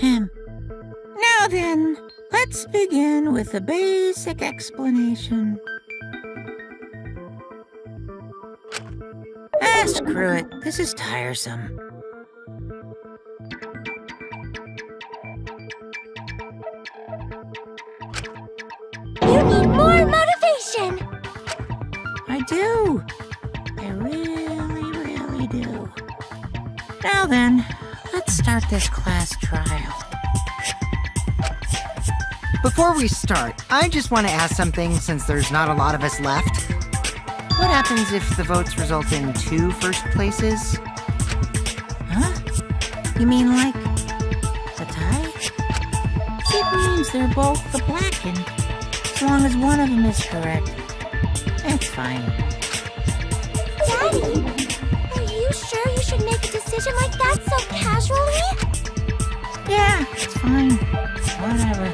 him. Now then, let's begin with a basic explanation. Ah, screw it. This is tiresome. You need more motivation! I do. I really do. Now then, let's start this class trial. Before we start, I just want to ask something since there's not a lot of us left. What happens if the votes result in 2 first places? Huh? You mean like a tie? It means they're both the blackened. As long as one of them is correct. It's fine. Daddy, are you sure you should make a decision like that so casually? Yeah, it's fine. Whatever.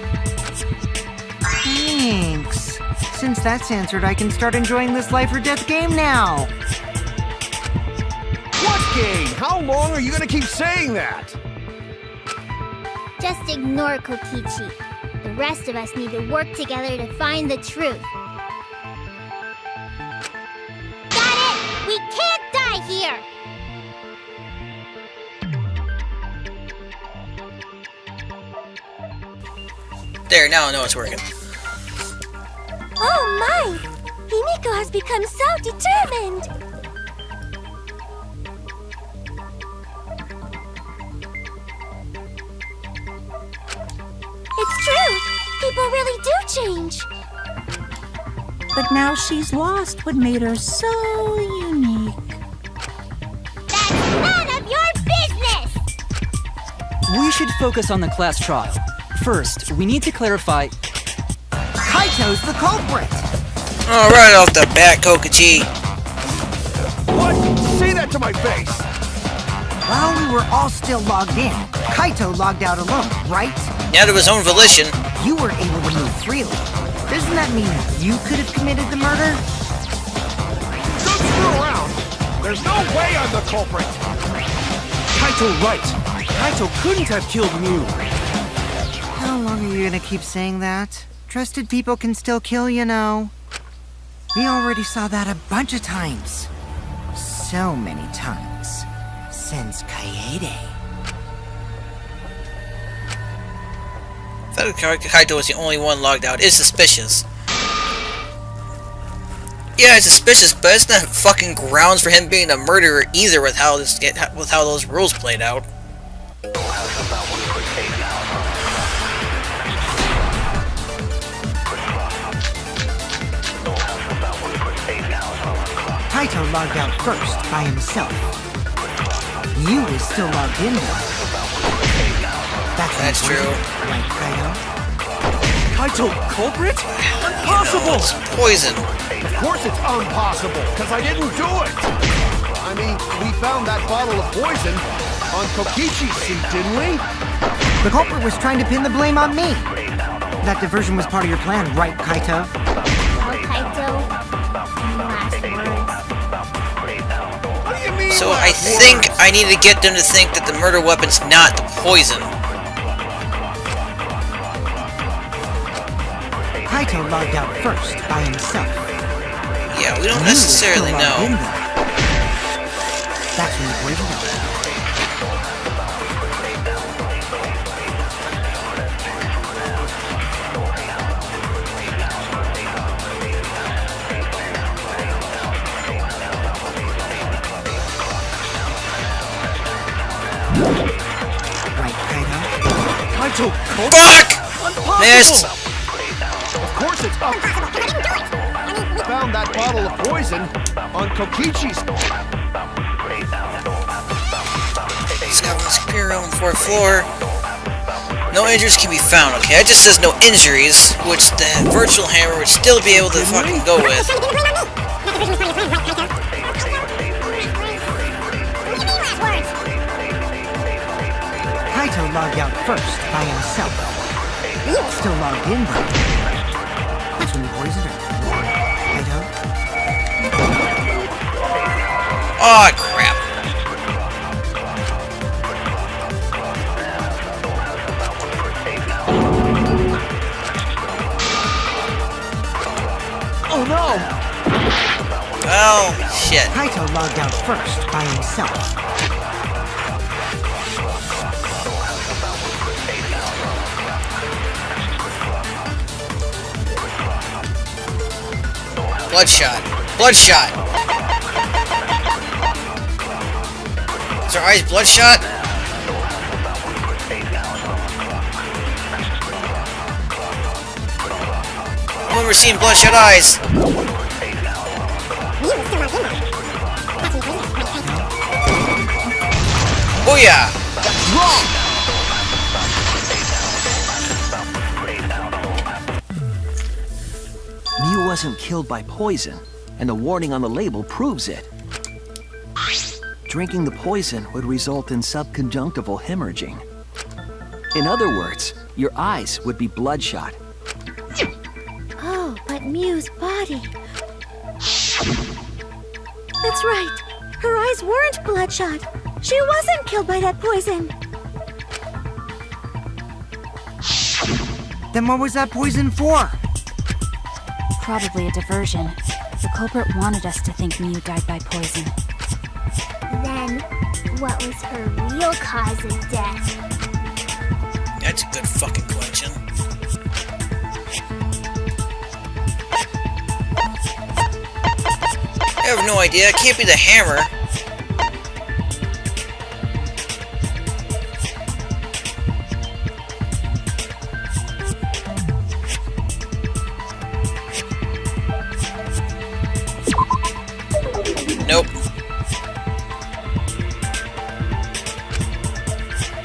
Thanks. Since that's answered, I can start enjoying this life or death game now. What game? How long are you gonna keep saying that? Just ignore Kokichi. The rest of us need to work together to find the truth. Got it! We can't die here! There, now I know it's working. Oh my! Himiko has become so determined! It's true! People really do change! But now she's lost what made her so unique. That's none of your business! We should focus on the class trial. First, we need to clarify... Kaito's the culprit! Alright, off the bat, Kokichi. What? Say that to my face! While we were all still logged in, Kaito logged out alone, right? Out of his own volition. You were able to move freely. Doesn't that mean you could have committed the murder? Don't screw around! There's no way I'm the culprit! Kaito right! Kaito couldn't have killed Mew! How long are you gonna keep saying that? Trusted people can still kill, you know. We already saw that a bunch of times. So many times. Since Kaede. The fact that Kaito was the only one logged out is suspicious. Yeah, it's suspicious, but it's not fucking grounds for him being a murderer either with how those rules played out. Kaito logged out first, by himself. You was still logged in though. That's true. Right, Kaito? Kaito culprit? Impossible! It's poison. Of course it's impossible, because I didn't do it! I mean, we found that bottle of poison on Kokichi's seat, didn't we? The culprit was trying to pin the blame on me. That diversion was part of your plan, right, Kaito? Well, Kaito, any last words? What do you mean? So I think I need to get them to think that the murder weapon's not the poison. Kaito logged out first, by himself. Yeah, we don't You was necessarily still logged in know. though. That's when you poisoned him. Right, Kaito? Kaito culprit? Fuck! Impossible! Missed! Of course it's up. Found that bottle of poison on Kokichi's. Scott on the computer on the 4th floor. No injuries can be found, okay? It just says no injuries, which the virtual hammer would still be able to fucking go with. Kaito logged out first, by himself. Still logged in though. That's when you poisoned her. Kaito? Aw, crap. Well, shit. Kaito logged out first by himself. Bloodshot. Bloodshot! Is her eyes bloodshot? I remember seeing bloodshot eyes. Booyah! Mew wasn't killed by poison, and the warning on the label proves it. Drinking the poison would result in subconjunctival hemorrhaging. In other words, your eyes would be bloodshot. Oh, but Mew's body. That's right. Her eyes weren't bloodshot. She wasn't killed by that poison. Then what was that poison for? Probably a diversion. The culprit wanted us to think Mew died by poison. Then, what was her real cause of death? That's a good fucking question. I have no idea. It can't be the hammer. Nope.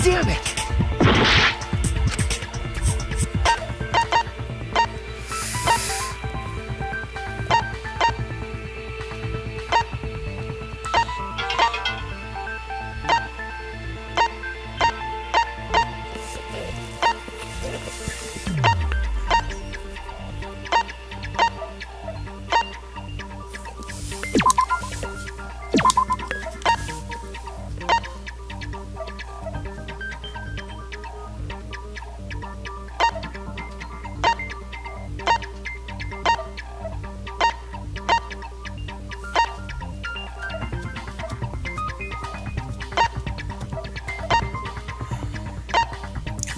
Damn it!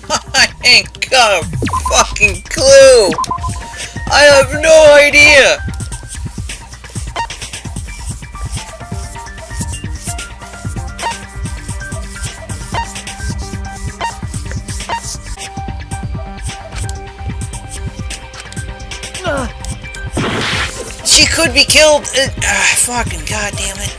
I ain't got a fucking clue. I have no idea. She could be killed. Fucking goddamn it.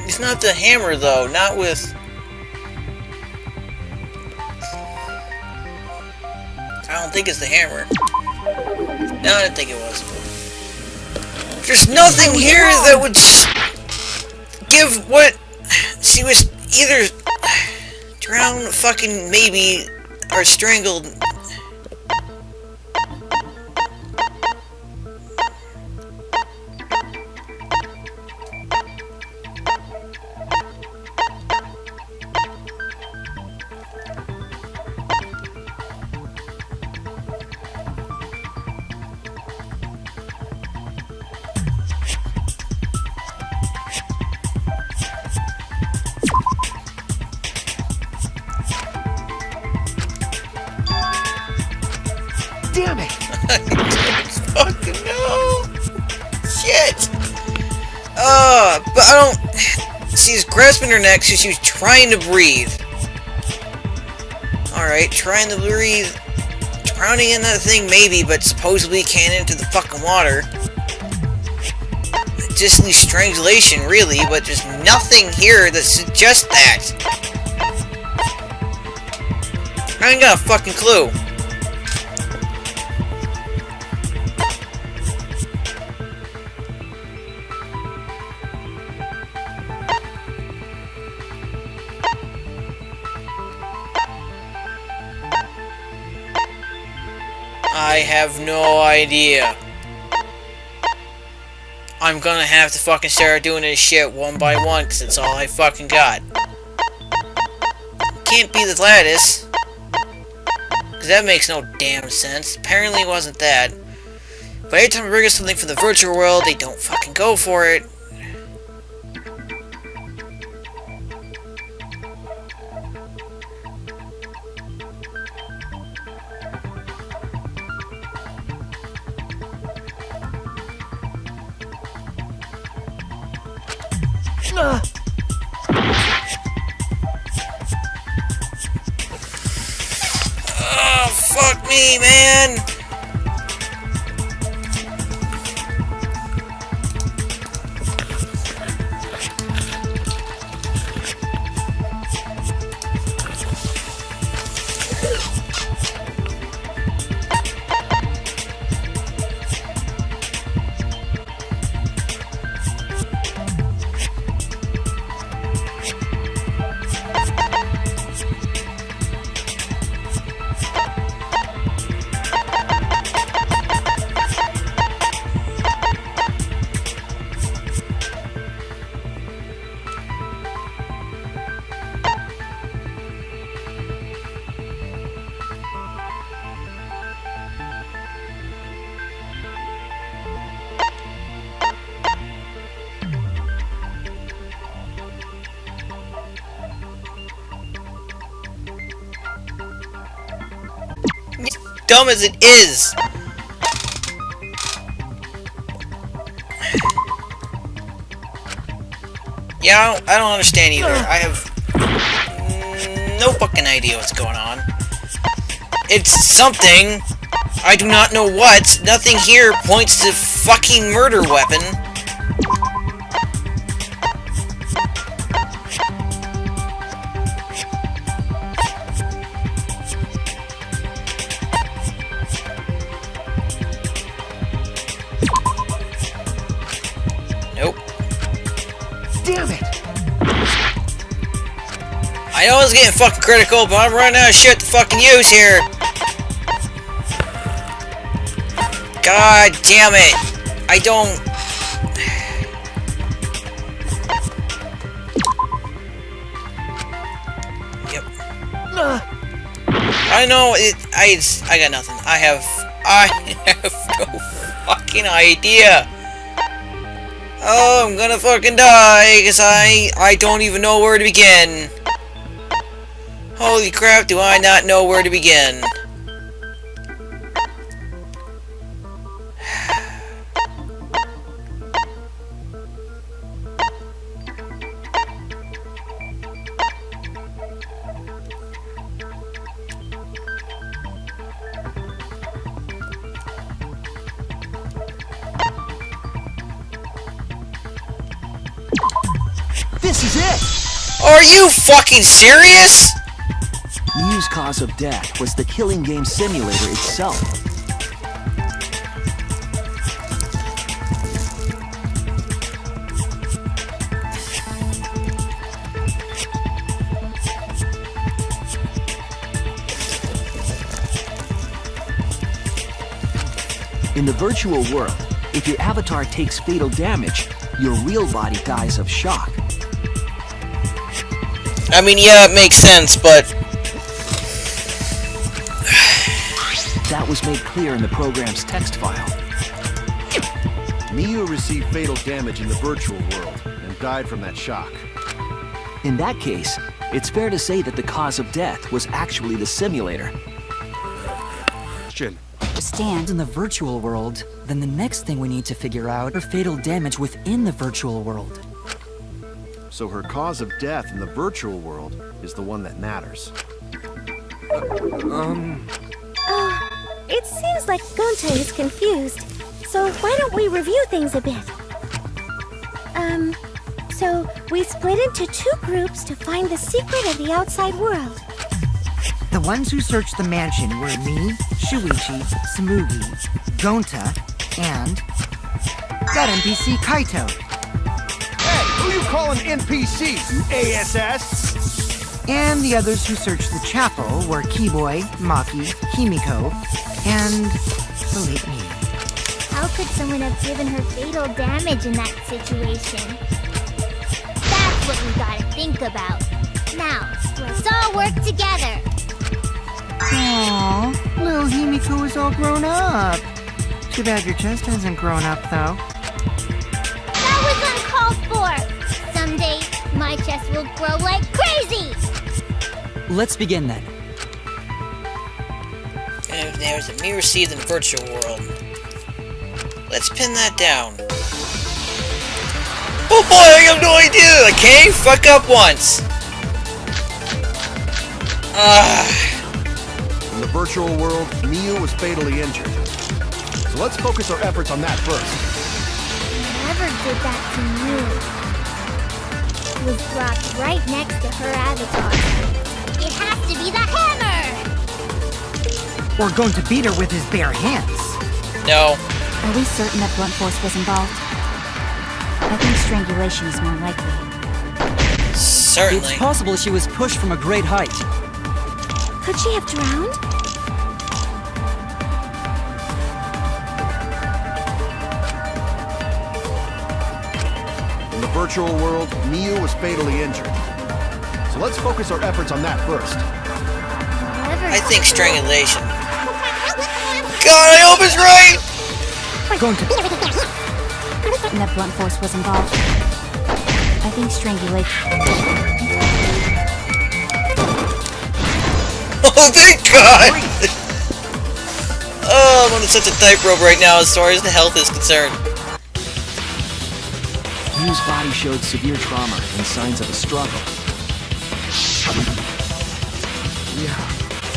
It's not the hammer, though. Not with... I don't think it's the hammer. No, I didn't think it was. There's nothing here that would give what... She was either drowned, fucking maybe, or strangled. Damn it! I don't fucking know. Shit. But I don't... She's grasping her neck, so she was trying to breathe. Alright, trying to breathe. Drowning in that thing, maybe, but supposedly can't into the fucking water. Just strangulation, really, but there's nothing here that suggests that. I ain't got a fucking clue. I have no idea. I'm gonna have to fucking start doing this shit one by one, because it's all I fucking got. Can't be the Gladys. Because that makes no damn sense. Apparently it wasn't that. But every time I bring us something from the virtual world, they don't fucking go for it. Oh, fuck me, man! Dumb as it is! Yeah, I don't understand either. I have no fucking idea what's going on. It's something. I do not know what. Nothing here points to fucking murder weapon. Nope. Damn it! I know it's getting fucking critical, but I'm running out of shit to fucking use here. God damn it! I don't... Yep. I know it... I got nothing. I have no fucking idea. Oh, I'm gonna fucking die, because I don't even know where to begin. Holy crap, do I not know where to begin. This is it! Are you fucking serious? Mew's cause of death was the killing game simulator itself. In the virtual world, if your avatar takes fatal damage, your real body dies of shock. I mean, yeah, it makes sense, but... That was made clear in the program's text file. Miu received fatal damage in the virtual world and died from that shock. In that case, it's fair to say that the cause of death was actually the simulator. Question. Stands in the virtual world, then the next thing we need to figure out are fatal damage within the virtual world. So her cause of death in the virtual world is the one that matters. It seems like Gonta is confused. So why don't we review things a bit? So we split into two groups to find the secret of the outside world. The ones who searched the mansion were me, Shuichi, Tsumugi, Gonta, and that NPC Kaito. Hey, who you calling NPCs, you ASS? And the others who searched the chapel were Keyboy, Maki, Himiko, and isolate me. How could someone have given her fatal damage in that situation? That's what we gotta think about. Now, let's all work together. Aww, little Himiko is all grown up. Too bad your chest hasn't grown up, though. That was uncalled for. Someday, my chest will grow like crazy. Let's begin then. And there's a me received in the virtual world. Let's pin that down. Oh boy, I have no idea! Okay, fuck up once. In the virtual world, Miu was fatally injured. So let's focus our efforts on that first. Whoever did that to you was dropped right next to her avatar. It has to be the hammer! Or going to beat her with his bare hands. No. Are we certain that blunt force was involved? I think strangulation is more likely. Certainly. It's possible she was pushed from a great height. Could she have drowned? In the virtual world, Miu was fatally injured. So let's focus our efforts on that first. I think strangulation. God, I hope it's right! Going to... And that blunt force was involved. I think strangulation. Oh, thank God! Oh, I'm on such a tightrope right now as far as the health is concerned. Miu's body showed severe trauma and signs of a struggle. Yeah,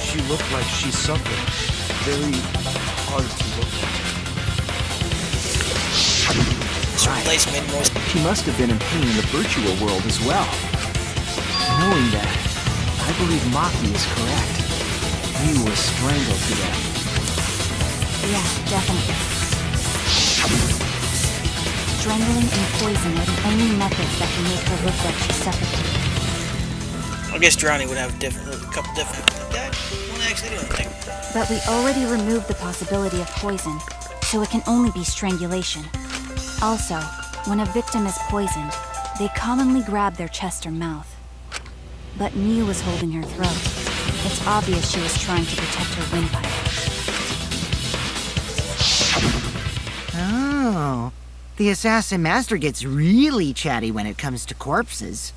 she looked like she suffered. Very hard to look at. This place made more sense. She must have been in pain in the virtual world as well. Knowing that, I believe Maki is correct. Miu was strangled to death. Yeah, definitely. Strangling and poison are the only methods that can make her look like she's suffocating. I guess drowning would have a couple different. That won't actually do anything. But we already removed the possibility of poison, so it can only be strangulation. Also, when a victim is poisoned, they commonly grab their chest or mouth. But Miu was holding her throat. It's obvious she was trying to protect her windpipe. Oh, the assassin master gets really chatty when it comes to corpses.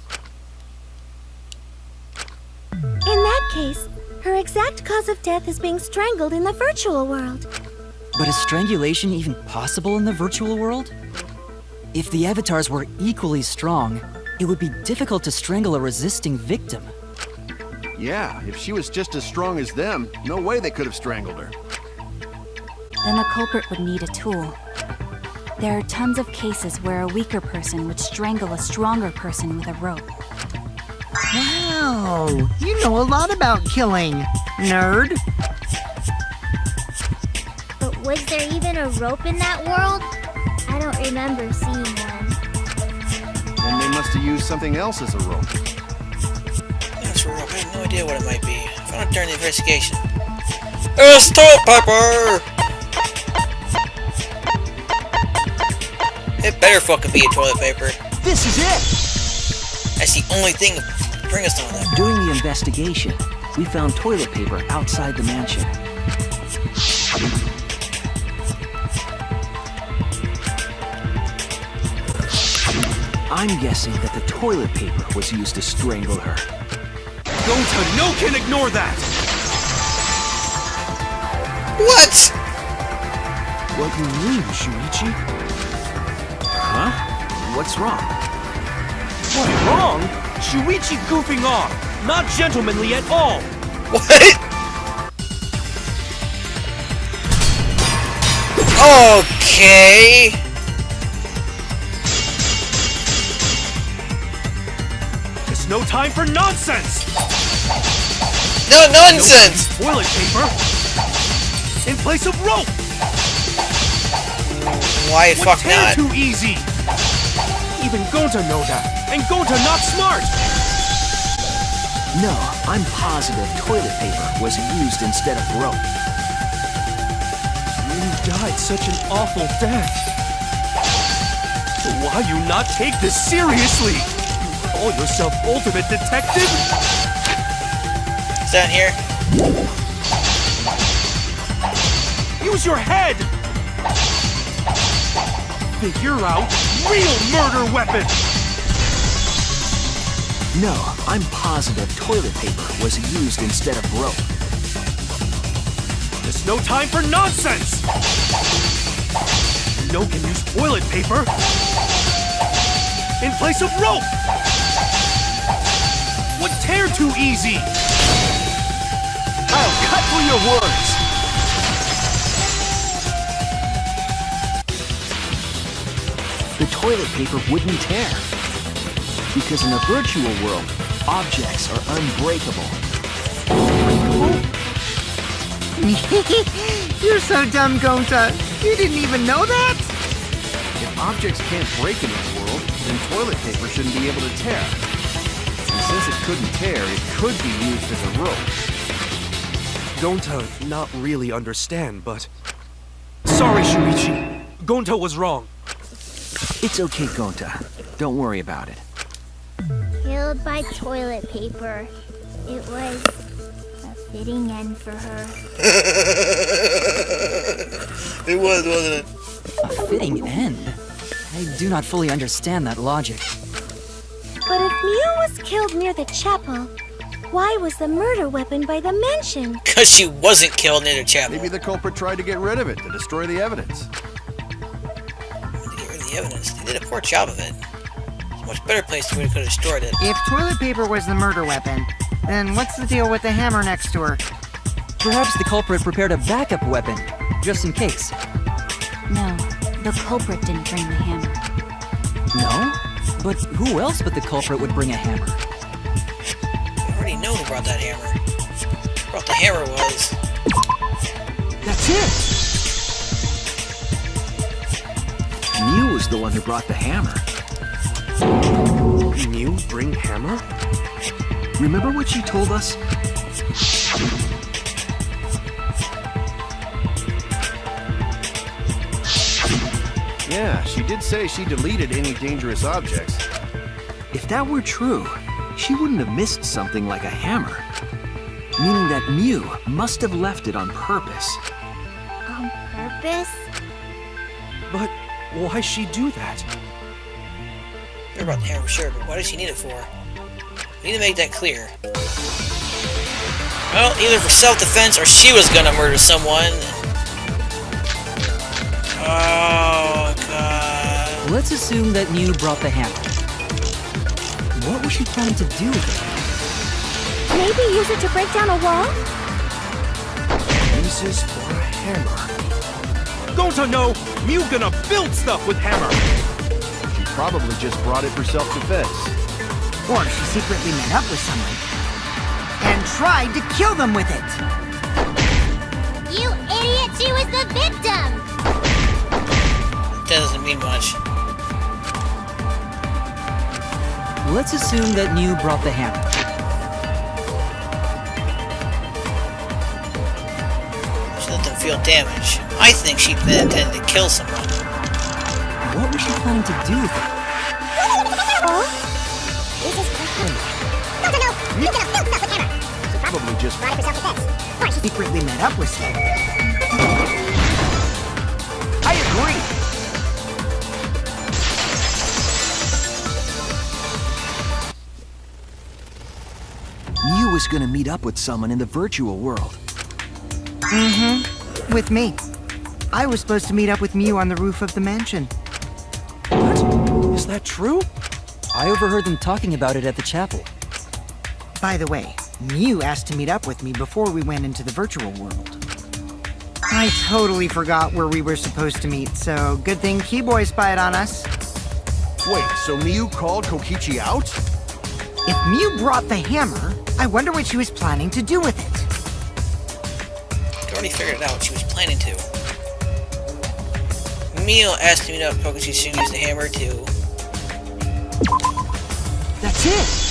In that case, her exact cause of death is being strangled in the virtual world. But is strangulation even possible in the virtual world? If the avatars were equally strong, it would be difficult to strangle a resisting victim. Yeah, if she was just as strong as them, no way they could have strangled her. Then the culprit would need a tool. There are tons of cases where a weaker person would strangle a stronger person with a rope. Wow, you know a lot about killing, nerd. But was there even a rope in that world? I don't remember seeing one. Then they must have used something else as a rope. That's a rope. I have no idea what it might be. I found it during the investigation. It's toilet paper! It better fucking be a toilet paper. This is it! That's the only thing to bring us down there. During the investigation, we found toilet paper outside the mansion. I'm guessing that the toilet paper was used to strangle her. Gonta, no can ignore that! What? What do you mean, Shuichi? Huh? What's wrong? What's wrong? Shuichi goofing off! Not gentlemanly at all! What? Okay. It's no time for nonsense! No nonsense! Toilet paper! In place of rope! Why fuck Would tear not? too easy! Even Gonta know that! And Gonta not smart! No, I'm positive toilet paper was used instead of rope. You died such an awful death. Why you not take this seriously? You call yourself Ultimate Detective? Is that here? Use your head! Figure out real murder weapon! No, I'm positive toilet paper was used instead of rope. There's no time for nonsense! No can use toilet paper in place of rope! Would tear too easy! I'll cut through your words! The toilet paper wouldn't tear. Because in a virtual world, objects are unbreakable. You're so dumb, Gonta. You didn't even know that? If objects can't break in this world, then toilet paper shouldn't be able to tear. And since it couldn't tear, it could be used as a rope. Gonta not really understand, but... Sorry, Shuichi. Gonta was wrong. It's okay, Gonta. Don't worry about it. Killed by toilet paper. It was a fitting end for her. It was, wasn't it? A fitting end? I do not fully understand that logic. But if Mew was killed near the chapel, why was the murder weapon by the mansion? Because she wasn't killed near the chapel. Maybe the culprit tried to get rid of it, to destroy the evidence. To get rid of the evidence. They did a poor job of it. It's a much better place to could have destroyed it. If toilet paper was the murder weapon, then what's the deal with the hammer next to her? Perhaps the culprit prepared a backup weapon, just in case. No, the culprit didn't bring the hammer. No? But who else but the culprit would bring a hammer? I already know who brought that hammer. Who brought the hammer was... That's it! Mew was the one who brought the hammer. Mew bring hammer? Remember what she told us? Yeah, she did say she deleted any dangerous objects. If that were true, she wouldn't have missed something like a hammer. Meaning that Mew must have left it on purpose. On purpose? But why she do that? They're about the hammer, sure, but why does she need it for? We need to make that clear. Well, either for self-defense or she was gonna murder someone. Oh, God. Let's assume that Mew brought the hammer. What was she planning to do with it? Maybe use it to break down a wall? Uses for a hammer. Gonta, no! Mew gonna build stuff with hammer! She probably just brought it for self-defense. Or she secretly met up with someone and tried to kill them with it. You idiot! She was the victim! That doesn't mean much. Let's assume that Mew brought the hammer. She let them feel damage. I think she intended to kill someone. What was she planning to do with it? This is perfect. No, you gonna build stuff with hammer. She Probably just brought it for self-defense. Or she Secretly met up with someone. I agree! Mew was gonna meet up with someone in the virtual world. Mm-hmm. With me. I was supposed to meet up with Mew on the roof of the mansion. What? Is that true? I overheard them talking about it at the chapel. By the way, Mew asked to meet up with me before we went into the virtual world. I totally forgot where we were supposed to meet, so good thing Keyboy spied on us. Wait, so Mew called Kokichi out? If Mew brought the hammer, I wonder what she was planning to do with it. I already figured it out what she was planning to. Mew asked me to focus she should use the hammer to... That's it!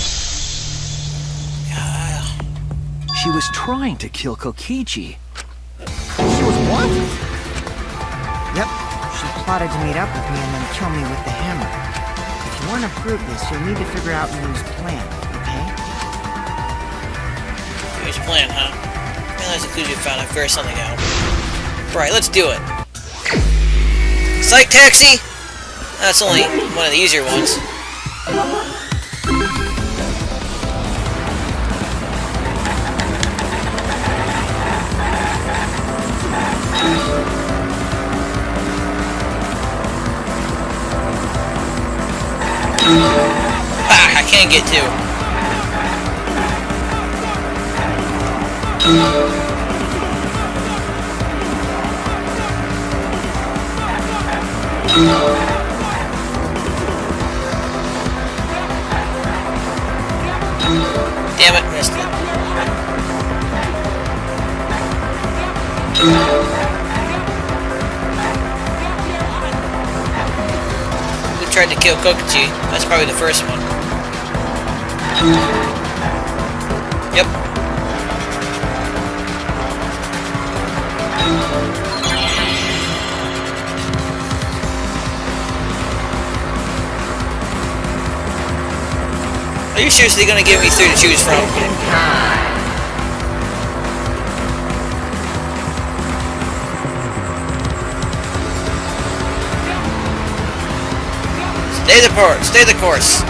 She was trying to kill Kokichi. She was what? plotted to meet up with me and then kill me with the hammer. If you want to prove this, you'll need to figure out Ryu's plan, okay? Ryu's plan, huh? Realize the clues you found, I figured something out. Right, let's do it. Psych taxi! That's only one of the easier ones. Ah, I can't get to. Damn it, missed it. Who tried to kill Kokichi? That's probably the first one. Yep. Are you seriously gonna give me 3 to choose from? Stay the course.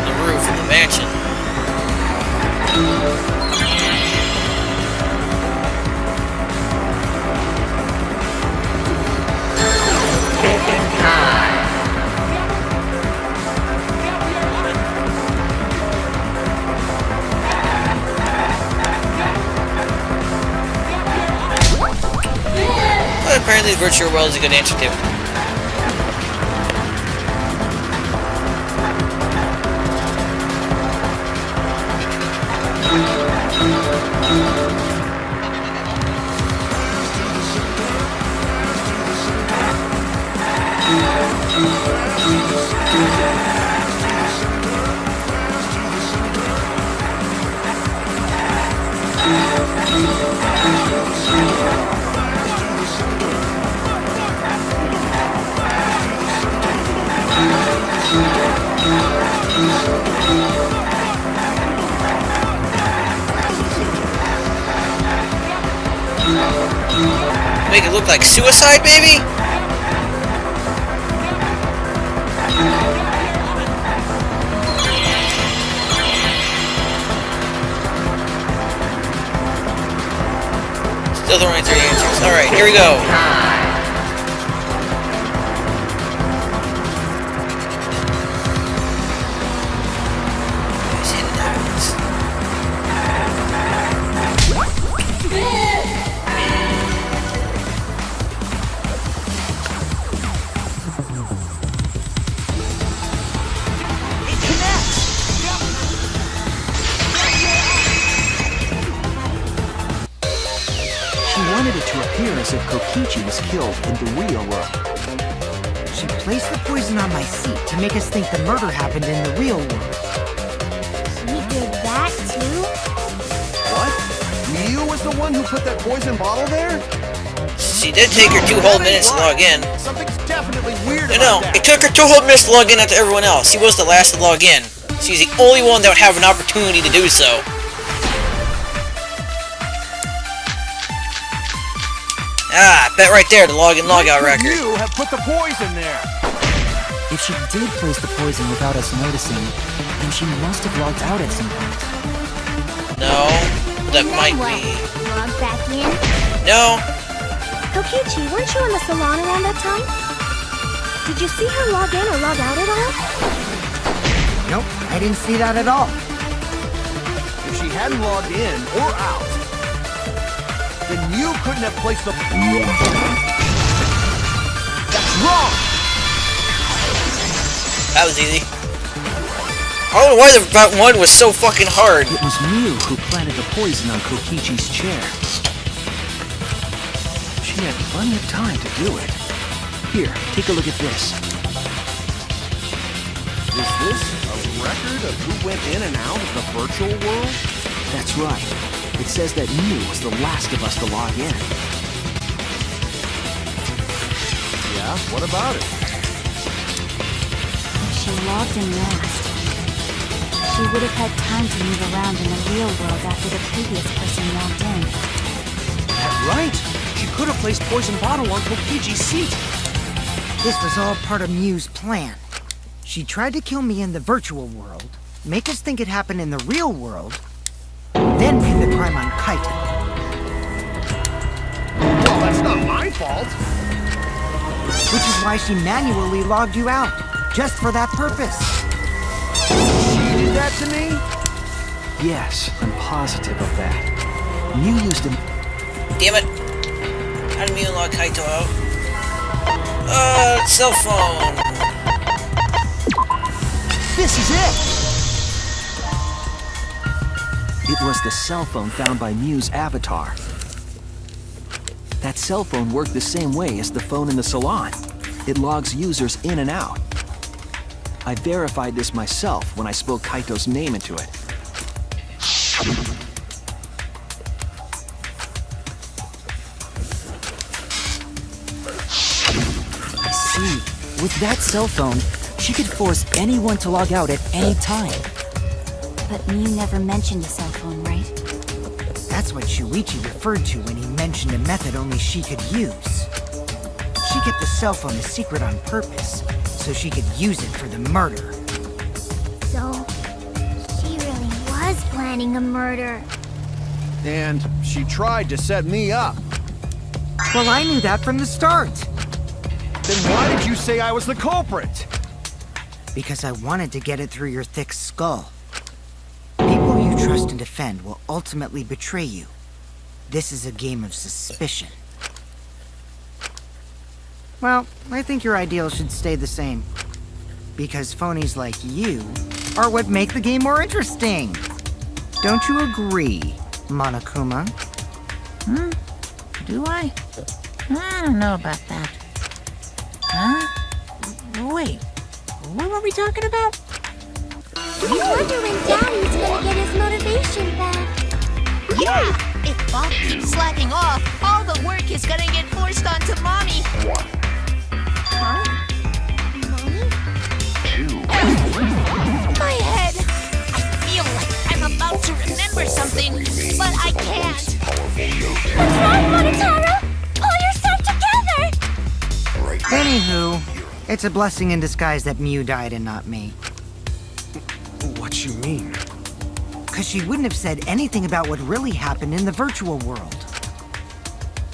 The roof of the mansion. But apparently the virtual world is a good answer too. Make it look like suicide, maybe? Still the only 3 answers. Alright, here we go. She wanted it to appear as if Kokichi was killed in the real world. She placed the poison on my seat to make us think the murder happened in the real world. She did that too? What? Ryu was the one who put that poison bottle there? She did take her 2 whole minutes to log in. Something's definitely weird No, about it that. took her 2 whole minutes to log in after everyone else. She was the last to log in. She's the only one that would have an opportunity to do so. Ah, bet right there, the log-in, log-out record. You have put the poison there. If she did place the poison without us noticing, then she must have logged out at some point. No, that And might then what? be... Log back in? No, Kokichi, weren't you in the salon around that time? Did you see her log in or log out at all? Nope, I didn't see that at all. If she hadn't logged in or out, then you couldn't have placed the... That's wrong! That was easy. I don't know why that one was so fucking hard. It was Mew who planted the poison on Kokichi's chair. She had plenty of time to do it. Here, take a look at this. Is this a record of who went in and out of the virtual world? That's right. It says that Mew was the last of us to log in. Yeah, what about it? If she logged in last, she would have had time to move around in the real world after the previous person logged in. That's right. She could have placed poison bottle on Kokichi's seat. This was all part of Mew's plan. She tried to kill me in the virtual world, make us think it happened in the real world, then pin the crime on Kaito. Well, that's not my fault. Which is why she manually logged you out, just for that purpose. She did that to me? Yes, I'm positive of that. Mew used him. Damn it. How did Mew log Kaito out? Cell phone. This is it! It was the cell phone found by Mew's avatar. That cell phone worked the same way as the phone in the salon. It logs users in and out. I verified this myself when I spoke Kaito's name into it. I see. With that cell phone, she could force anyone to log out at any time. But Mew never mentioned a cell phone, right? That's what Shuichi referred to when he mentioned a method only she could use. She kept the cell phone a secret on purpose, so she could use it for the murder. So, she really was planning a murder. And she tried to set me up. Well, I knew that from the start. Then why did you say I was the culprit? Because I wanted to get it through your thick skull. People you trust and defend will ultimately betray you. This is a game of suspicion. Well, I think your ideals should stay the same. Because phonies like you are what make the game more interesting. Don't you agree, Monokuma? Do I? I don't know about that. Huh? Wait, what were we talking about? I wonder when Daddy's gonna get his motivation back. Yeah! If Bob keeps slacking off, all the work is gonna get forced onto Mommy. Huh? Mommy? My head! I feel like I'm about to remember something, but I can't. What's wrong, Monotaro? Pull yourself together! Anywho, it's a blessing in disguise that Mew died and not me. What you mean? Because she wouldn't have said anything about what really happened in the virtual world.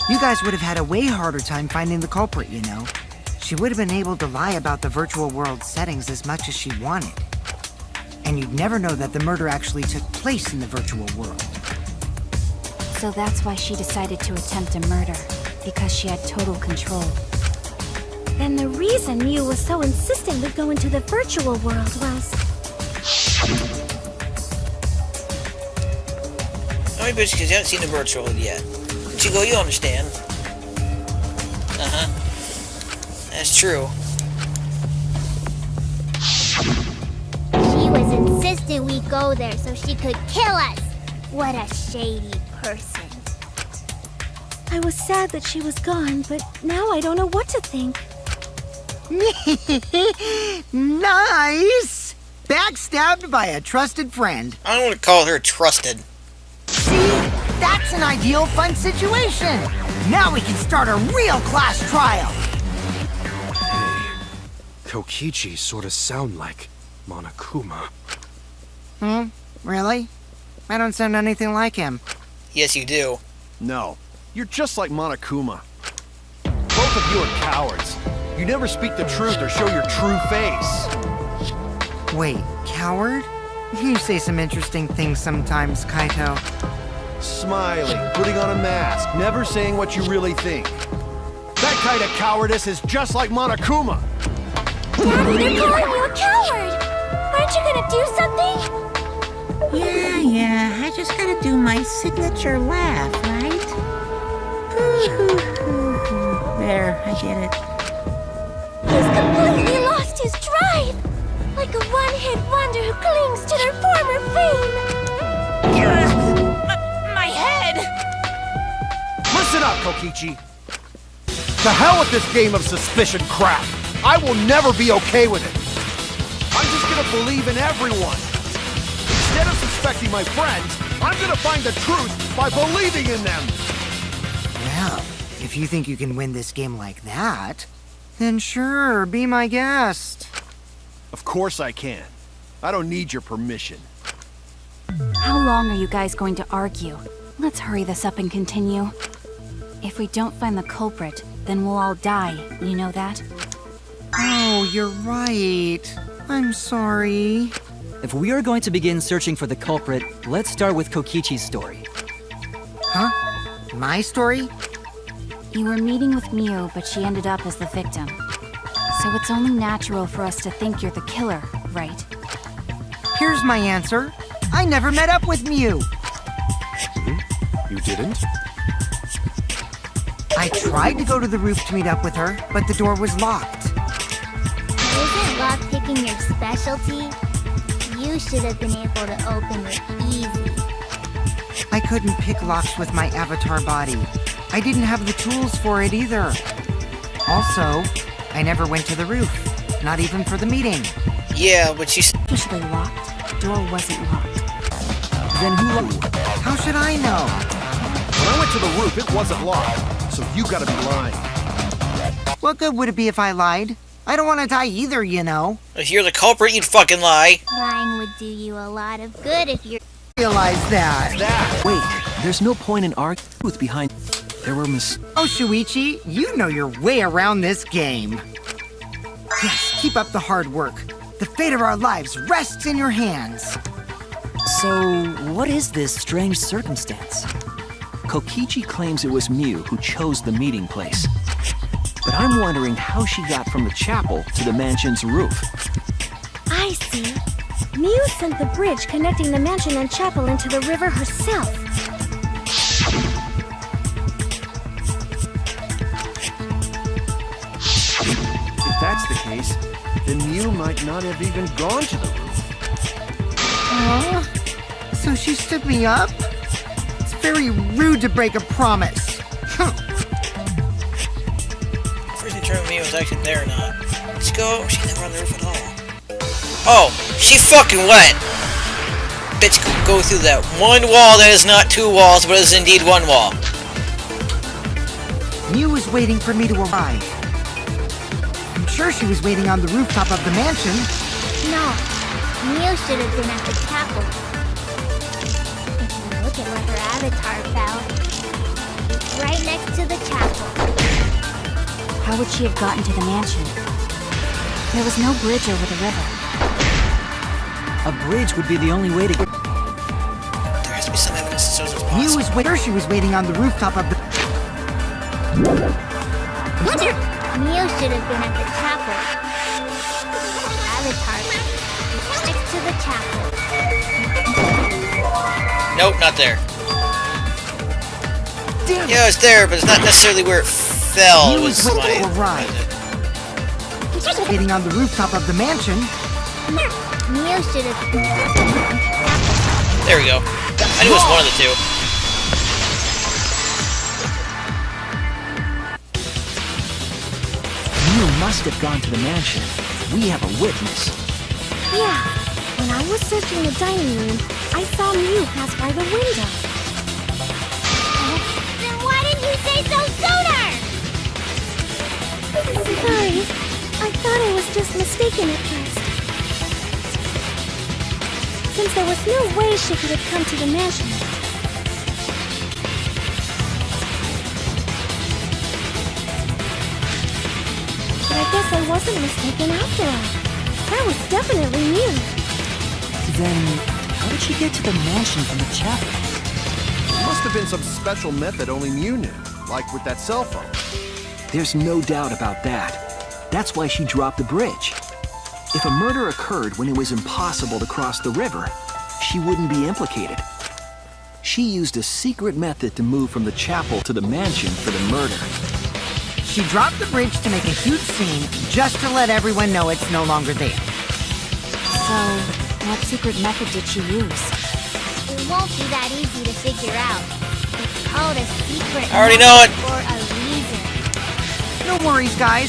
You guys would have had a way harder time finding the culprit, you know. She would have been able to lie about the virtual world settings as much as she wanted. And you'd never know that the murder actually took place in the virtual world. So that's why she decided to attempt a murder, because she had total control. Then the reason Mew was so insistent we go into the virtual world was... Only bitch, because you haven't seen the virtual yet. Chico, you understand. Uh-huh. That's true. She was insistent we go there so she could kill us. What a shady person. I was sad that she was gone, but now I don't know what to think. Nice! Backstabbed by a trusted friend. I don't want to call her trusted. See? That's an ideal fun situation! Now we can start a real class trial! Kokichi sort of sound like Monokuma. Really? I don't sound anything like him. Yes, you do. No, you're just like Monokuma. Both of you are cowards. You never speak the truth or show your true face. Wait, coward? You say some interesting things sometimes, Kaito. Smiling, putting on a mask, never saying what you really think. That kind of cowardice is just like Monokuma. Daddy, they're calling you a coward! Aren't you gonna do something? Yeah, I just gotta do my signature laugh, right? There, I did it. He's completely lost his drive! Like a one-hit wonder who clings to their former fame! My head! Listen up, Kokichi. To hell with this game of suspicion crap. I will never be okay with it. I'm just gonna believe in everyone. Instead of suspecting my friends, I'm gonna find the truth by believing in them. Well, if you think you can win this game like that, then sure, be my guest. Of course I can. I don't need your permission. How long are you guys going to argue? Let's hurry this up and continue. If we don't find the culprit, then we'll all die, you know that? Oh, you're right. I'm sorry. If we are going to begin searching for the culprit, let's start with Kokichi's story. Huh? My story? You were meeting with Miu, but she ended up as the victim. So it's only natural for us to think you're the killer, right? Here's my answer. I never met up with Miu. You didn't? I tried to go to the roof to meet up with her, but the door was locked. Isn't lockpicking your specialty? You should have been able to open it easy. I couldn't pick locks with my avatar body. I didn't have the tools for it either. Also, I never went to the roof. Not even for the meeting. Yeah, but she's Usually locked. Door wasn't locked. Then who locked? How should I know? When I went to the roof, it wasn't locked. So you gotta be lying. What good would it be if I lied? I don't want to die either, you know. If you're the culprit, you'd fucking lie. Lying would do you a lot of good if you're... Realize that. Wait, there's no point in arguing with behind. There were Oh, Shuichi, you know your way around this game. Yes, keep up the hard work. The fate of our lives rests in your hands. So, what is this strange circumstance? Kokichi claims it was Miu who chose the meeting place. But I'm wondering how she got from the chapel to the mansion's roof. I see. Miu sent the bridge connecting the mansion and chapel into the river herself. If that's the case, then Miu might not have even gone to the roof. Huh? So she stood me up? It's very rude to break a promise. First determine me was actually there or not. Let's go. She's never on the roof at all. Oh, she fucking went. Bitch could go through that one wall that is not two walls, but is indeed one wall. Miu was waiting for me to arrive. I'm sure she was waiting on the rooftop of the mansion. No, Miu should have been at the chapel. If you look at where her avatar fell, it's right next to the chapel. How would she have gotten to the mansion? There was no bridge over the river. A bridge would be the only way to get... There has to be some evidence that shows it's Miu possible. was waiting. She was waiting on the rooftop of the. Miu should have been at the chapel. Avatar is next to the chapel. Nope, not there. Damn Yeah, it's there, but it's not necessarily where it fell. It Miu was was waiting to my... arrive. Waiting on the rooftop of the mansion. Miu should have... There we go. I knew it was one of the two. Miu must have gone to the mansion. We have a witness. Yeah, when I was searching the dining room, I saw Miu pass by the window. Then why didn't you say so sooner? Sorry, I thought I was just mistaken at first. Since there was no way she could have come to the mansion. But I guess I wasn't mistaken after all. That was definitely Mew. Then, how did she get to the mansion from the chapel? There must have been some special method only Mew knew, like with that cell phone. There's no doubt about that. That's why she dropped the bridge. If a murder occurred when it was impossible to cross the river, she wouldn't be implicated. She used a secret method to move from the chapel to the mansion for the murder. She dropped the bridge to make a huge scene just to let everyone know it's no longer there. So, what secret method did she use? It won't be that easy to figure out. It's called a secret I already know it. for a reason. No worries, guys.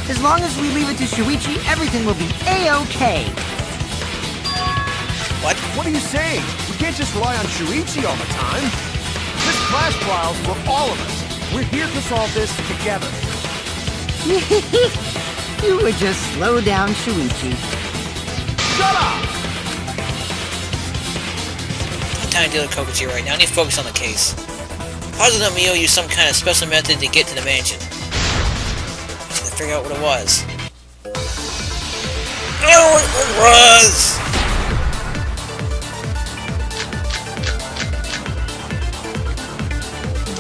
As long as we leave it to Shuichi, everything will be A-OK. What? What are you saying? We can't just rely on Shuichi all the time. This class trial's for all of us. We're here to solve this together. You would just slow down Shuichi. Shut up! I'm trying to deal with Kokichi right now. I need to focus on the case. How did Mio use some kind of special method to get to the mansion? I need to figure out what it was. I know what it was!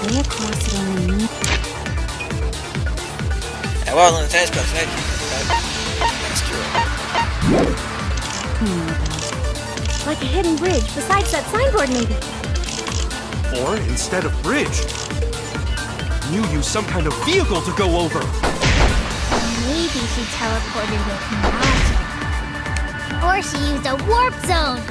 Way across it only me. Yeah, well, on the test, but that's true. Like a hidden bridge besides that signboard, maybe. Or, instead of bridge, Mew used some kind of vehicle to go over. Maybe she teleported with magic. Or she used a warp zone.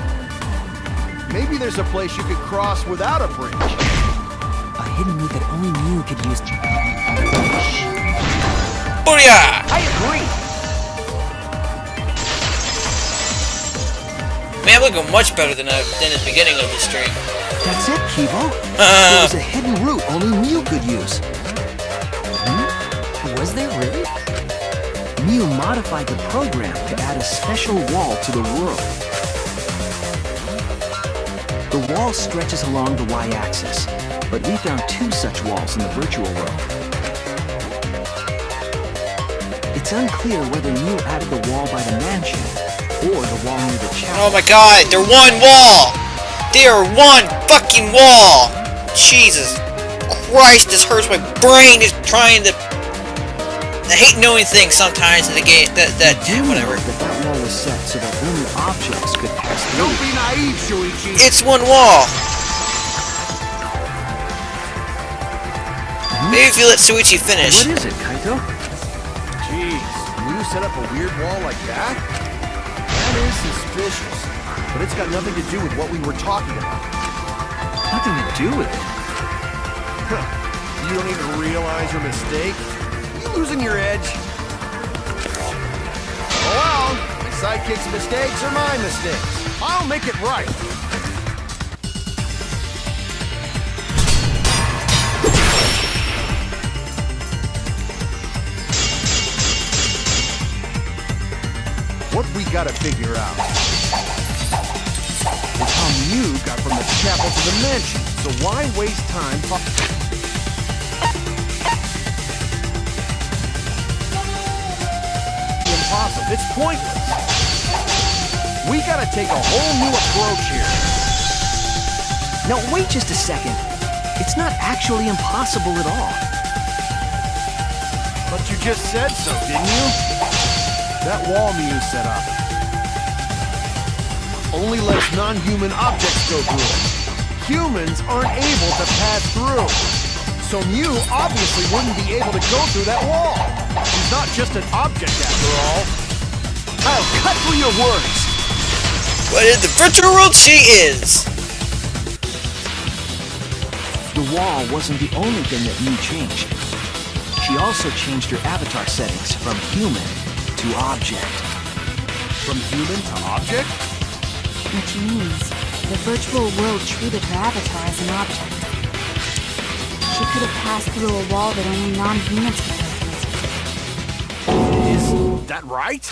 Maybe there's a place you could cross without a bridge. A hidden move that only Mew could use. Booyah! I agree. Man, I'm looking much better than the beginning of the stream. That's it, Kibo. There was a hidden route only Mew could use. Was there really? Mew modified the program to add a special wall to the world. The wall stretches along the y-axis, but we found 2 such walls in the virtual world. It's unclear whether Mew added the wall by the mansion or the wall near the chapel. Oh my god, they're one wall! They are one fucking wall! Jesus Christ, this hurts my brain just trying to... I hate knowing things sometimes in the game, whatever. That wall was set so that only objects could pass through. Don't be naive, Shuichi. It's one wall! Maybe if you let Suichi finish. What is it, Kaito? Jeez, Mew set up a weird wall like that? That is suspicious. But it's got nothing to do with what we were talking about. Nothing to do with it. Huh. You don't even realize your mistake? You losing your edge? Oh well, my sidekick's mistakes are my mistakes. I'll make it right. What we gotta figure out is how Mew got from the chapel to the mansion. So why waste time impossible. It's pointless. We gotta take a whole new approach here. Now, wait just a second. It's not actually impossible at all. But you just said so, didn't you? That wall Mew set up only lets non-human objects go through it. Humans aren't able to pass through. So Mew obviously wouldn't be able to go through that wall. She's not just an object after all. I'll cut through your words. But in the virtual world, she is! The wall wasn't the only thing that Mew changed. She also changed her avatar settings from human to object. From human to object? Which means the virtual world treated her avatar as an object. She could have passed through a wall that only non-humans could go through. Is that right?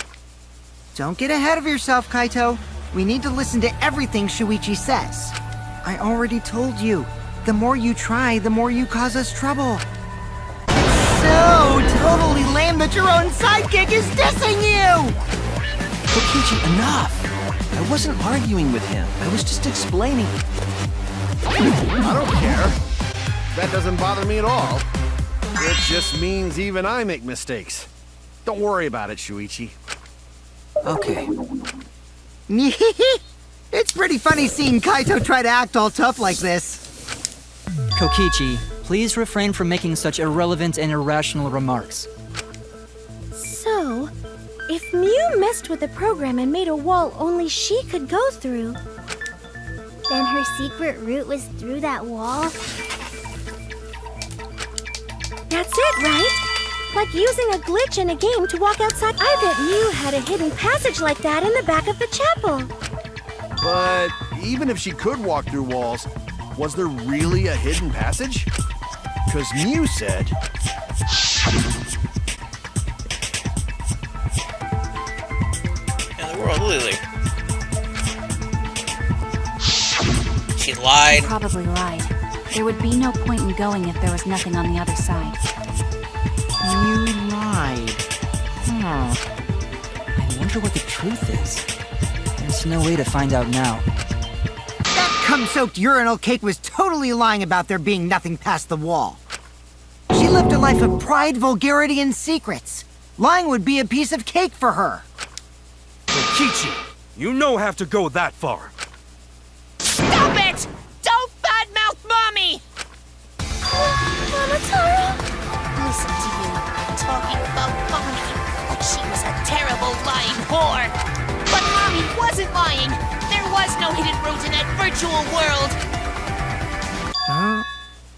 Don't get ahead of yourself, Kaito. We need to listen to everything Shuichi says. I already told you, the more you try, the more you cause us trouble. So totally lame that your own sidekick is dissing you! Kokichi, enough! I wasn't arguing with him. I was just explaining. I don't care. That doesn't bother me at all. It just means even I make mistakes. Don't worry about it, Shuichi. Okay. It's pretty funny seeing Kaito try to act all tough like this. Kokichi, please refrain from making such irrelevant and irrational remarks. So, if Mew messed with the program and made a wall only she could go through, Then her secret route was through that wall? that's it, right? Like using a glitch in a game to walk outside. I bet Mew had a hidden passage like that in the back of the chapel. But even if she could walk through walls, was there really a hidden passage? Because Mew said... In the world, Lily. She lied. Probably lied. There would be no point in going if there was nothing on the other side. You lied. Huh. I wonder what the truth is. There's no way to find out now. That cum-soaked urinal cake was totally lying about there being nothing past the wall. She lived a life of pride, vulgarity, and secrets. Lying would be a piece of cake for her. Kokichi, you no have to go that far. Stop it! Don't badmouth Mommy! Mama Taro? Listen to you, talking about Mommy, like she was a terrible lying whore. But Mommy wasn't lying. There was no hidden route in that virtual world.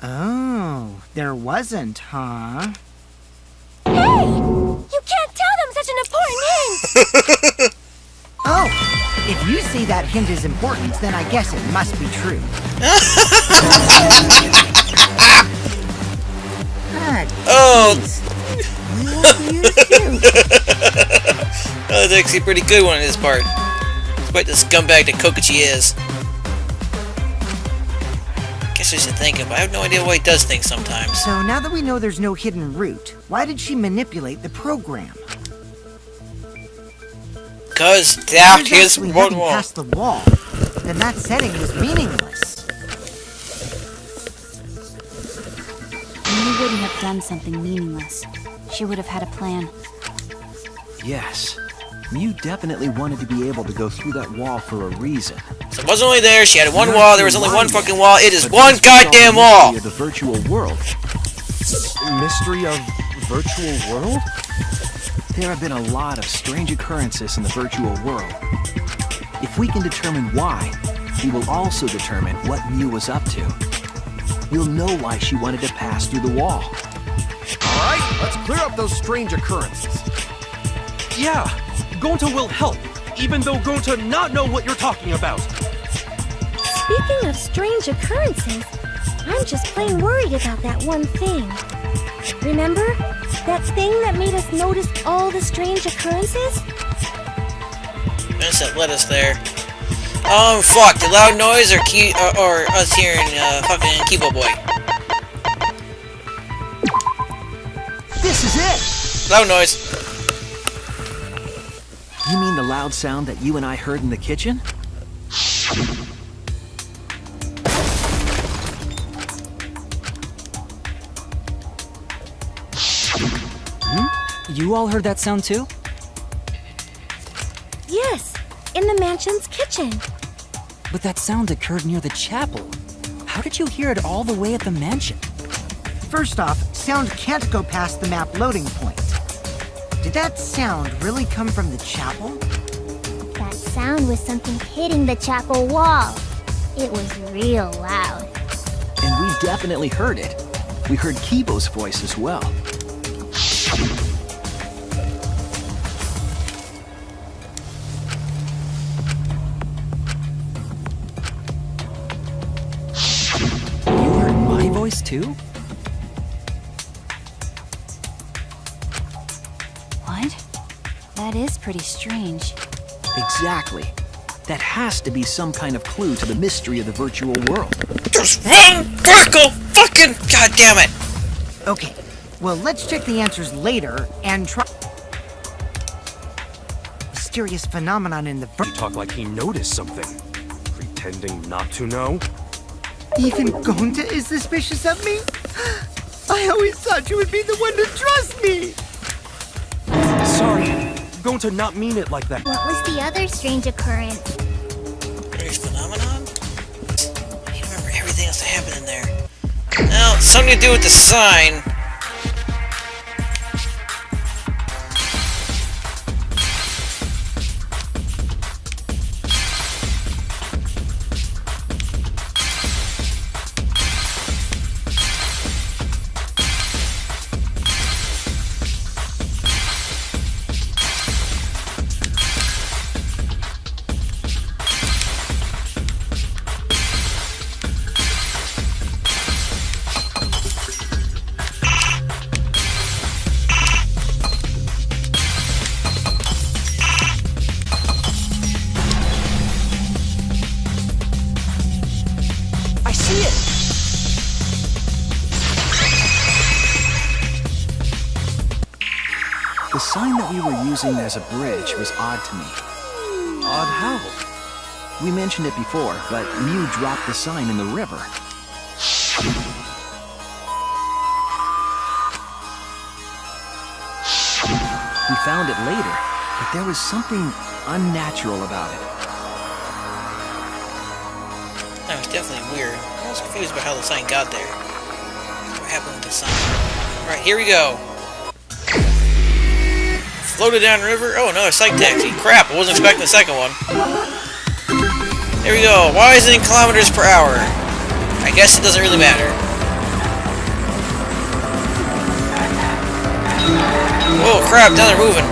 Oh, there wasn't, huh? Hey! You can't tell them such an important hint! Oh, if you say that hint is important, then I guess it must be true. Oh! You too. That's actually a pretty good one in this part. Despite the scumbag that Kokichi is. Guess I should thank him, but I have no idea why he does things sometimes. So now that we know there's no hidden route, why did she manipulate the program? Because If that there's is actually one nothing wall. past the wall, then that setting was meaningless. Mew wouldn't have done something meaningless. She would have had a plan. Yes. Mew definitely wanted to be able to go through that wall for a reason. So it wasn't only there, she had one Not wall, there was through only one lying, fucking wall, it is but one just to solve goddamn the wall! mystery of the virtual world. Mystery of virtual world? There have been a lot of strange occurrences in the virtual world. If we can determine why, we will also determine what Mew was up to. We'll know why she wanted to pass through the wall. Alright, let's clear up those strange occurrences. Yeah, Gonta will help, even though Gonta not know what you're talking about. Speaking of strange occurrences, I'm just plain worried about that one thing. Remember? That thing that made us notice all the strange occurrences? There's that lettuce there. Fuck, the loud noise or us hearing, fucking Kibo Boy? This is it! Loud noise. You mean the loud sound that you and I heard in the kitchen? You all heard that sound too? Yes, in the mansion's kitchen. But that sound occurred near the chapel. How did you hear it all the way at the mansion? First off, sound can't go past the map loading point. Did that sound really come from the chapel? That sound was something hitting the chapel wall. It was real loud. And we definitely heard it. We heard Kibo's voice as well. You heard my voice too? What? That is pretty strange. Exactly. That has to be some kind of clue to the mystery of the virtual world. There's one vertical fucking goddammit! Okay, well, let's check the answers later and try. mysterious phenomenon in the He talked like he noticed something. Pretending not to know? Even Gonta is suspicious of me? I always thought you would be the one to trust me! Sorry, going to not mean it like that. What was the other strange occurrence? Strange phenomenon? I can't remember everything else that happened in there. Now, something to do with the sign. I see it! The sign that we were using as a bridge was odd to me. Odd how? We mentioned it before, but Mew dropped the sign in the river. We found it later, but there was something unnatural about it. That was definitely weird. I was confused about how the sign got there. What happened with the sign? Alright, here we go. Floated down the river. Oh, another psych taxi. Crap, I wasn't expecting the second one. There we go. Why is it in kilometers per hour? I guess it doesn't really matter. Whoa, crap, now they're moving.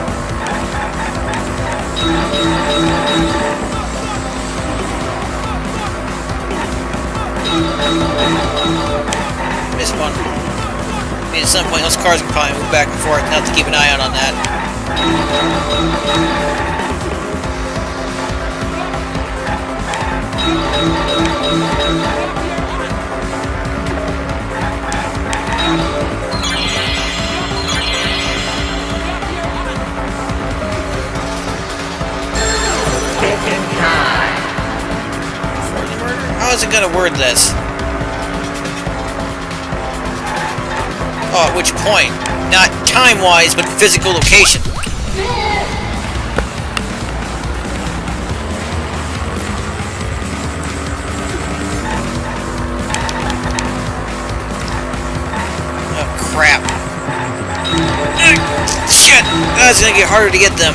Missed one. I mean, at some point, those cars can probably move back and forth. I'll have to keep an eye out on that. How is it gonna word this? Oh, at which point? Not time-wise, but physical location. Oh, crap. Shit! That's gonna get harder to get them.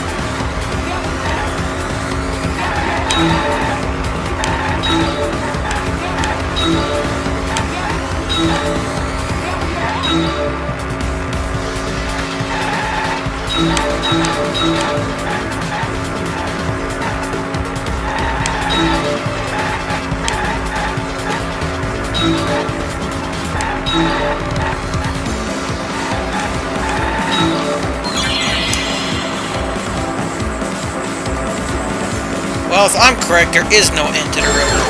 Well, if I'm correct, there is no end to the river.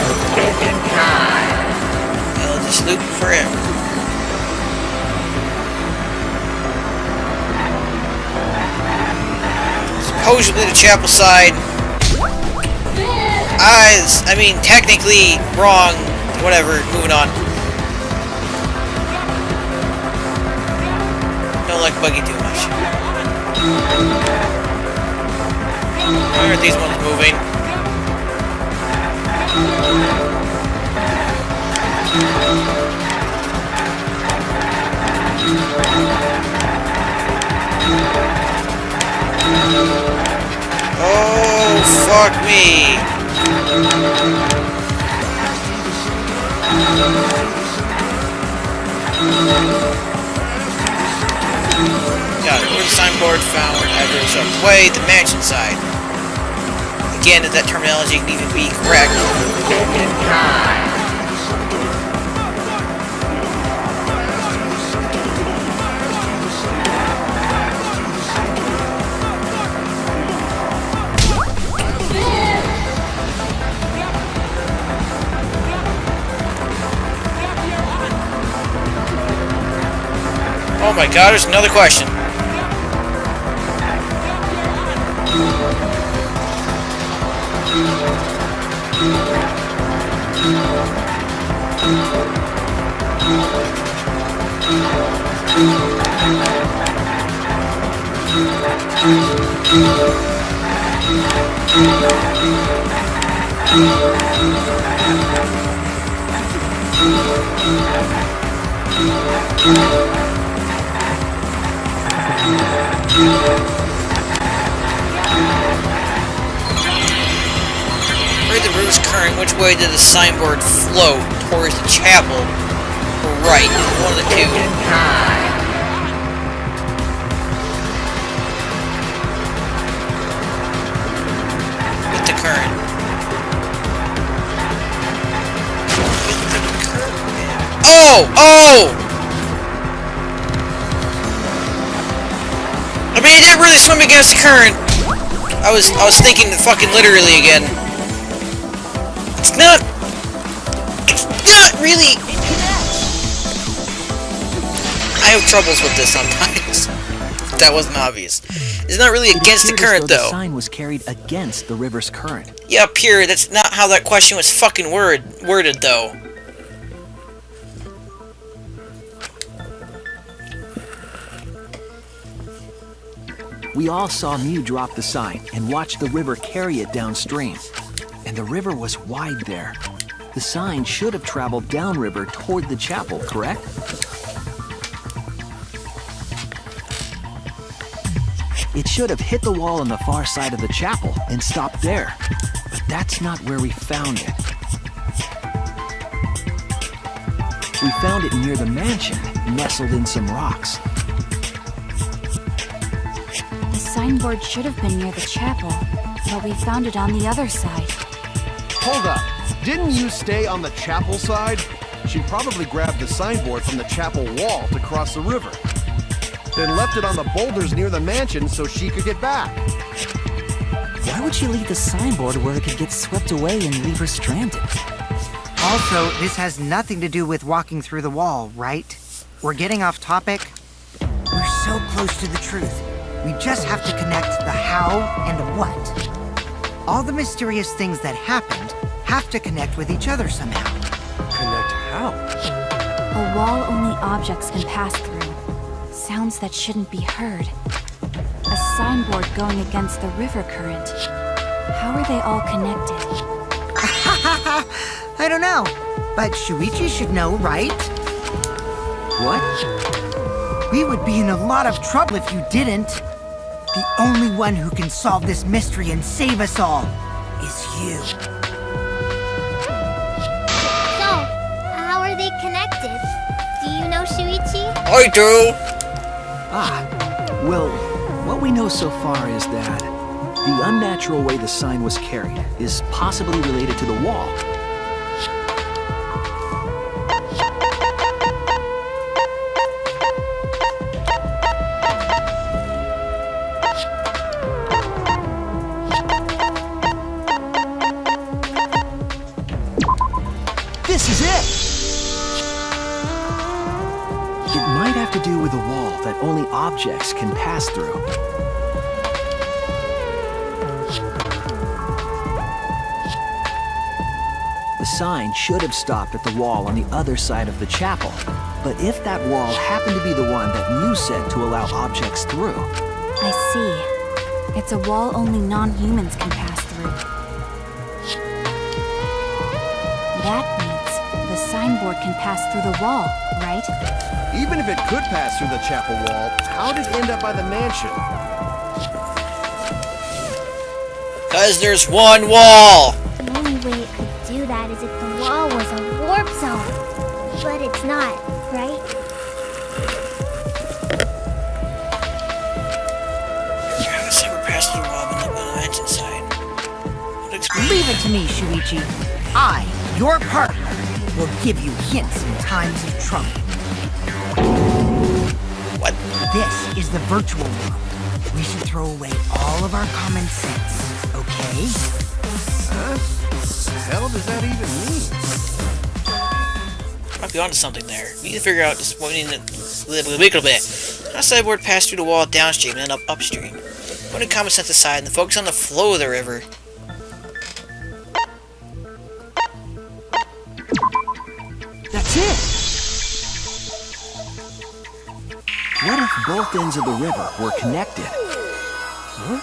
It'll just loop forever. Supposedly the chapel side. I mean, technically wrong. Whatever, moving on. Don't like Buggy too much. Why aren't these ones moving? Oh, fuck me. Got it. Where the signboard found address of way the mansion side. Again, if that terminology can even be correct. Oh my god, there's another question. Where the river's current, which way did the signboard float? Towards the chapel? Or right? One of the two. With the current. Oh! Oh! I mean, it didn't really swim against the current. I was thinking fucking literally again. It's not really. I have troubles with this sometimes. That wasn't obvious. It's not really against the current, though. The sign was carried against the river's current. Yeah, pure. That's not how that question was fucking worded, though. We all saw Mew drop the sign and watch the river carry it downstream. And the river was wide there. The sign should have traveled downriver toward the chapel, correct? It should have hit the wall on the far side of the chapel and stopped there. But that's not where we found it. We found it near the mansion, nestled in some rocks. The signboard should have been near the chapel, but we found it on the other side. Hold up. Didn't you stay on the chapel side? She probably grabbed the signboard from the chapel wall to cross the river. Then left it on the boulders near the mansion so she could get back. Why would she leave the signboard where it could get swept away and leave her stranded? Also, this has nothing to do with walking through the wall, right? We're getting off topic. We're so close to the truth. We just have to connect the how and the what. All the mysterious things that happened have to connect with each other somehow. Connect how? A wall only objects can pass through. Sounds that shouldn't be heard. A signboard going against the river current. How are they all connected? I don't know, but Shuichi should know, right? What? We would be in a lot of trouble if you didn't. The only one who can solve this mystery and save us all is you. So, how are they connected? Do you know, Shuichi? I do! Well, what we know so far is that the unnatural way the sign was carried is possibly related to the wall. This is it! It might have to do with a wall that only objects can pass through. The sign should have stopped at the wall on the other side of the chapel. But if that wall happened to be the one that Mew said to allow objects through... I see. It's a wall only non-humans can pass through. That means the signboard can pass through the wall, right? Even if it could pass through the chapel wall, how did it end up by the mansion? 'Cause there's one wall! The only way it could do that is if the wall was a warp zone. But it's not, right? Travis ever passed through the wall but not by the mansion side. What explains Leave it to me, Shuichi. I, your partner, will give you hints in times of trouble. what? This is the virtual world. We should throw away all of our common sense, okay? Huh? What the hell does that even mean? Might be onto something there. We need to figure out just what we need to little bit. How signboard pass through the wall downstream and then up upstream. Putting common sense aside and focus on the flow of the river. That's it! What if both ends of the river were connected? Huh?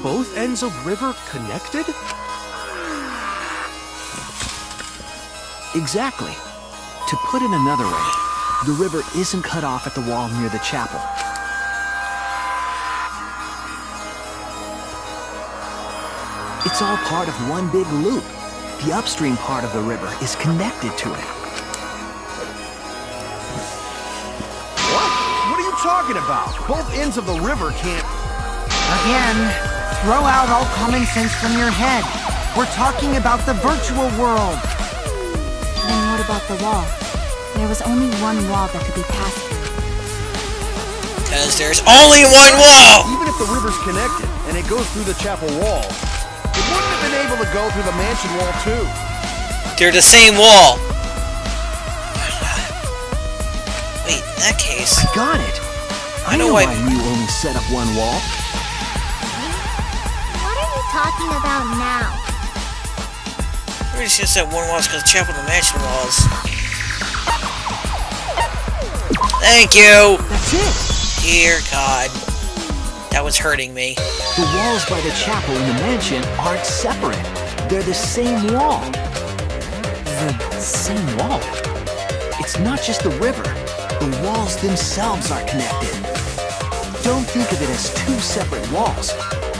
Both ends of river connected? Exactly. To put it another way, the river isn't cut off at the wall near the chapel. It's all part of one big loop. The upstream part of the river is connected to it. What? What are you talking about? Both ends of the river can't... Again, throw out all common sense from your head. We're talking about the virtual world. Then what about the wall? There was only one wall that could be passed through. Because there's only one wall! Even if the river's connected and it goes through the chapel wall, it wouldn't have been able to go through the mansion wall too. They're the same wall. Wait, in that case... I got it. I know why you only set up one wall. What are you talking about now? We're just gonna set one wall because the chapel and the mansion walls. Thank you! That's it. Dear God. That was hurting me. The walls by the chapel and the mansion aren't separate. They're the same wall. The same wall? It's not just the river. The walls themselves are connected. Don't think of it as two separate walls,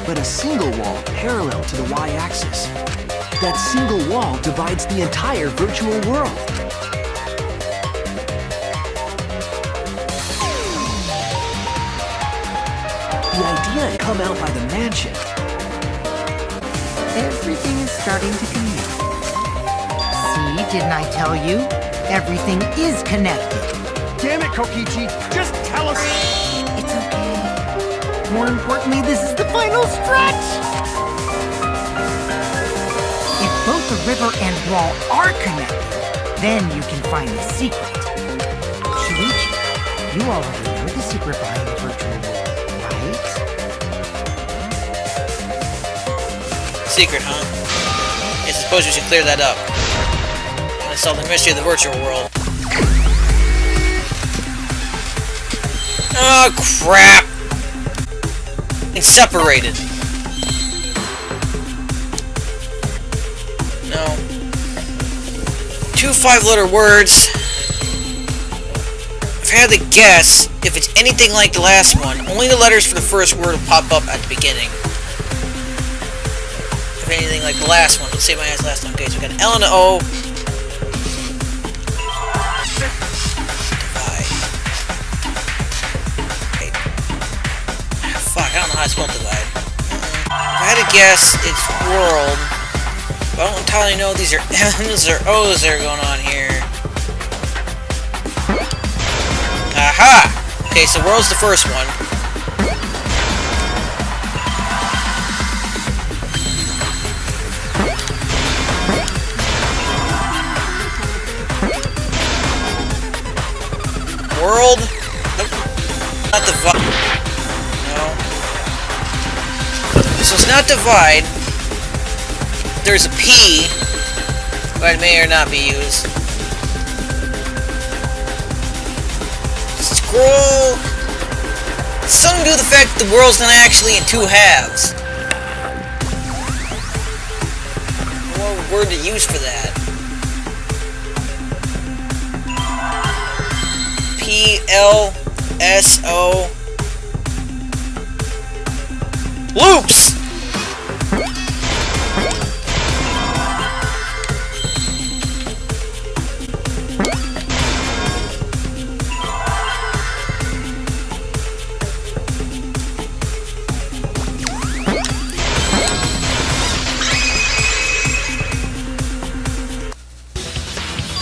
but a single wall parallel to the y-axis. That single wall divides the entire virtual world. The idea had come out by the mansion. Everything is starting to connect. See, didn't I tell you? Everything is connected. Damn it, Kokichi! Just tell us! It's okay. More importantly, this is the final stretch! If both the river and wall are connected, then you can find the secret. Shuichi, you already know the secret behind the virtual world, right? Secret, huh? I suppose we should clear that up. Let's solve the mystery of the virtual world. Oh, crap! It's separated. No. 2 5-letter words. If I had to guess, if it's anything like the last one, only the letters for the first word will pop up at the beginning. If anything like the last one, let's say my ass last one. Okay, so we got an L and an O. Divide. Okay. Fuck, I don't know how to spell divide. If I had to guess, it's world. But I don't entirely know if these are M's or O's that are going on here. Aha! Okay, so world's the first one. World? Nope. Not divide. No. So it's not divide. There's a P, but it may or not be used. Scroll. Something to do with the fact that the world's not actually in 2 halves. What word to use for that? P-L-S-O. Loops!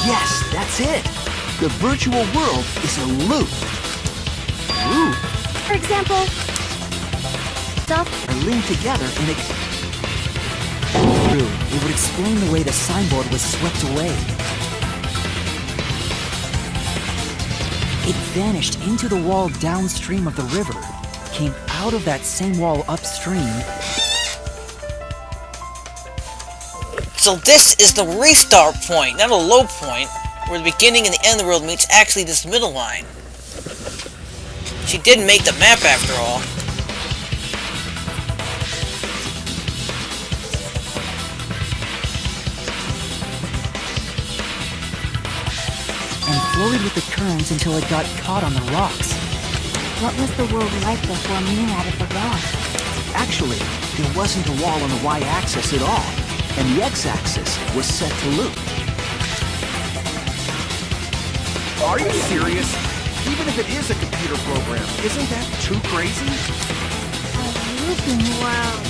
Yes, that's it. The virtual world is a loop. Loop? For example, stuff. Are linked together in a... True, it would explain the way the signboard was swept away. It vanished into the wall downstream of the river, came out of that same wall upstream. So this is the restart point, not a low point, where the beginning and the end of the world meets actually this middle line. She did make the map after all. And floated with the currents until it got caught on the rocks. What was the world like before Mew added the wall? Actually, there wasn't a wall on the y-axis at all, and the x-axis was set to loop. Are you serious? Even if it is a computer program, isn't that too crazy? A looping world.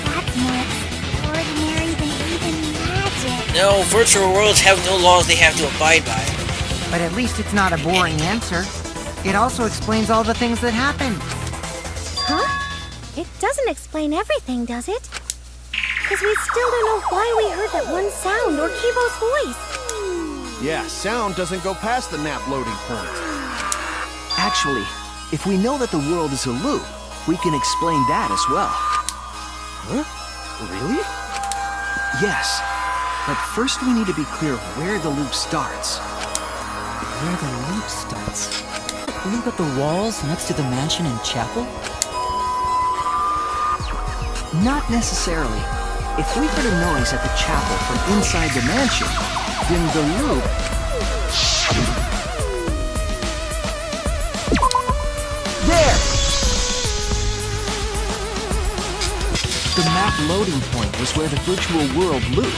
That's more extraordinary than even magic. No, virtual worlds have no laws they have to abide by. But at least it's not a boring answer. It also explains all the things that happened. Huh? It doesn't explain everything, does it? Because we still don't know why we heard that one sound or Kibo's voice. Yeah, sound doesn't go past the nap loading point. Actually, if we know that the world is a loop, we can explain that as well. Huh? Really? Yes, but first we need to be clear where the loop starts. Where the loop starts? The loop at the walls next to the mansion and chapel? Not necessarily. If we heard a noise at the chapel from inside the mansion, then the loop... There! The map loading point was where the virtual world looped.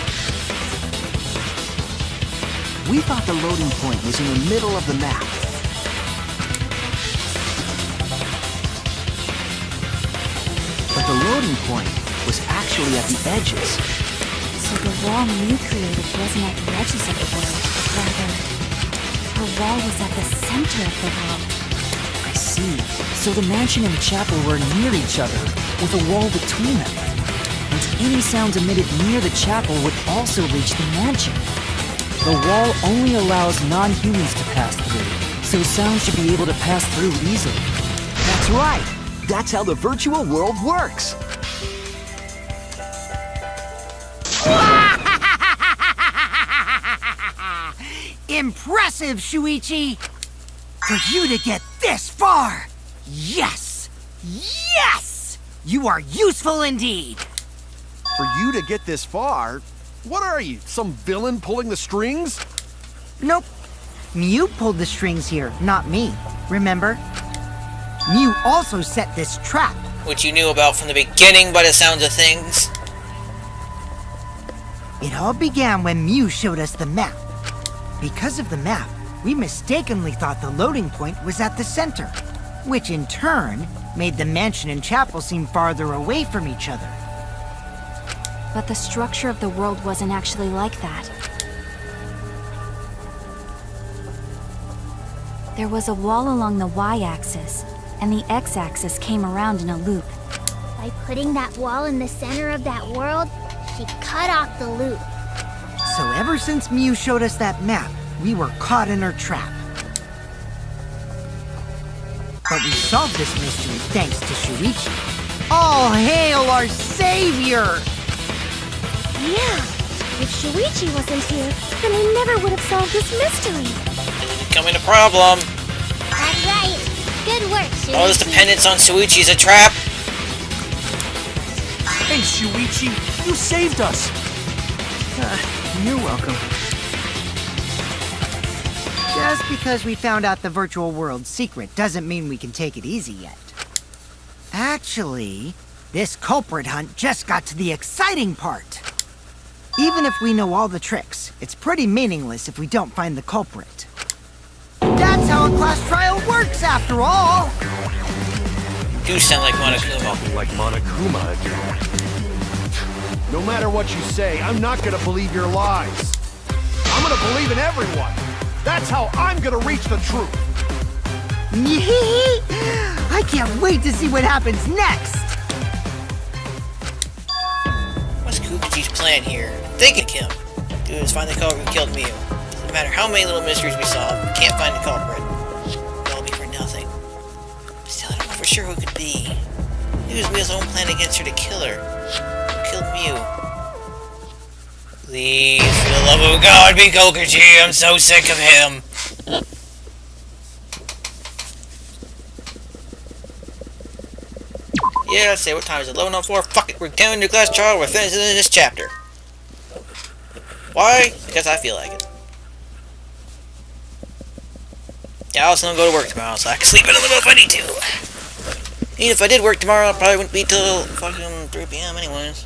We thought the loading point was in the middle of the map. But the loading point was actually at the edges. So the wall Mew created wasn't at the edges of the world, rather, her wall was at the center of the world. I see. So the mansion and chapel were near each other, with a wall between them. And any sounds emitted near the chapel would also reach the mansion. The wall only allows non-humans to pass through, so sound should be able to pass through easily. That's right! That's how the virtual world works! Impressive, Shuichi! For you to get this far! Yes! Yes! You are useful indeed! For you to get this far? What are you, some villain pulling the strings? Nope. Mew pulled the strings here, not me. Remember? Mew also set this trap. Which you knew about from the beginning by the sounds of things. It all began when Mew showed us the map. Because of the map, we mistakenly thought the loading point was at the center, which in turn made the mansion and chapel seem farther away from each other. But the structure of the world wasn't actually like that. There was a wall along the y-axis, and the x-axis came around in a loop. By putting that wall in the center of that world, she cut off the loop. So ever since Mew showed us that map, we were caught in her trap. But we solved this mystery thanks to Shuichi. All hail our savior! Yeah, if Shuichi wasn't here, then we never would have solved this mystery. This is becoming a problem. That's right. Good work, Shuichi. All this dependence on Shuichi is a trap. Hey, Shuichi, you saved us! You're welcome. Just because we found out the virtual world's secret doesn't mean we can take it easy yet. Actually, this culprit hunt just got to the exciting part. Even if we know all the tricks, it's pretty meaningless if we don't find the culprit. That's how a class trial works, after all! You sound like Monokuma. Talking like Monokuma again. No matter what you say, I'm not gonna believe your lies. I'm gonna believe in everyone. That's how I'm gonna reach the truth. I can't wait to see what happens next! What's Kukichi's plan here? I'm thinking him. Dude, let's find the culprit who killed Mew. Doesn't matter how many little mysteries we solve, we can't find the culprit. It'll be for nothing. Still, I don't know for sure who it could be. It was Mew's own plan against her to kill her. Who killed Mew? Please, for the love of God, be Kokuchi. I'm so sick of him. Yeah, let's say what time is it? 11:04. Fuck it, we're down to Glass Child. We're finishing this chapter. Why? Because I feel like it. Yeah, I also don't go to work tomorrow, so I can sleep in a little if I need to. Even if I did work tomorrow, I probably wouldn't be till fucking 3 p.m. anyways.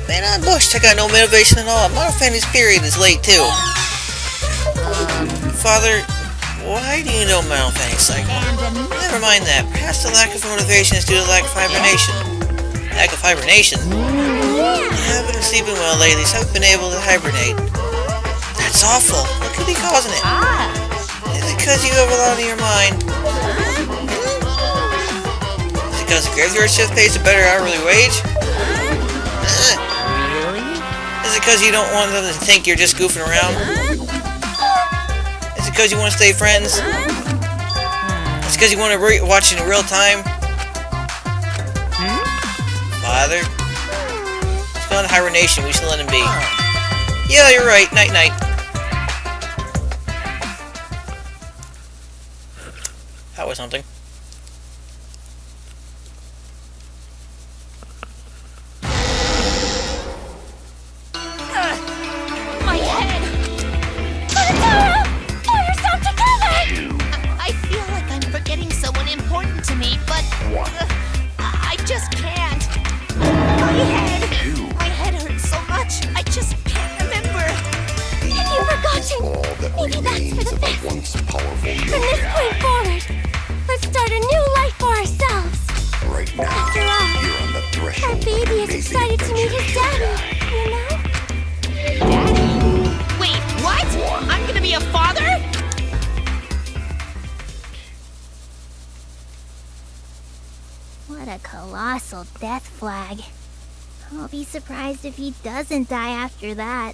Man, I'm bushed. I got no motivation at all. Modern Fantasy period is late too. Father, why do you know Modern Fantasy cycle? Never mind that. Perhaps the lack of motivation is due to lack of hibernation. Lack of hibernation? I haven't been sleeping well lately, so I haven't been able to hibernate. That's awful. What could be causing it? Is it because you have a lot on your mind? Is it because the graveyard shift pays a better hourly wage? Is it because you don't want them to think you're just goofing around? Is it because you want to stay friends? Is it because you want to watch it in real time? Father? He's gone to hibernation. We should let him be. Yeah, you're right. Night-night. That was something. My head! Totoro! Pull yourself together! I feel like I'm forgetting someone important to me, but I just can't. My head hurts so much. I just can't remember. Have you forgotten? Maybe that's for the best. From this point forward, let's start a new life for ourselves. Right now, After all, you're on the threshold our baby of is amazing excited to meet his daddy, you know? Daddy? Wait, what? I'm gonna be a father? What a colossal death flag. I'll be surprised if he doesn't die after that.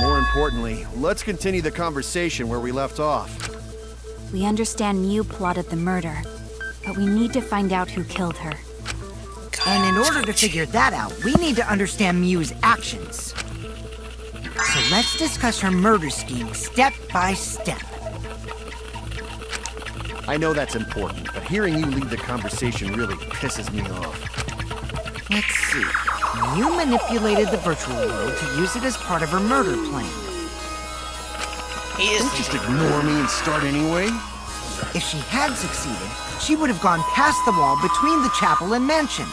More importantly, let's continue the conversation where we left off. We understand Mew plotted the murder, but we need to find out who killed her. And in order to figure that out, we need to understand Mew's actions. So let's discuss her murder scheme step by step. I know that's important, but hearing you lead the conversation really pisses me off. Let's see. Mew manipulated the virtual world to use it as part of her murder plan. He is. Don't just ignore me and start anyway. If she had succeeded, she would have gone past the wall between the chapel and mansion.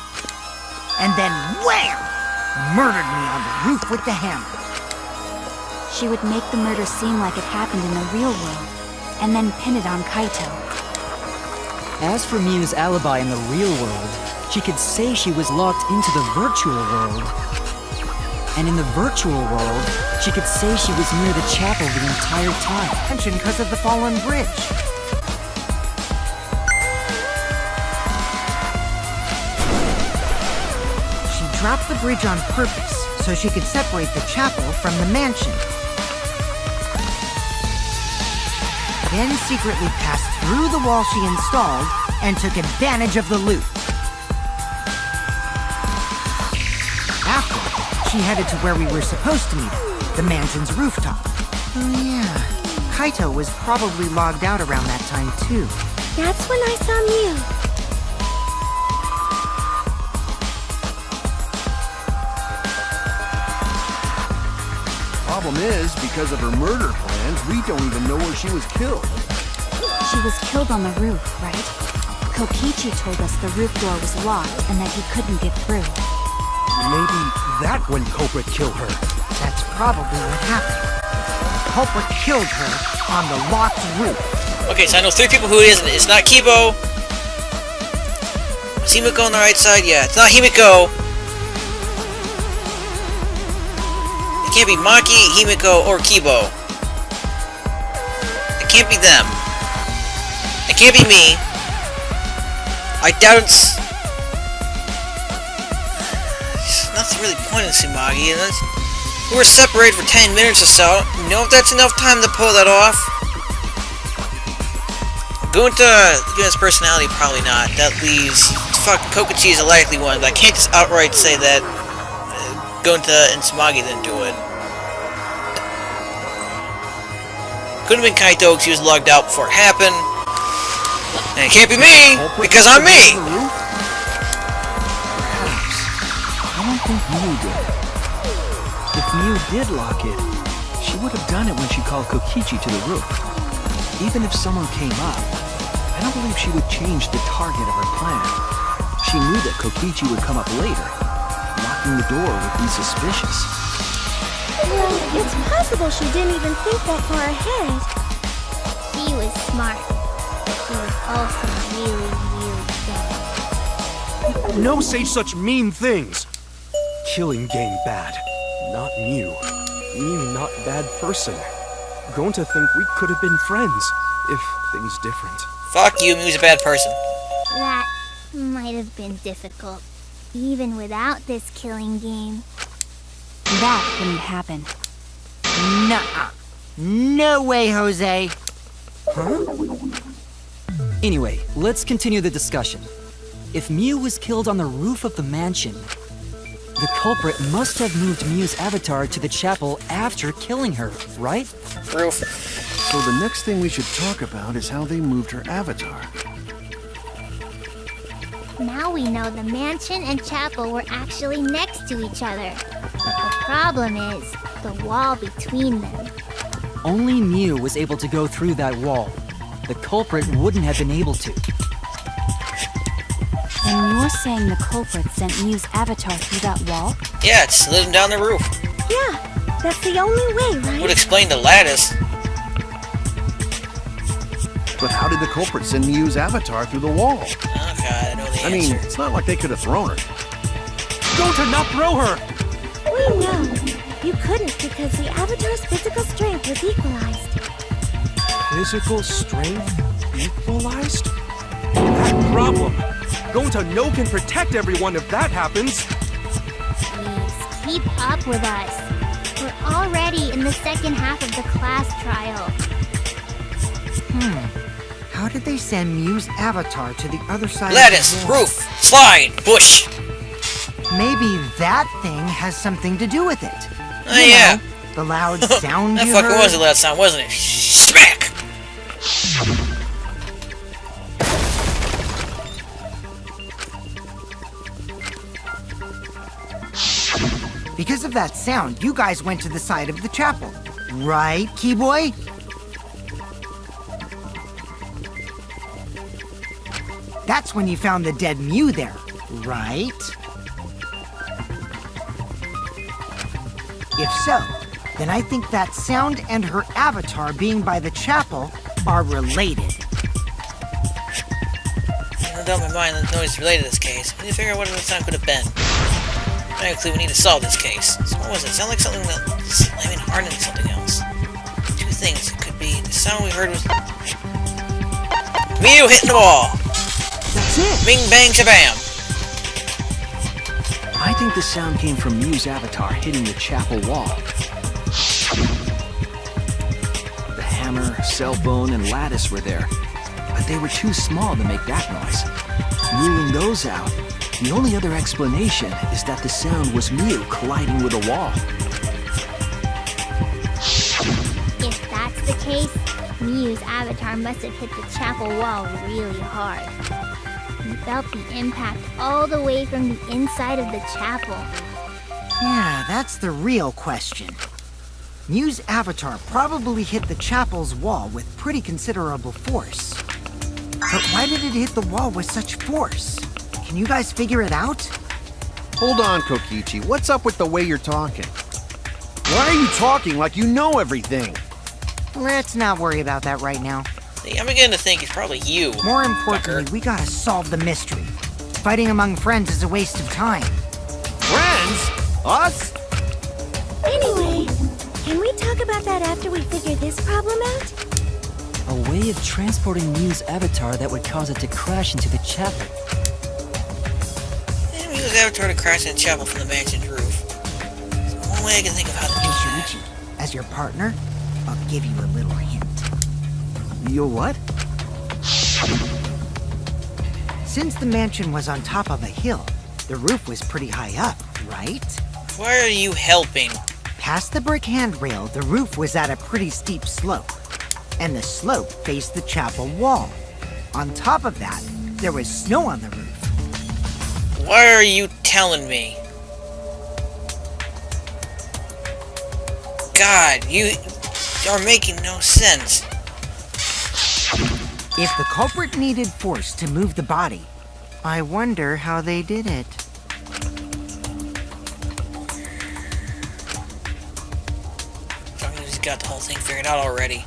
And then wham! Murdered me on the roof with the hammer. She would make the murder seem like it happened in the real world, and then pin it on Kaito. As for Mew's alibi in the real world, she could say she was locked into the virtual world. And in the virtual world, she could say she was near the chapel the entire time. Mansion because of the fallen bridge. She dropped the bridge on purpose so she could separate the chapel from the mansion. Then secretly passed through the wall she installed and took advantage of the loop. After, she headed to where we were supposed to meet her, the mansion's rooftop. Oh yeah, Kaito was probably logged out around that time too. That's when I saw Mew. Problem is, because of her murder plans, we don't even know where she was killed. She was killed on the roof, right? Kokichi told us the roof door was locked and that he couldn't get through. Maybe that when culprit killed her. That's probably what happened. The culprit killed her on the locked roof. Okay, so I know 3 people who it is. It's not Kibo. Is Himiko on the right side? Yeah, it's not Himiko. It can't be Maki, Himiko, or Kibo. It can't be them. It can't be me. I doubt it's... There's nothing really point in Tsumagi. We were separated for 10 minutes or so. You know if that's enough time to pull that off? Given his personality, probably not. That leaves... Fuck, Kokichi is a likely one, but I can't just outright say that Gunta and Tsumagi didn't do it. Couldn't have been Kaito because he was logged out before it happened. And it can't be me, because I'm me! I don't think Miu did. If Miu did lock it, she would have done it when she called Kokichi to the roof. Even if someone came up, I don't believe she would change the target of her plan. She knew that Kokichi would come up later. Locking the door would be suspicious. Well, it's possible she didn't even think that far ahead. She was smart, but she was also really, really dumb. No say such mean things. Killing game bad. Not Miu. Miu not bad person. Going to think we could have been friends if things different. Fuck you, Miu's a bad person. That might have been difficult, even without this killing game. That couldn't happen. Nuh-uh. No way, Jose. Anyway, let's continue the discussion. If Miu was killed on the roof of the mansion, the culprit must have moved Miu's avatar to the chapel after killing her, right? Proof. So the next thing we should talk about is how they moved her avatar. Now we know the mansion and chapel were actually next to each other. The problem is the wall between them. Only Miu was able to go through that wall. The culprit wouldn't have been able to. And you're saying the culprit sent Miu's avatar through that wall? Yeah, it slid him down the roof. Yeah, that's the only way, Would right? explain the lattice. But how did the culprit send Miu's avatar through the wall? Oh god, I know the I mean, answer. it's not like they could have thrown her. Go to not throw her! We know. You couldn't because the avatar's physical strength was equalized. Physical strength equalized? That problem. Going to know can protect everyone if that happens. Please, keep up with us. We're already in the second half of the class trial. How did they send Miu's avatar to the other side Lattice, of the wall? roof, slide, bush. Maybe that thing has something to do with it. Oh You yeah. know, the loud sound That you fucking heard. was a loud sound, wasn't it? Smack! Because of that sound, you guys went to the side of the chapel. Right, Keyboy? That's when you found the dead Miu there, right? If so, then I think that sound and her avatar being by the chapel are related. No doubt in my mind that noise is related to this case. We need to figure out what the sound could have been. Technically, we need to solve this case. So what was it? Sound like something that slamming hard into something else. Two things it could be. The sound we heard was Miu hitting the wall. That's it. Bing bang shabam. I think the sound came from Miu's avatar hitting the chapel wall. The hammer, cell phone, and lattice were there, but they were too small to make that noise. Ruling those out, the only other explanation is that the sound was Miu colliding with a wall. If that's the case, Miu's avatar must have hit the chapel wall really hard. He felt the impact all the way from the inside of the chapel. Yeah, that's the real question. Miu's avatar probably hit the chapel's wall with pretty considerable force. But why did it hit the wall with such force? Can you guys figure it out? Hold on, Kokichi. What's up with the way you're talking? Why are you talking like you know everything? Let's not worry about that right now. See, I'm beginning to think it's probably you. More importantly, fucker. we gotta solve the mystery. Fighting among friends is a waste of time. Friends? Us? Anyway, can we talk about that after we figure this problem out? A way of transporting Miu's avatar that would cause it to crash into the chapel. Miu's avatar to crash in the chapel from the mansion's roof. It's one way I can think of how to do that. Shinichi, as your partner, I'll give you a little hint. You're what? Since the mansion was on top of a hill, the roof was pretty high up, right? Why are you helping? Past the brick handrail, the roof was at a pretty steep slope. and the slope faced the chapel wall. On top of that, there was snow on the roof. Why are you telling me? God, you are making no sense. If the culprit needed force to move the body, I wonder how they did it. He's got the whole thing figured out already.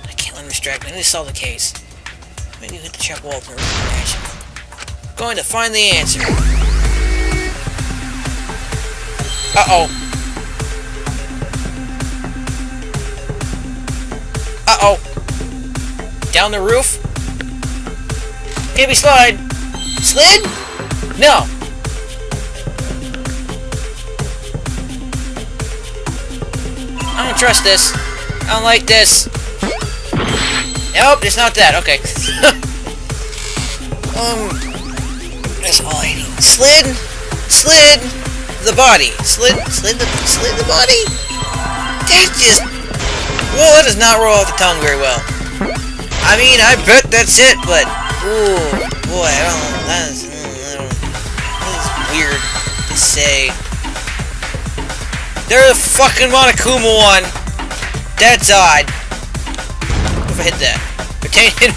I can't let him distract me. I need to solve the case. Maybe hit the chapel wall to reaction. Going to find the answer. Uh-oh. Uh-oh. Down the roof? Maybe slide. Slid? No. I don't trust this. I don't like this. Nope, it's not that. Okay. That's all I need. Slid the body. Slid the body? That just... Whoa, that does not roll off the tongue very well. I mean, I bet that's it, but... Ooh, boy, I don't... That is weird to say. There's a fucking Monokuma one! That's odd. What if I hit that? Retain...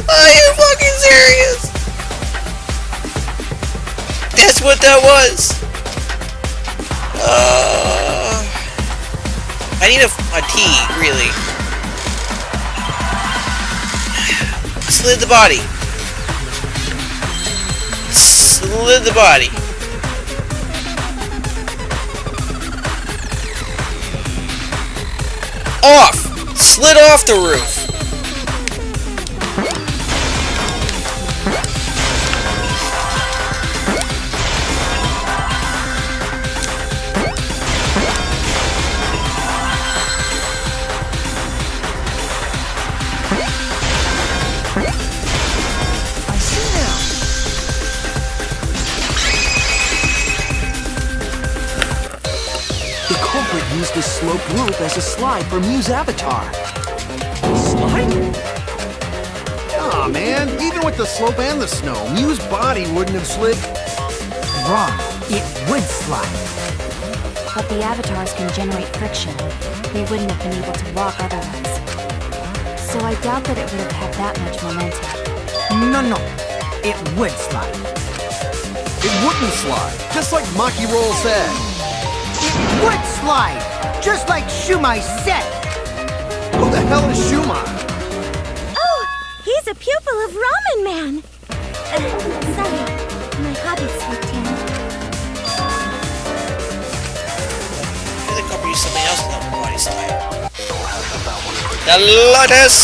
Are you fucking serious? That's what that was! I need a T, really. Slid the body. Slid the body. Off! Slid off the roof. Used the sloped roof as a slide for Mew's avatar. Slide? Aw, man. Even with the slope and the snow, Mew's body wouldn't have slid. Wrong. It would slide. But the avatars can generate friction. They wouldn't have been able to walk otherwise. So I doubt that it would have had that much momentum. No. It would slide. It wouldn't slide, just like Maki Roll said. It would slide, just like Shumai said. Who the hell is Shumai? Oh, he's a pupil of Ramen Man. Sorry, my hobby slipped in. I feel like I'll use something else in that body slide. The lotus!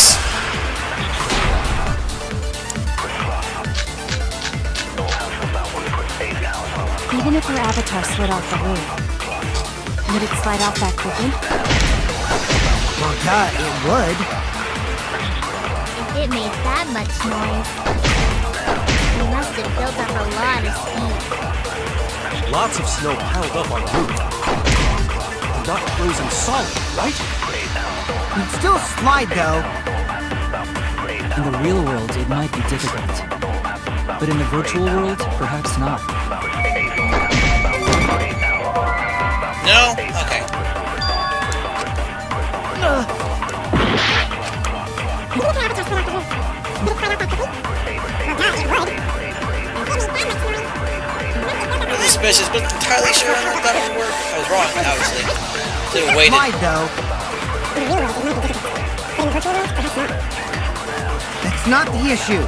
Even if her avatar slid off the roof, would it slide off that quickly? Well, duh, it would. If it made that much noise, he must have built up a lot of speed. Lots of snow piled up on the roof. Not frozen solid, right? You'd still slide, though. In the real world, it might be difficult. But in the virtual world, perhaps not. No? Okay. Really suspicious, but entirely sure I thought it would work. I was wrong, obviously. Should have waited. Slide, though. That's not the issue.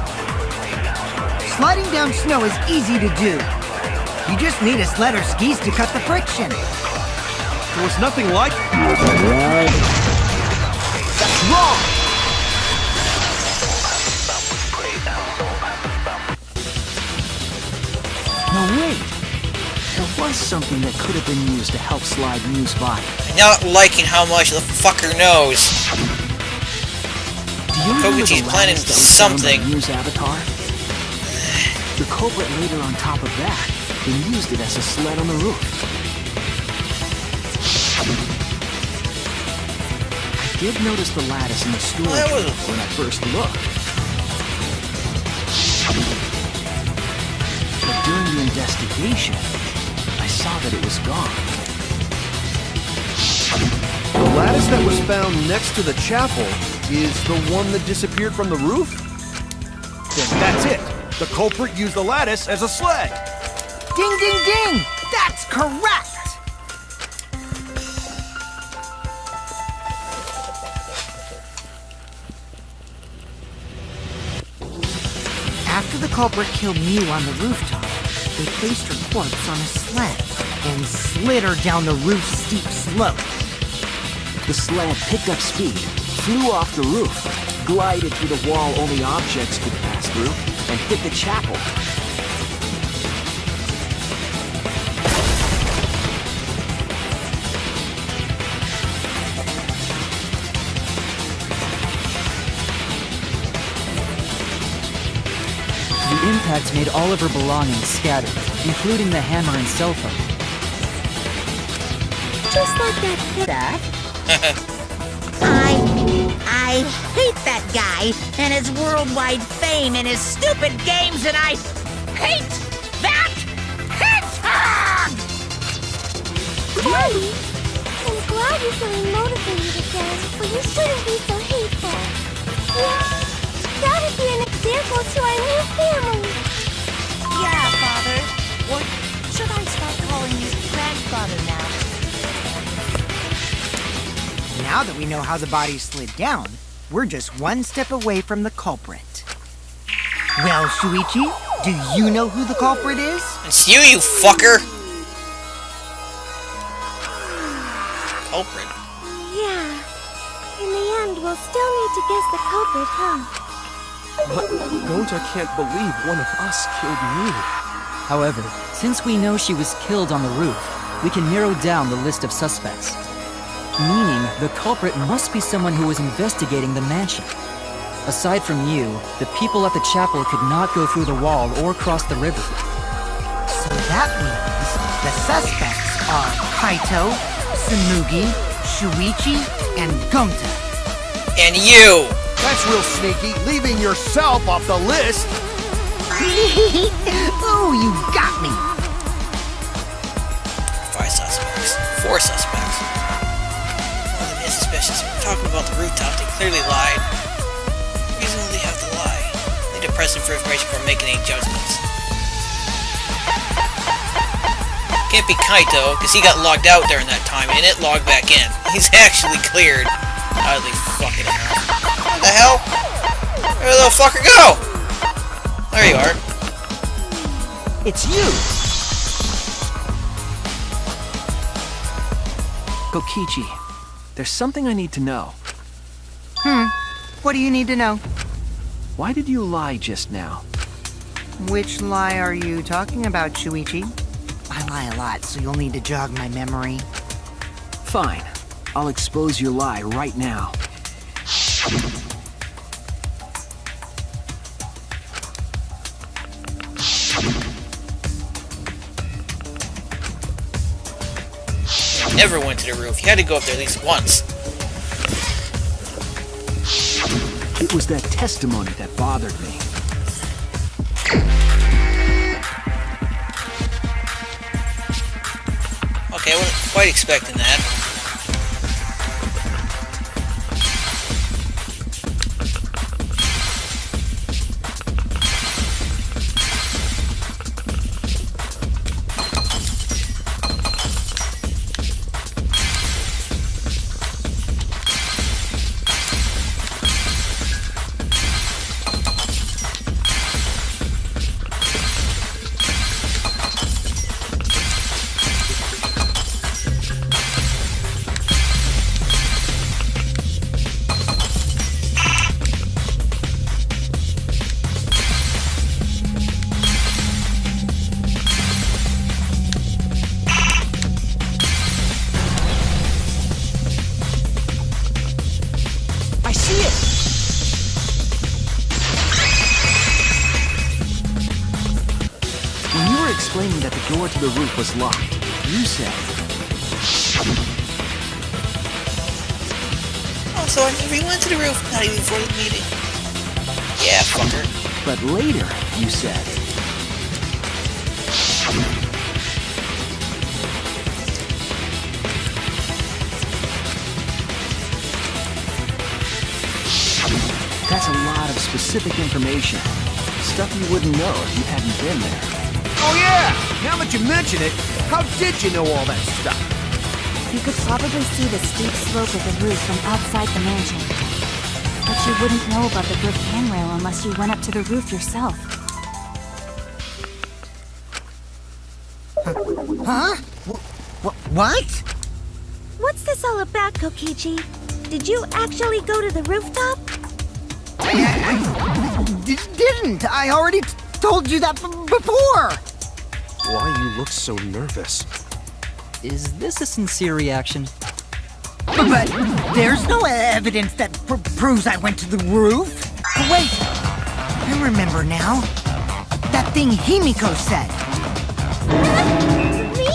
Sliding down snow is easy to do. You just need a sled or skis to cut the friction. There was nothing like... That's wrong! No, wait. There was something that could have been used to help slide Mew's body. Not liking how much the fucker knows. Do you remember Koguchi's the planning lattice that was found something. on Mew's avatar? The culprit laid her on top of that, and used it as a sled on the roof. did notice the lattice in the storage that was- room when I first looked. But during the investigation, I saw that it was gone. The lattice that was found next to the chapel is the one that disappeared from the roof? Then that's it. The culprit used the lattice as a sled. Ding, ding, ding! That's correct! After the culprit killed Mew on the rooftop, they placed her corpse on a sled and slid her down the roof's steep slope. The sled picked up speed, flew off the roof, glided through the wall only objects could pass through, and hit the chapel. The impact made all of her belongings scattered, including the hammer and cell phone. Just like that Dad? I hate that guy and his worldwide fame and his stupid games, and I hate that hedgehog! Daddy, I'm glad you're feeling motivated again, but you shouldn't be so hateful. Yeah, that'd be an example to our new family. Yeah, Father. Or should I start calling you grandfather now? Now that we know how the body slid down, we're just one step away from the culprit. Well, Shuichi, do you know who the culprit is? It's you fucker! Culprit. Yeah. In the end, we'll still need to guess the culprit, huh? But Gonta can't believe one of us killed Mew. However, since we know she was killed on the roof, we can narrow down the list of suspects. Meaning, the culprit must be someone who was investigating the mansion. Aside from you, the people at the chapel could not go through the wall or cross the river. So that means the suspects are Kaito, Tsurugi, Shuichi, and Gonta. And you! That's real sneaky, leaving yourself off the list. Ooh, you got me! 5 suspects. 4 suspects. Well, it is suspicious. We're talking about the rooftop. They clearly lied. The reason they have to lie. They need to press them for information before making any judgments. Can't be Kaito, because he got logged out during that time, and it logged back in. He's actually cleared out of the fucking house. What the hell? Where the little fucker go? There you are. It's you! Kokichi, there's something I need to know. What do you need to know? Why did you lie just now? Which lie are you talking about, Shuichi? I lie a lot, so you'll need to jog my memory. Fine. I'll expose your lie right now. Never went to the roof. You had to go up there at least once. It was that testimony that bothered me. Okay, I wasn't quite expecting that. I see it! When you were explaining that the door to the roof was locked, you said... Also, I never even went to the roof, not even before the meeting. Yeah, fucker. But later, you said. That's a lot of specific information. Stuff you wouldn't know if you hadn't been there. Oh yeah! Now that you mention it, how did you know all that stuff? You could probably see the steep slope of the roof from outside the mansion. But you wouldn't know about the brick handrail unless you went up to the roof yourself. Huh? What? What's this all about, Kokichi? Did you actually go to the rooftop? I didn't. I already told you that before. Why you look so nervous? Is this a sincere reaction? But there's no evidence that proves I went to the roof. Wait, I remember now. That thing Himiko said. Me?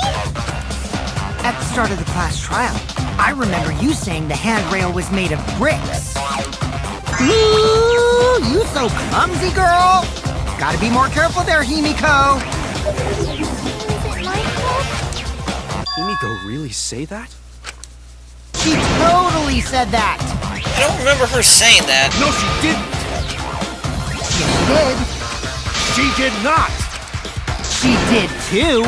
At the start of the class trial, I remember you saying the handrail was made of bricks. Ooh, you so clumsy, girl. Gotta be more careful there, Himiko. Is it my fault? Himiko really say that? She totally said that. I don't remember her saying that. No, she didn't. She did. She did not. She did too.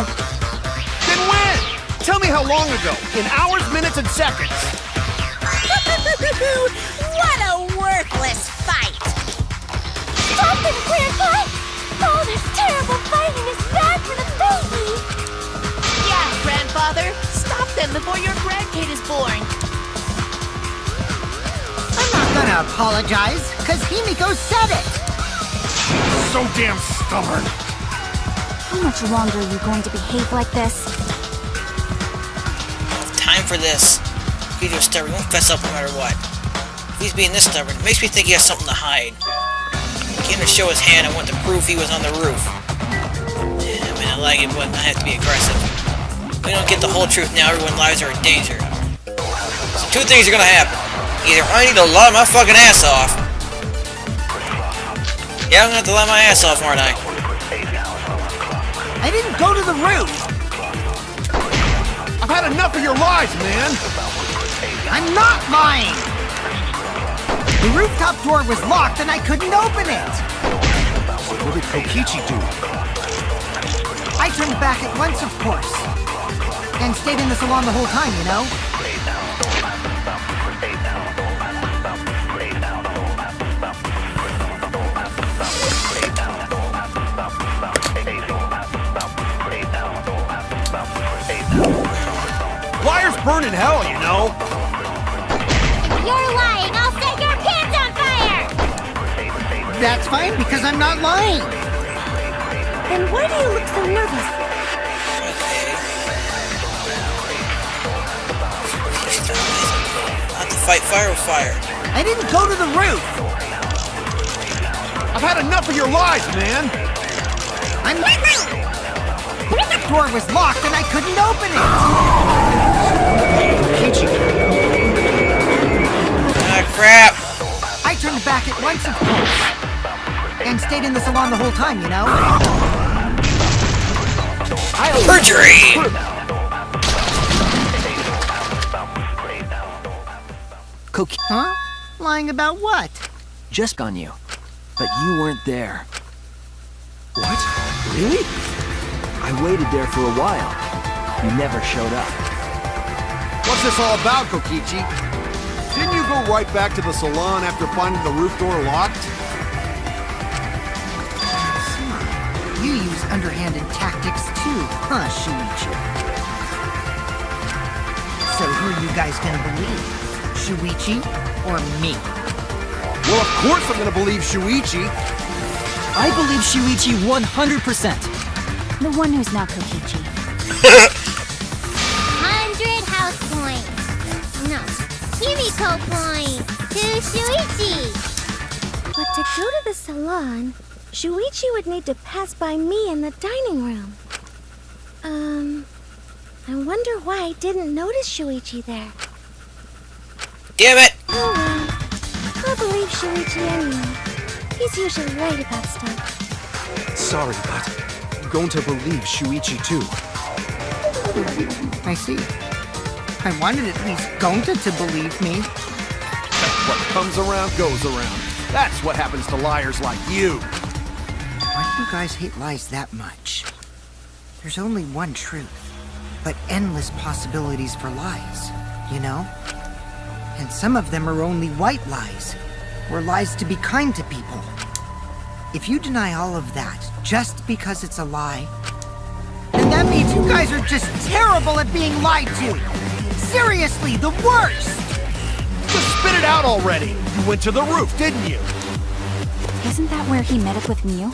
Then when? Tell me how long ago. In hours, minutes, and seconds. What a worthless fight! Stop them, Grandpa! All this terrible fighting is bad for the baby! Yeah, grandfather, stop them before your grandkid is born. I'm not gonna apologize, because Himiko said it. So damn stubborn. How much longer are you going to behave like this? It's time for this. He's just stubborn. He won't fess up no matter what. If he's being this stubborn, it makes me think he has something to hide. He came to show his hand and want to prove he was on the roof. Yeah, I mean, I like it, but I have to be aggressive. If we don't get the whole truth now, everyone's lives are in danger. So two things are gonna happen. Either I need to lie my fucking ass off. Yeah, I'm gonna have to lie my ass off, aren't I? I didn't go to the roof. I've had enough of your lies, man. I'm not lying. The rooftop door was locked and I couldn't open it. What did Kokichi do? I turned back at once, of course. And stayed in the salon the whole time, you know? Liars burn in hell, you know. You're lying! I'll set your pants on fire! That's fine, because I'm not lying. Then why do you look so nervous? Not to fight fire with fire. I didn't go to the roof. I've had enough of your lies, man. I'm not lying. The door was locked and I couldn't open it. Ah, crap. I turned back at once, of course. And stayed in the salon the whole time, you know? Perjury! Huh? Lying about what? Just on you. But you weren't there. What? Really? I waited there for a while. You never showed up. What's this all about, Kokichi? Didn't you go right back to the salon after finding the roof door locked? You use underhanded tactics too, huh, Shuichi? So who are you guys gonna believe? Shuichi or me? Well, of course I'm gonna believe Shuichi. I believe Shuichi 100%. The one who's not Kokichi. 100 house points. No, Himiko points to Shuichi. But to go to the salon, Shuichi would need to pass by me in the dining room. I wonder why I didn't notice Shuichi there. Damn it! Oh well. Shuichi anyway. He's usually right about stuff. Sorry, but Gonta believes Shuichi too. I see. I wanted at least Gonta to believe me. What comes around goes around. That's what happens to liars like you. Why do you guys hate lies that much? There's only one truth, but endless possibilities for lies, you know? And some of them are only white lies, or lies to be kind to people. If you deny all of that just because it's a lie, then that means you guys are just terrible at being lied to! Seriously, the worst! Just spit it out already! You went to the roof, didn't you? Isn't that where he met up with Miu?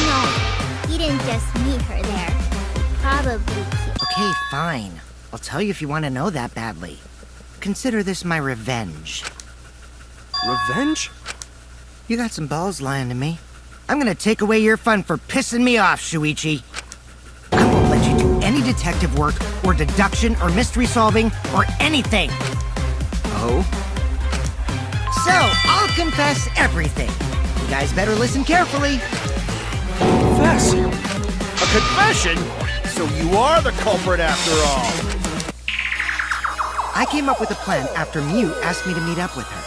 No, he didn't just meet her there. Probably killed. Okay, fine. I'll tell you if you want to know that badly. Consider this my revenge. Revenge? You got some balls lying to me. I'm gonna take away your fun for pissing me off, Shuichi. I won't let you do any detective work, or deduction, or mystery solving, or anything. Oh? So, I'll confess everything. You guys better listen carefully. Confess? A confession? So you are the culprit after all. I came up with a plan after Miu asked me to meet up with her.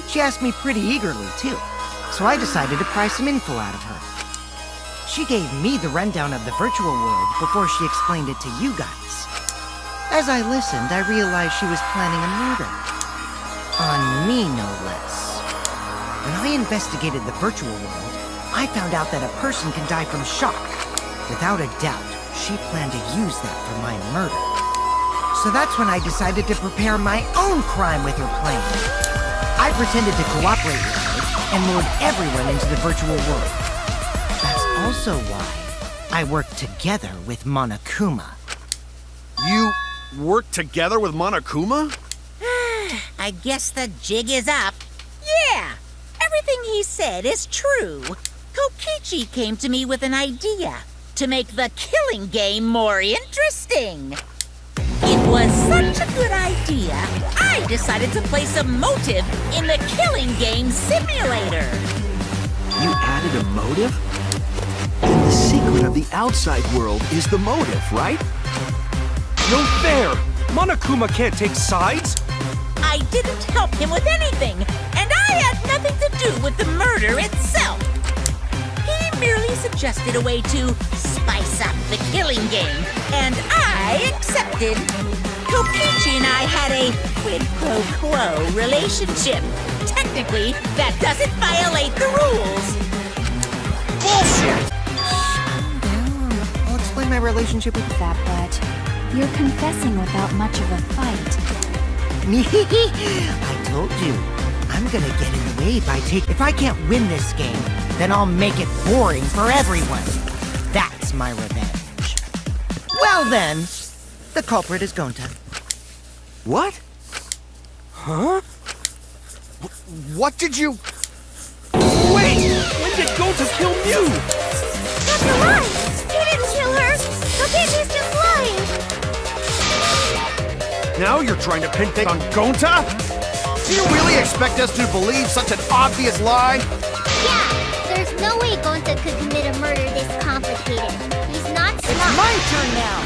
She asked me pretty eagerly, too, so I decided to pry some info out of her. She gave me the rundown of the virtual world before she explained it to you guys. As I listened, I realized she was planning a murder. On me, no less. When I investigated the virtual world, I found out that a person can die from shock. Without a doubt, she planned to use that for my murder. So that's when I decided to prepare my own crime with her plan. I pretended to cooperate with her and lured everyone into the virtual world. That's also why I worked together with Monokuma. You worked together with Monokuma? I guess the jig is up. Yeah, everything he said is true. Kokichi came to me with an idea to make the killing game more interesting. It was such a good idea, I decided to place a motive in the killing game simulator. You added a motive? Then the secret of the outside world is the motive, right? No fair! Monokuma can't take sides! I didn't help him with anything, and I had nothing to do with the murder itself. He merely suggested a way to spice up the killing game, and I accepted. Kokichi and I had a quid pro quo relationship. Technically, that doesn't violate the rules. Bullshit! I'll explain my relationship with That, but you're confessing without much of a fight. me. I told you. I'm gonna get in the way by If I can't win this game, then I'll make it boring for everyone. That's my revenge. Well then, the culprit is Gonta. What? Huh? What did you... Wait! When did Gonta kill Miu? That's a lie! He didn't kill her! Kokichi's just lying! Now you're trying to pin things on Gonta? Do you really expect us to believe such an obvious lie? Yeah, there's no way Gonta could commit a murder this complicated. He's not smart. It's my turn now!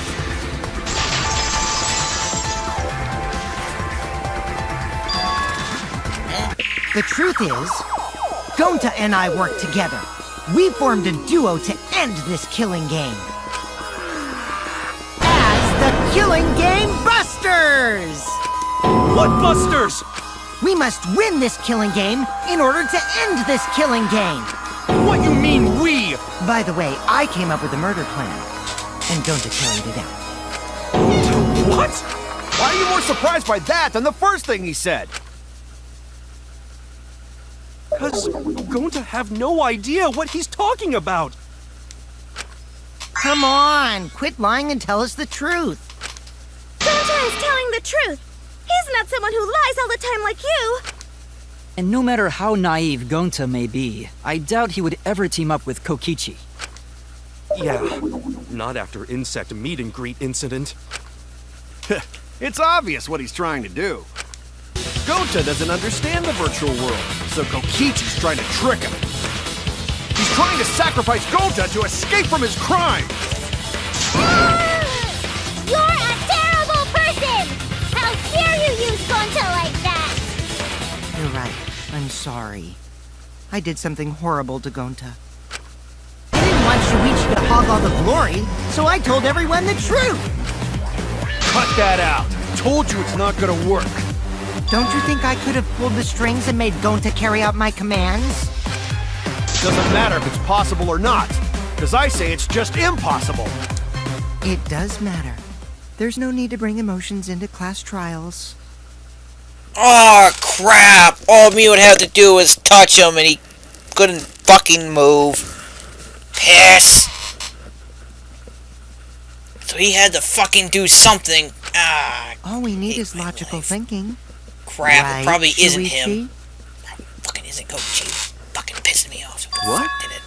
The truth is, Gonta and I worked together. We formed a duo to end this killing game. As the Killing Game Busters! What busters? We must win this killing game in order to end this killing game. What you mean, we? By the way, I came up with a murder plan, and Gonta carried it out. What? Why are you more surprised by that than the first thing he said? Because Gonta have no idea what he's talking about. Come on, quit lying and tell us the truth. Gonta is telling the truth! He's not someone who lies all the time like you! And no matter how naive Gonta may be, I doubt he would ever team up with Kokichi. Yeah, not after insect meet and greet incident. It's obvious what he's trying to do. Gonta doesn't understand the virtual world, so Kokichi's trying to trick him. He's trying to sacrifice Gonta to escape from his crime! You're a terrible person! How dare you use Gonta like that? You're right. I'm sorry. I did something horrible to Gonta. I didn't want Shuichi to hog all the glory, so I told everyone the truth! Cut that out! Told you it's not gonna work! Don't you think I could have pulled the strings and made Gonta carry out my commands? Doesn't matter if it's possible or not, because I say it's just impossible! It does matter. There's no need to bring emotions into class trials. Oh crap! All Mew would have to do was touch him and he couldn't fucking move. Piss! So he had to fucking do something. Ah. All we need is logical thinking. Crap, Right, it probably isn't Shuichi? him. Fucking isn't Kokichi. Fucking pissing me off. So What? Did it.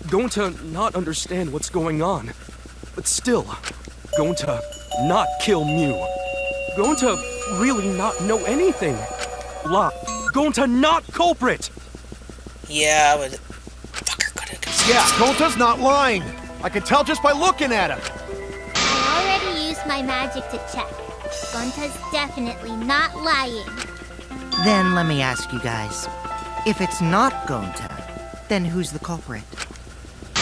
Gonta not understand what's going on. But still, Gonta not kill Mew. Gonta really not know anything. Gonta not culprit! Yeah, but fucker could have. Yeah, Gonta's not lying! I can tell just by looking at him! I already used my magic to check. Gonta's definitely not lying. Then let me ask you guys. If it's not Gonta, then who's the culprit?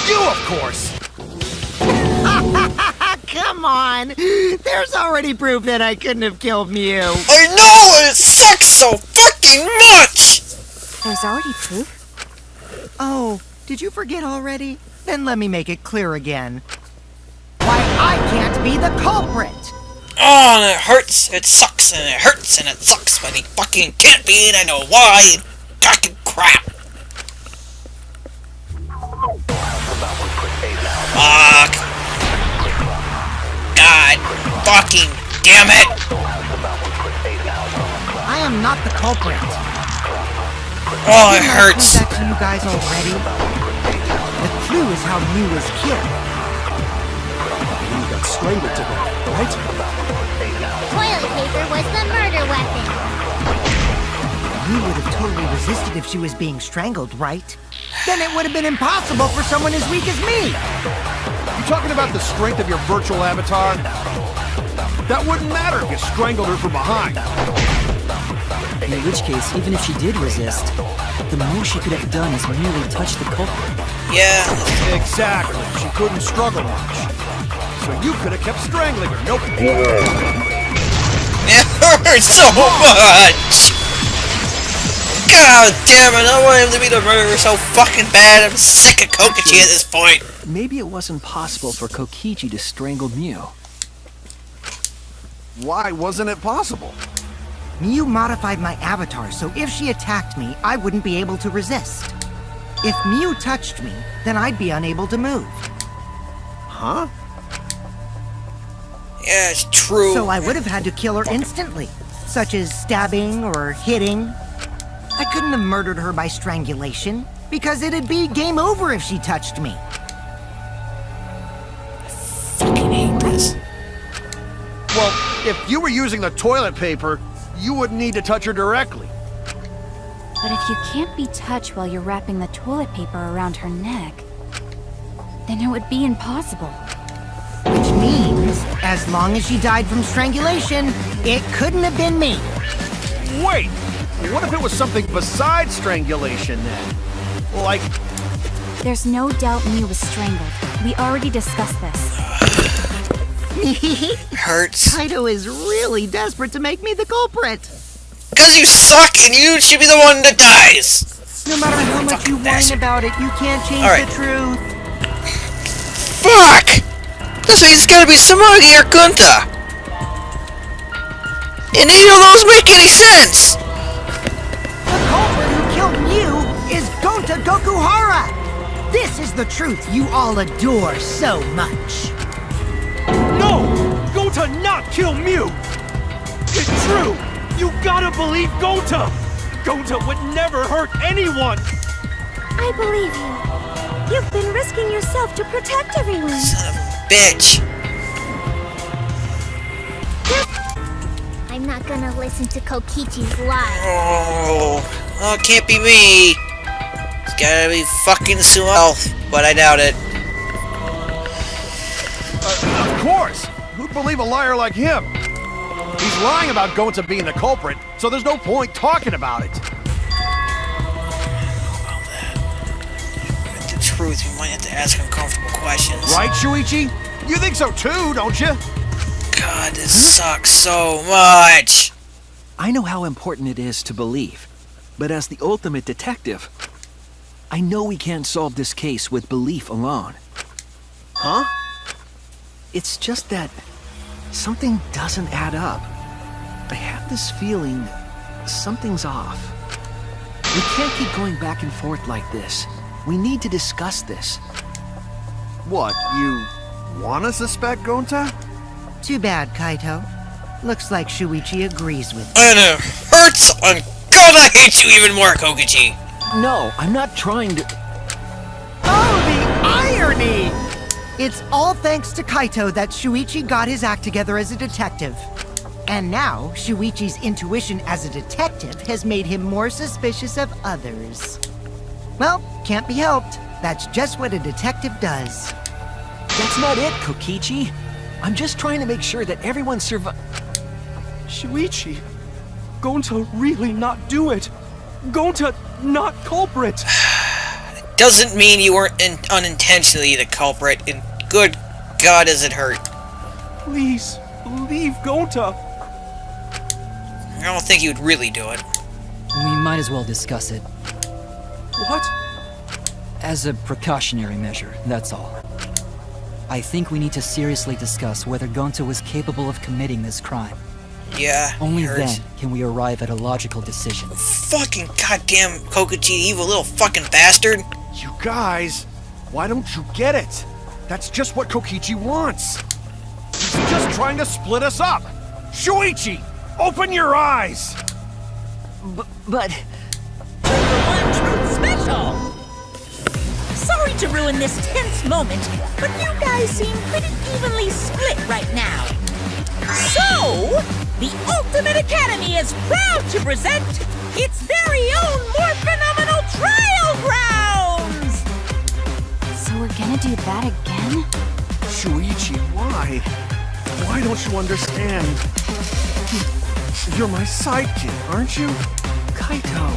You, of course! Come on! There's already proof that I couldn't have killed Mew. I know! It sucks so fucking much! There's already proof? Oh, did you forget already? Then let me make it clear again. Why, I can't be the culprit! Oh, and it hurts, it sucks, and it hurts, and it sucks, but he fucking can't be, and I know why. Fucking crap. Fuck. God fucking damn it. I am not the culprit. Oh, it Didn't I hurts. prove that to you guys already? The clue is how Mew was killed. Mew got strangled to death, right? Toilet paper was the murder weapon. Mew would have totally resisted if she was being strangled, right? Then it would have been impossible for someone as weak as me! You talking about the strength of your virtual avatar? That wouldn't matter if you strangled her from behind. In which case, even if she did resist, the most she could have done is merely touch the culprit. Yeah. Exactly. She couldn't struggle much. So you could have kept strangling her. Nope. It hurts so much. God damn it, I want him to be the murderer so fucking bad. I'm sick of Kokichi at this point. Maybe it wasn't possible for Kokichi to strangle Mew. Why wasn't it possible? Mew modified my avatar, so if she attacked me, I wouldn't be able to resist. If Mew touched me, then I'd be unable to move. Huh? Yeah, it's true. So I would have had to kill her instantly, such as stabbing or hitting. I couldn't have murdered her by strangulation, because it'd be game over if she touched me. fucking hate this. Well, if you were using the toilet paper, you wouldn't need to touch her directly. But if you can't be touched while you're wrapping the toilet paper around her neck, then it would be impossible. Which means, as long as she died from strangulation, it couldn't have been me. Wait! What if it was something besides strangulation then? Like... There's no doubt Mew was strangled. We already discussed this. Hurts. Kaido is really desperate to make me the culprit. Because you suck and you should be the one that dies. No matter how much you whine about it, you can't change the truth. Fuck! This means it's gotta be Samagi or Gunta. And neither of those make any sense! The culprit who killed Mew is Gonta Gokuhara! This is the truth you all adore so much. No! Gonta not kill Mew! It's true! You gotta believe Gonta! Gonta would never hurt anyone! I believe you. You've been risking yourself to protect everyone. Son of a bitch. I I'm not gonna listen to Kokichi's lies. Oh, it can't be me. It's gotta be fucking Sumo, but I doubt it. Of course! Who'd believe a liar like him? He's lying about Gonta being the culprit, so there's no point talking about it. The truth, we might have to ask uncomfortable questions. Right, Shuichi? You think so too, don't you? God, this sucks so much. I know how important it is to believe, but as the ultimate detective, I know we can't solve this case with belief alone. Huh? It's just that something doesn't add up. I have this feeling something's off. We can't keep going back and forth like this. We need to discuss this. What, you wanna suspect Gonta? Too bad, Kaito. Looks like Shuichi agrees with you. And it hurts. I'm gonna hate you even more, Kokichi. No, I'm not trying to... Oh, the irony! It's all thanks to Kaito that Shuichi got his act together as a detective. And now, Shuichi's intuition as a detective has made him more suspicious of others. Well, can't be helped. That's just what a detective does. That's not it, Kokichi. I'm just trying to make sure that everyone Shuichi, Gonta really not do it. Gonta not culprit. Doesn't mean you weren't unintentionally the culprit, and good God does it hurt. Please, leave Gonta. I don't think you would really do it. We might as well discuss it. What? As a precautionary measure, that's all. I think we need to seriously discuss whether Gonta was capable of committing this crime. Yeah, Only it hurts. then can we arrive at a logical decision. Fucking goddamn Kokichi, evil little fucking bastard. You guys, why don't you get it? That's just what Kokichi wants. He's just trying to split us up. Shuichi, open your eyes. But... One Truth Special! Sorry to ruin this tense moment, but you guys seem pretty evenly split right now. So, the Ultimate Academy is proud to present its very own more phenomenal trial grounds! So we're gonna do that again? Shuichi, why? Why don't you understand? You're my sidekick, aren't you? Kaito...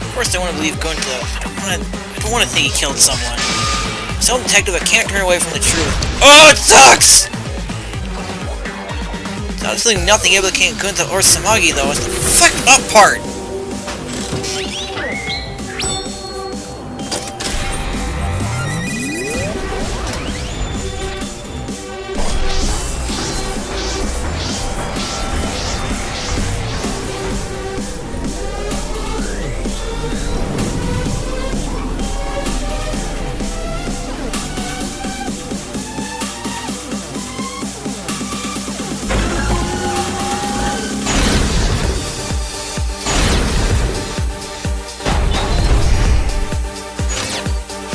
Of course I want to believe Gonta. I don't want to think he killed someone. Some detective, I can't turn away from the truth. Oh, it sucks! It's absolutely nothing able to kill Gonta or Samagi, though. It's the fucked up part.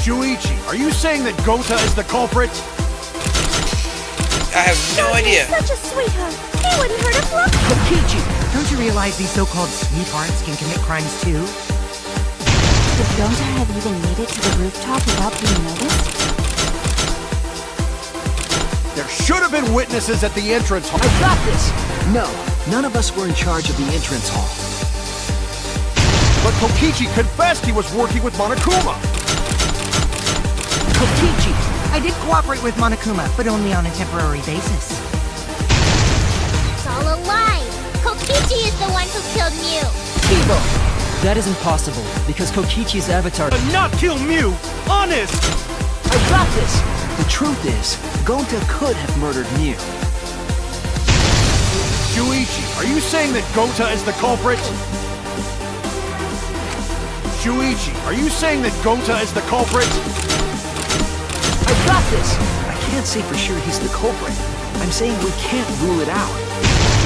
Shuichi, are you saying that Gonta is the culprit? I have no idea. Such a sweetheart. He wouldn't hurt a fly. Kokichi, don't you realize these so-called sweethearts can commit crimes too? Could Gonta have even made it to the rooftop without being noticed? There should have been witnesses at the entrance hall. I got this! No, none of us were in charge of the entrance hall. But Kokichi confessed he was working with Monokuma. Kokichi, I did cooperate with Monokuma, but only on a temporary basis. It's all a lie. Kokichi is the one who killed Mew. Kibo! That isn't possible, because Kokichi's avatar... Not kill Mew! Honest! I got this! The truth is, Gonta could have murdered Mew. Shuichi, are you saying that Gonta is the culprit? Shuichi, are you saying that Gonta is the culprit? I got this! I can't say for sure he's the culprit. I'm saying we can't rule it out.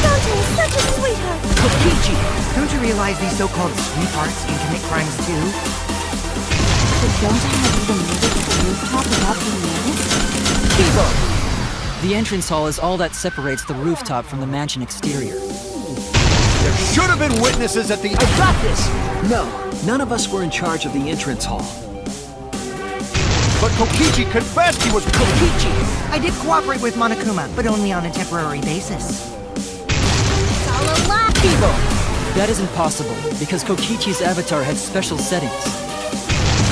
Gonta is such a sweetheart. Kokichi, don't you realize these so-called sweethearts can commit crimes too? Could Gonta have even made it to the rooftop without being noticed? Kibo! The entrance hall is all that separates the rooftop from the mansion exterior. There should have been witnesses at the... I got this! No, none of us were in charge of the entrance hall. But Kokichi confessed he was... Kokichi! I did cooperate with Monokuma, but only on a temporary basis. It's all a lie. That isn't possible, because Kokichi's avatar had special settings.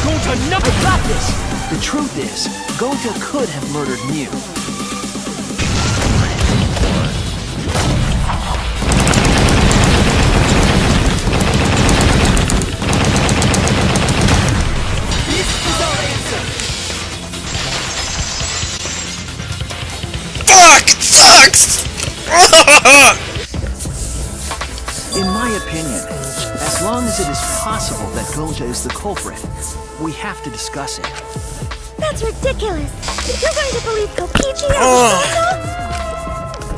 Gonta, no! I got this! The truth is, Gonta could have murdered Mew. Fuck! It sucks! In my opinion, as long as it is possible that Gonta is the culprit, we have to discuss it. That's ridiculous. You're going to believe Kokichi and Gonta?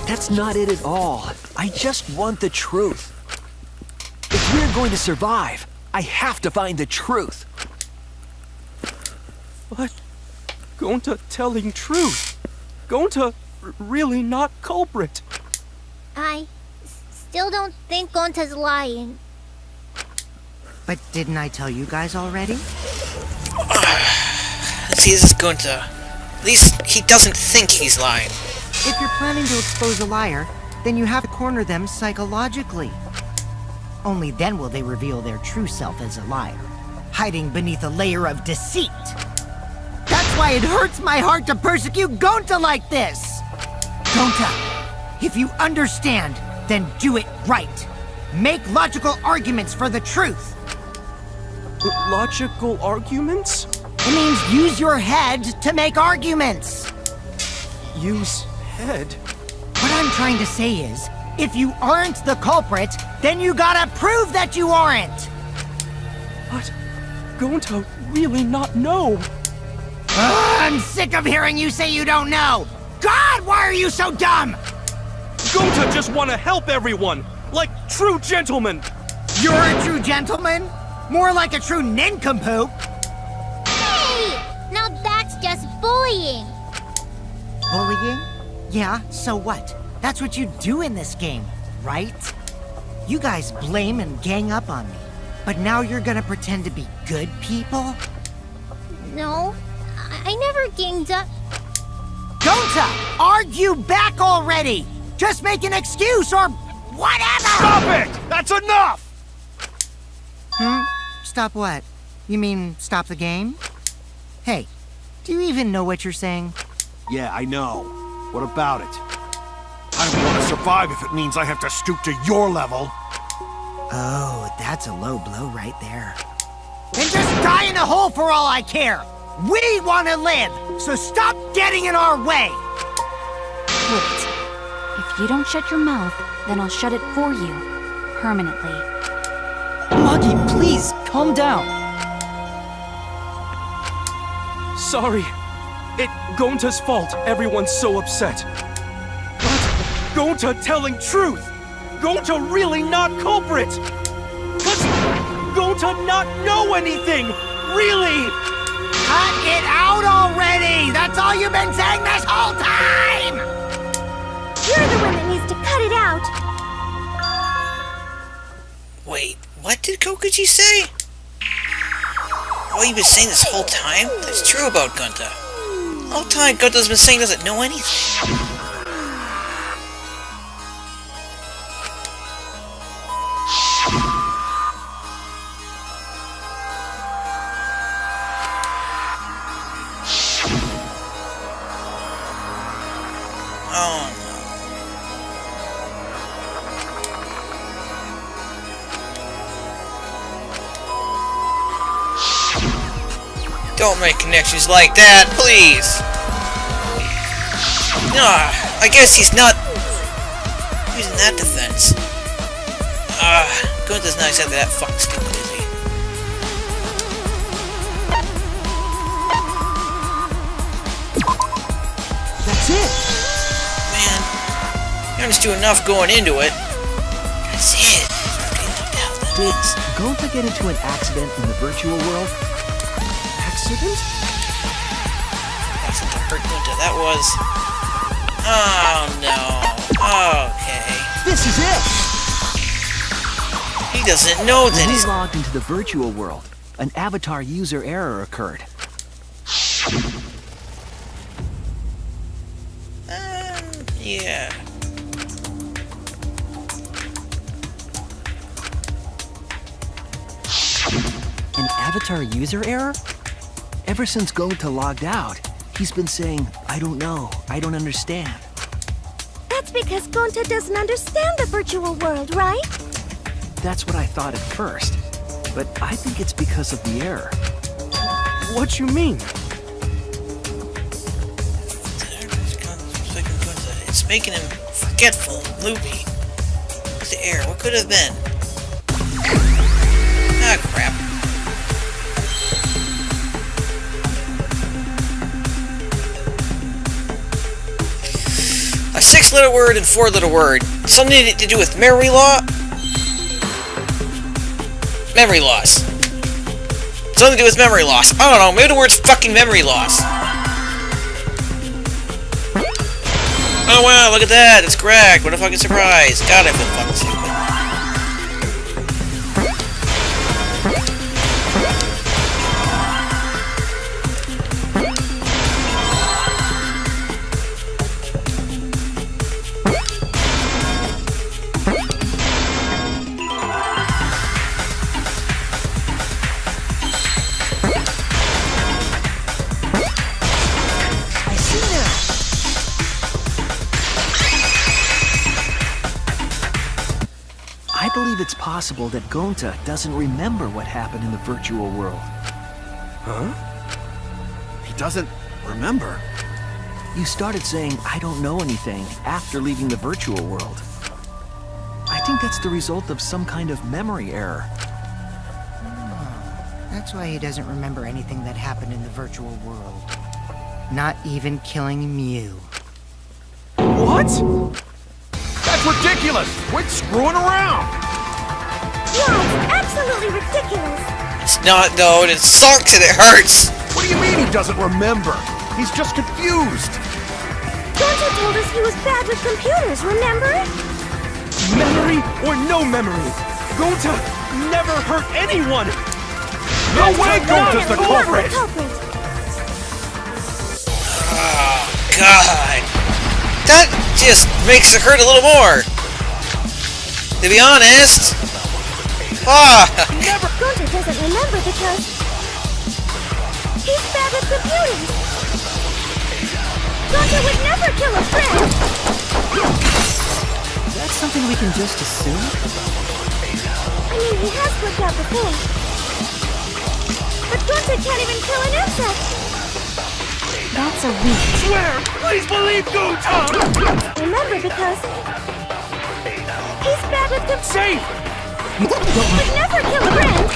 That's not it at all. I just want the truth. If we're going to survive, I have to find the truth. But Gonta telling truth. Gonta really not culprit. I still don't think Gonta's lying. But didn't I tell you guys already? Let's see, this is Gonta. At least he doesn't think he's lying. If you're planning to expose a liar, then you have to corner them psychologically. Only then will they reveal their true self as a liar, hiding beneath a layer of deceit. That's why it hurts my heart to persecute Gonta like this! Gonta, if you understand, then do it right. Make logical arguments for the truth. Logical arguments? It means use your head to make arguments. Use head? What I'm trying to say is, if you aren't the culprit, then you gotta prove that you aren't! But Gonta really not know. I'm sick of hearing you say you don't know! God, why are you so dumb? Gonta just want to help everyone, like true gentlemen. You're a true gentleman? More like a true nincompoop. Hey! Now that's just bullying. Bullying? Yeah, so what? That's what you do in this game, right? You guys blame and gang up on me, but now you're gonna pretend to be good people? No, I never ganged up. Gonta, argue back already! Just make an excuse or whatever! Stop it! That's enough! Stop what? You mean stop the game? Hey, do you even know what you're saying? Yeah, I know. What about it? I don't want to survive if it means I have to stoop to your level. Oh, that's a low blow right there. Then just die in a hole for all I care! We want to live, so stop getting in our way! Wait. If you don't shut your mouth, then I'll shut it for you. Permanently. Maki, please, calm down. Sorry. It Gonta's fault everyone's so upset. But Gonta telling truth. Gonta really not culprit. Cause Gonta not know anything. Really. Cut it out already! That's all you've been saying this whole time! You're the one that needs to cut it out. Wait, what did Kokichi say? Oh, he was saying this whole time? That's true about Gonta. The whole time Gonta's been saying he doesn't know anything. Oh no. Don't make connections like that, please! I guess he's not using that defense. Gonta's not exactly that fucking stupid, is he? That's it! Man, you just do enough going into it. That's it. Did Gonta get into an accident in the virtual world? Accident? Accident to hurt Gonta. That was... Oh no. Okay. This is it! He doesn't know that When he's... he logged into the virtual world, an avatar user error occurred. Yeah. An avatar user error? Ever since Gonta logged out, he's been saying, I don't know, I don't understand. That's because Gonta doesn't understand the virtual world, right? That's what I thought at first, but I think it's because of the error. What you mean? It's making him forgetful, loopy. What's the error? What could it have been? Ah, crap. A 6-letter word and 4-letter word. Something to do with memory law? Memory loss. Something to do with memory loss. I don't know, maybe the word's fucking memory loss. Oh wow, look at that, it's correct. What a fucking surprise. God, I feel fucking stupid. I believe it's possible that Gonta doesn't remember what happened in the virtual world. Huh? He doesn't remember. You started saying, I don't know anything, after leaving the virtual world. I think that's the result of some kind of memory error. That's why he doesn't remember anything that happened in the virtual world. Not even killing Mew. What? That's ridiculous! Quit screwing around! Yeah, it's absolutely ridiculous. It's not, though, and it sucks and it hurts. What do you mean he doesn't remember? He's just confused. Gonta told us he was bad with computers, remember? Memory or no memory, Gonta never hurt anyone! No way Gonta's the culprit! Oh, God. That just makes it hurt a little more. To be honest. Gonta doesn't remember because he's bad with computers. Gonta would never kill a friend. That's something we can just assume? I mean, he has flipped out before. But Gonta can't even kill an insect. That's a weak. Swear! Please believe Gonta! Remember, because he's bad with computers. Safe! Would never kill a friend.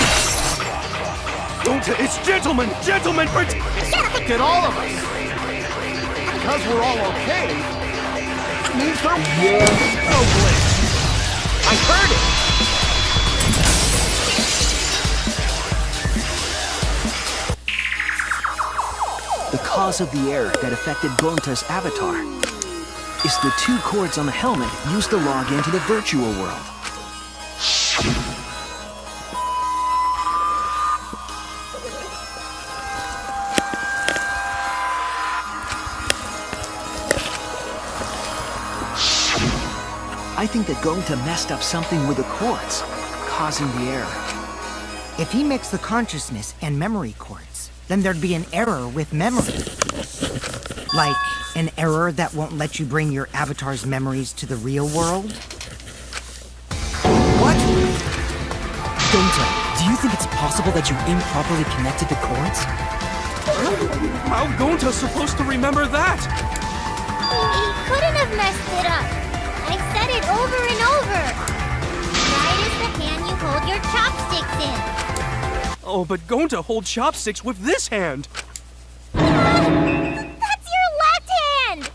Gonta, it's gentlemen! Gentlemen, Look at all of us! Because we're all okay, it means there was no glitch! I heard it! The cause of the error that affected Gonta's avatar is the 2 cords on the helmet used to log into the virtual world. I think that Gonta messed up something with the cords, causing the error. If he mixed the consciousness and memory cords, then there'd be an error with memory. Like an error that won't let you bring your avatar's memories to the real world? What? Gonta, do you think it's possible that you improperly connected the cords? how Gonta's supposed to remember that? He couldn't have messed it up. I said it over and over. Right as the hand you hold your chopsticks in. Oh, but Gonta holds chopsticks with this hand! That's your left hand!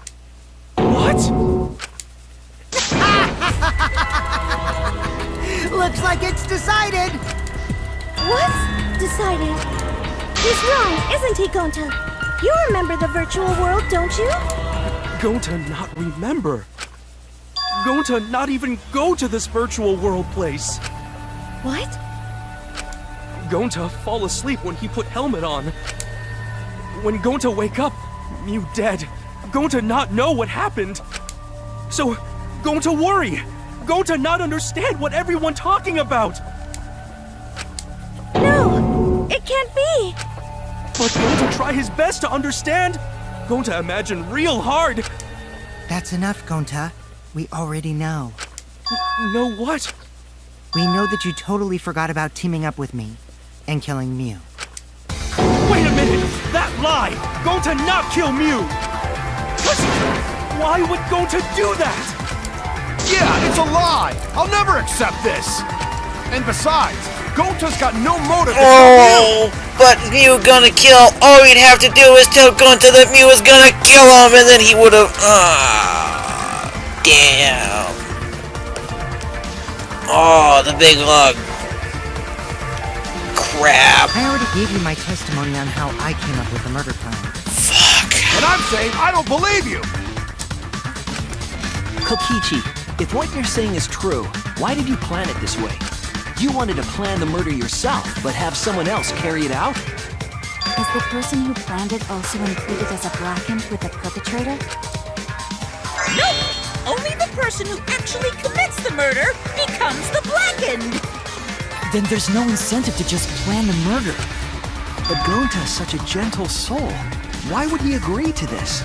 What? Looks like it's decided! What's decided? He's wrong, isn't he, Gonta? You remember the virtual world, don't you? Going to not remember. Going to not even go to this virtual world place. What? Going to fall asleep when he put helmet on. When going to wake up, Mew dead. Going to not know what happened. So, going to worry. Going to not understand what everyone talking about. No! It can't be! But going to try his best to understand. Going to imagine real hard. That's enough, Gonta. We already know. Know what? We know that you totally forgot about teaming up with me and killing Mew. Wait a minute! That lie! Going to not kill Mew! Why would going to do that? Yeah, it's a lie! I'll never accept this! And besides, Gonta's got no motive to kill Mew! But Mew gonna kill. All he'd have to do is tell Gonta that Mew was gonna kill him, and then he would've. Damn. Oh, the big lug. Crap. I already gave you my testimony on how I came up with the murder plan. Fuck. And I'm saying I don't believe you! Kokichi, if what you're saying is true, why did you plan it this way? You wanted to plan the murder yourself, but have someone else carry it out? Is the person who planned it also included as a blackened with the perpetrator? Nope! Only the person who actually commits the murder becomes the blackened! Then there's no incentive to just plan the murder. But Gonta's such a gentle soul. Why would he agree to this?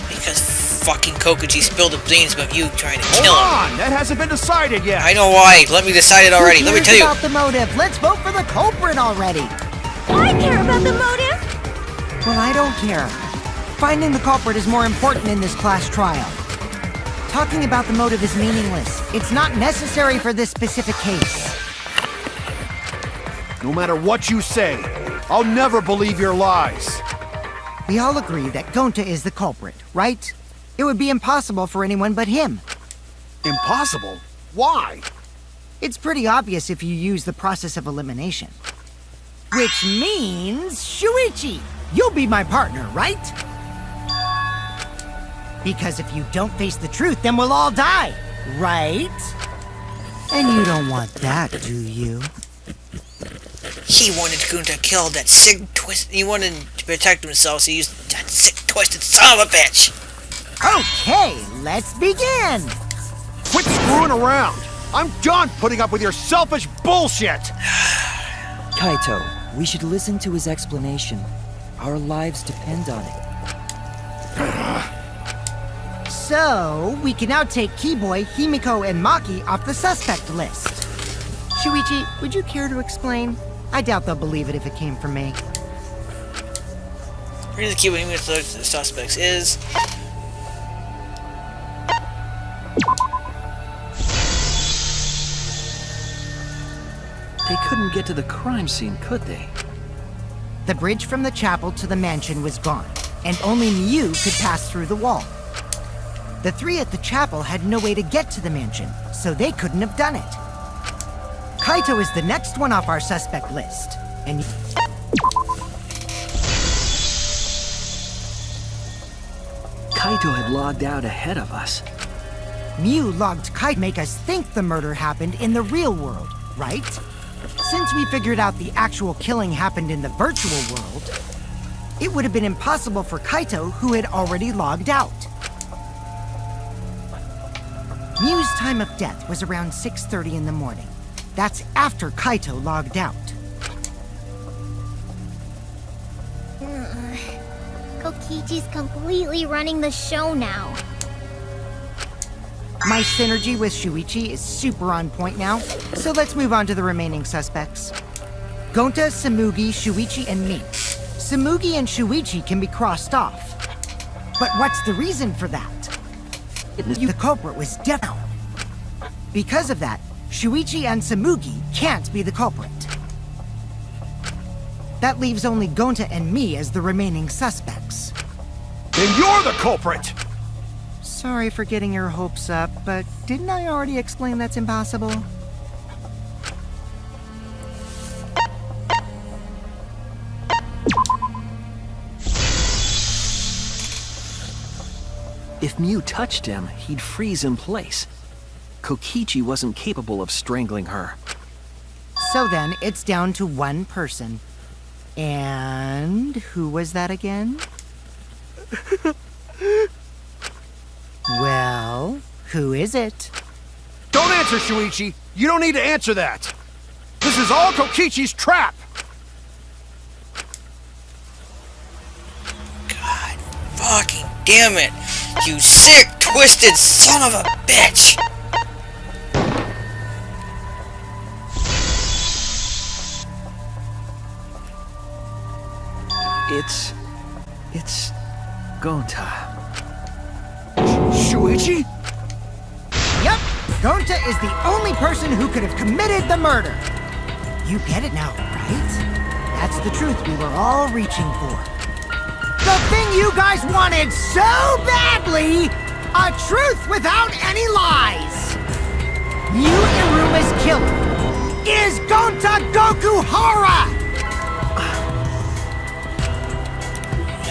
Because fucking Kokuchi spilled the beans about you trying to kill him. Hold on! That hasn't been decided yet! I know why. Let me decide it already. Let me tell you. Who cares about the motive? Let's vote for the culprit already! I care about the motive! Well, I don't care. Finding the culprit is more important in this class trial. Talking about the motive is meaningless. It's not necessary for this specific case. No matter what you say, I'll never believe your lies. We all agree that Gonta is the culprit, right? It would be impossible for anyone but him. Impossible? Why? It's pretty obvious if you use the process of elimination. Which means, Shuichi, you'll be my partner, right? Because if you don't face the truth, then we'll all die, right? And you don't want that, do you? He wanted Gunta killed that sick twist. He wanted to protect himself, so he used that sick twisted son of a bitch. Okay, let's begin! Quit screwing around! I'm done putting up with your selfish bullshit! Kaito, we should listen to his explanation. Our lives depend on it. So, we can now take Keyboy, Himiko, and Maki off the suspect list. Shuichi, would you care to explain? I doubt they'll believe it if it came from me. Here's the key when we look at the suspects is. They couldn't get to the crime scene, could they? The bridge from the chapel to the mansion was gone, and only Mew could pass through the wall. The three at the chapel had no way to get to the mansion, so they couldn't have done it. Kaito is the next one off our suspect list, and Kaito had logged out ahead of us. Mew logged Kaito to make us think the murder happened in the real world, right? Since we figured out the actual killing happened in the virtual world, it would have been impossible for Kaito, who had already logged out. Mew's time of death was around 6:30 in the morning. That's after Kaito logged out. Kokichi's completely running the show now. My synergy with Shuichi is super on point now, so let's move on to the remaining suspects. Gonta, Samugi, Shuichi, and me. Samugi and Shuichi can be crossed off. But what's the reason for that? The culprit was down. Because of that, Shuichi and Samugi can't be the culprit. That leaves only Gonta and me as the remaining suspects. Then you're the culprit! Sorry for getting your hopes up, but didn't I already explain that's impossible? If Mew touched him, he'd freeze in place. Kokichi wasn't capable of strangling her. So then, it's down to one person. And who was that again? Well, who is it? Don't answer, Shuichi! You don't need to answer that! This is all Kokichi's trap! God fucking damn it! You sick, twisted son of a bitch! It's Gonta. Shuichi? Yup, Gonta is the only person who could have committed the murder. You get it now, right? That's the truth we were all reaching for. The thing you guys wanted so badly! A truth without any lies! Mew Iruma's killer is Gonta Gokuhara!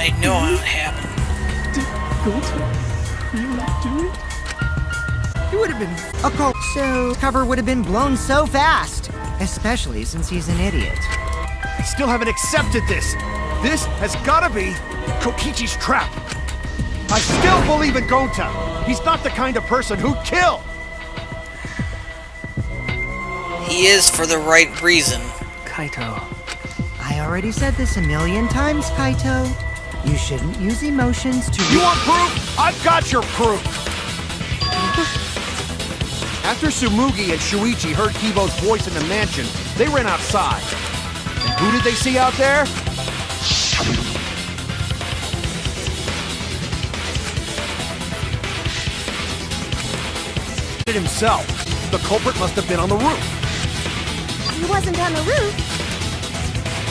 I know how it happened. It would have been a cult, so cover would have been blown so fast. Especially since he's an idiot. I still haven't accepted this! This has gotta be Kokichi's trap! I still believe in Gonta! He's not the kind of person who'd kill! He is for the right reason. Kaito. I already said this a million times, Kaito. You shouldn't use emotions to... You want proof? I've got your proof! After Tsumugi and Shuichi heard Kibo's voice in the mansion, they ran outside. And who did they see out there? Himself. The culprit must have been on the roof. He wasn't on the roof.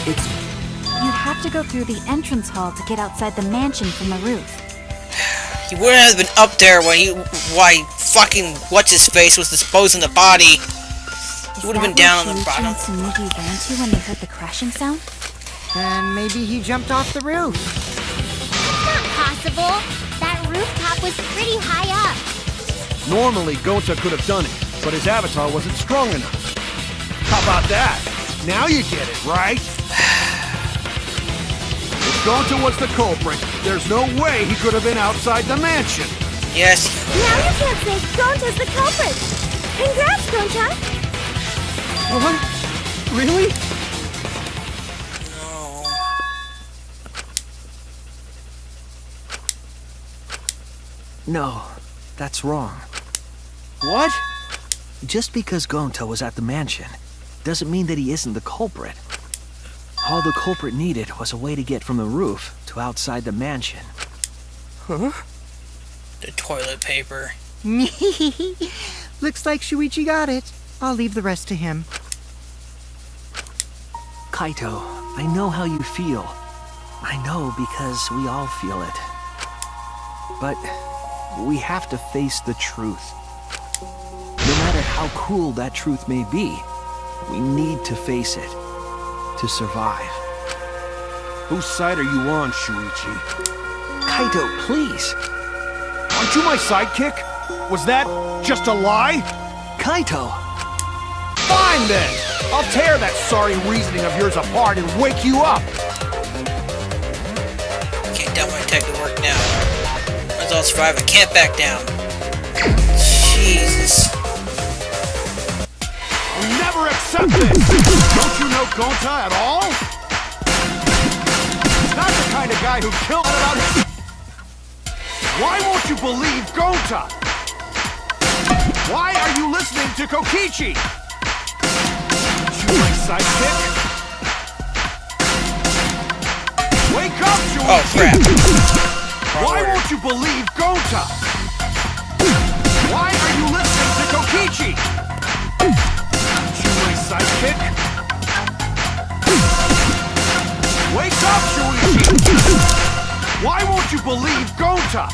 You'd have to go through the entrance hall to get outside the mansion from the roof. He wouldn't have been up there when why fucking what's-his-face was disposing the body. He would have been down on the bottom. Is that where Shuichi and Tsumugi ran to when they heard the crashing sound? Then maybe he jumped off the roof. Not possible. That rooftop was pretty high up. Normally, Gonta could have done it, but his avatar wasn't strong enough. How about that? Now you get it, right? If Gonta was the culprit, there's no way he could have been outside the mansion. Yes. Now you can't say Gonta's the culprit. Congrats, Gonta. What? Really? No, that's wrong. What? Just because Gonta was at the mansion doesn't mean that he isn't the culprit. All the culprit needed was a way to get from the roof to outside the mansion. Huh? The toilet paper. Looks like Shuichi got it. I'll leave the rest to him. Kaito, I know how you feel. I know because we all feel it. But we have to face the truth. No matter how cruel that truth may be, we need to face it to survive. Whose side are you on, Shuichi? Kaito, please. Aren't you my sidekick? Was that just a lie? Kaito! Fine then! I'll tear that sorry reasoning of yours apart and wake you up! Can't tell my tech to work now. Once I'll survive, I can't back down. Jesus. I'll never accept this! Don't you know Gonta at all? He's not the kind of guy who killed about his... Why won't you believe Gonta? Why are you listening to Kokichi? You my sidekick? Wake up, Shuichi! Oh, crap. Why won't you believe Gonta? Why are you listening to Kokichi? You my sidekick? Wake up, Shuichi! Why won't you believe Gonta?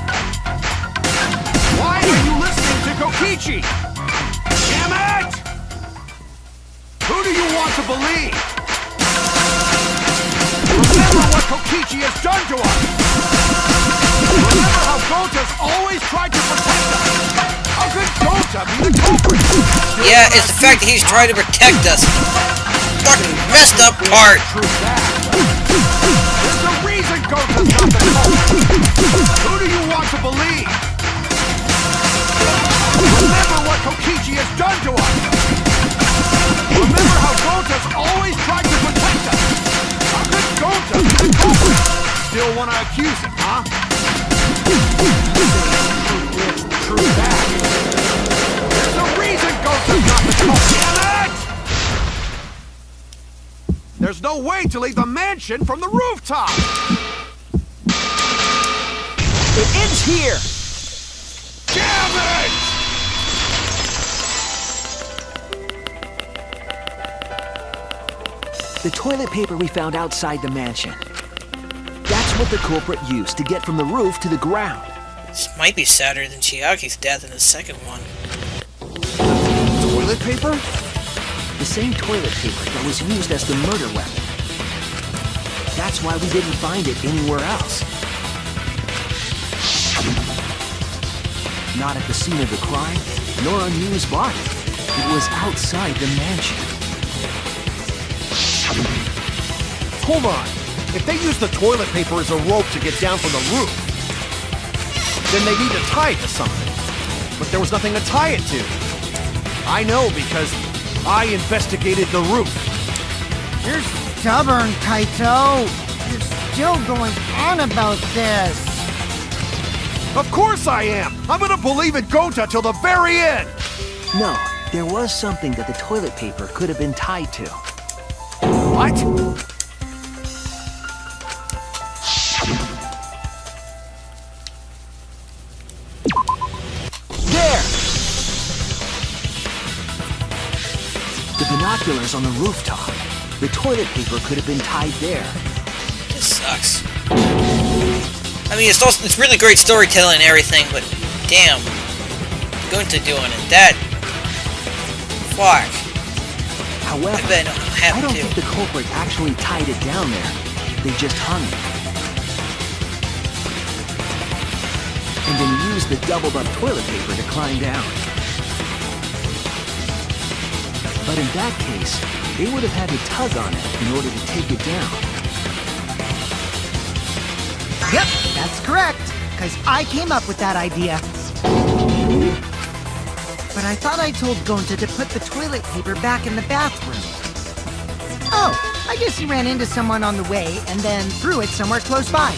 Why are you listening to Kokichi? Damn it! Who do you want to believe? Remember what Kokichi has done to us! Remember how Gonta's always Gonta be the culprit? Yeah, it's the fact that he's trying to protect us. Fucking messed up part. There's a reason Gonta's not the culprit. Who do you want to believe? Remember what Kokichi has done to us. Remember how Gonta's always tried to protect us. How could Gonta be the culprit? Still want to accuse him, huh? True that. There's a reason Gonta's not the culprit. Damn it! There's no way to leave the mansion from the rooftop. It ends here! Damn it! The toilet paper we found outside the mansion. That's what the culprit used to get from the roof to the ground. This might be sadder than Chiaki's death in the second one. Toilet paper? The same toilet paper that was used as the murder weapon. That's why we didn't find it anywhere else. Not at the scene of the crime, nor on Yu's body. It was outside the mansion. Hold on. If they use the toilet paper as a rope to get down from the roof, then they need to tie it to something. But there was nothing to tie it to. I know because I investigated the roof. You're stubborn, Kaito. You're still going on about this. Of course I am! I'm gonna believe in Gonta till the very end! No, there was something that the toilet paper could have been tied to. What? There! The binoculars on the rooftop. The toilet paper could have been tied there. This sucks. I mean, it's really great storytelling and everything, but damn, Gunta doing it. That, fuck. However, I bet I have I don't to. think the culprit actually tied it down there. They just hung it. And then used the doubled-up toilet paper to climb down. But in that case, they would have had to tug on it in order to take it down. Yep, that's correct. Because I came up with that idea. But I thought I told Gonta to put the toilet paper back in the bathroom. Oh, I guess he ran into someone on the way and then threw it somewhere close by.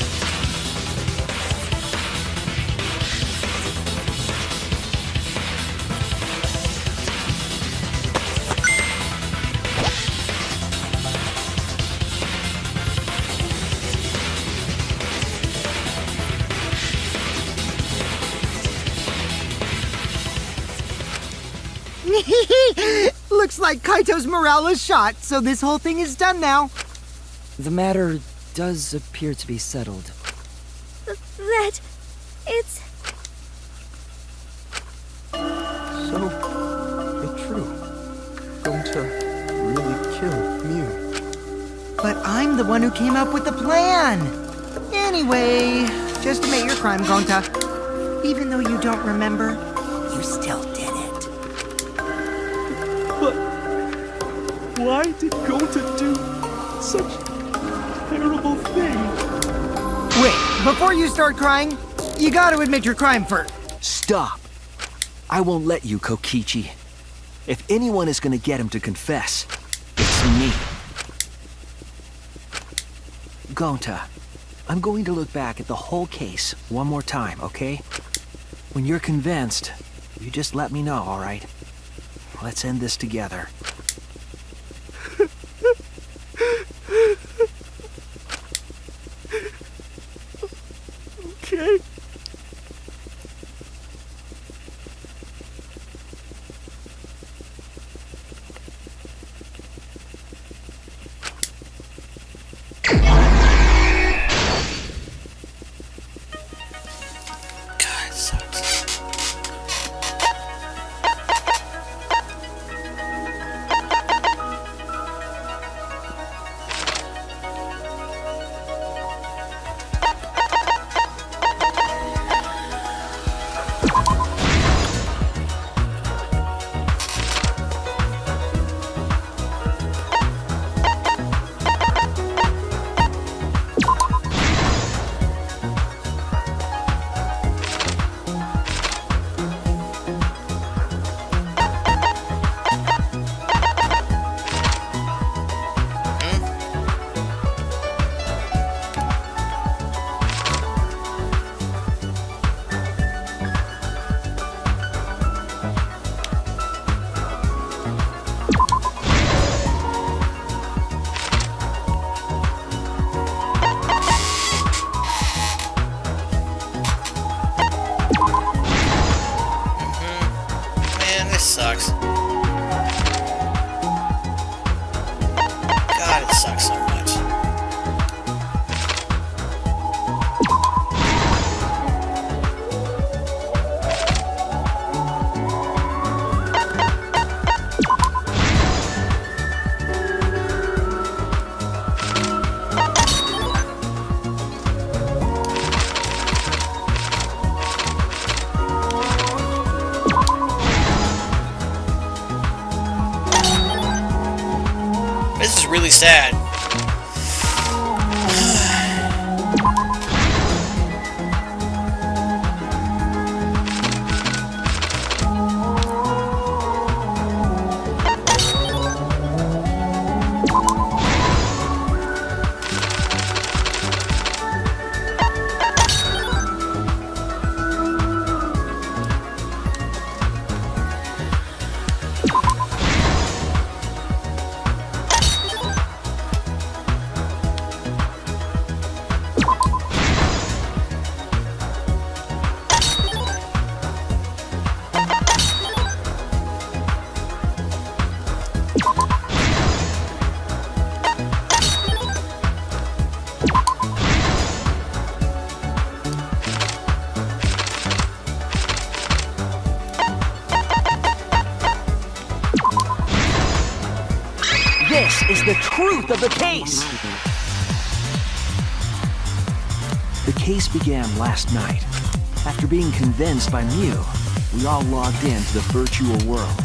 Looks like Kaito's morale is shot, so this whole thing is done now. The matter does appear to be settled. That... it's... So, it's true. Gonta really killed Mew. But I'm the one who came up with the plan. Anyway, just admit your crime, Gonta. Even though you don't remember, you still did it. But why did Gonta do such a terrible thing? Wait, before you start crying, you gotta admit your crime first. Stop! I won't let you, Kokichi. If anyone is gonna get him to confess, it's me. Gonta, I'm going to look back at the whole case one more time, okay? When you're convinced, you just let me know, all right? Let's end this together. Okay. God, it sucks. really sad. This is the truth of the case! The case began last night. After being convinced by Mew, we all logged into the virtual world.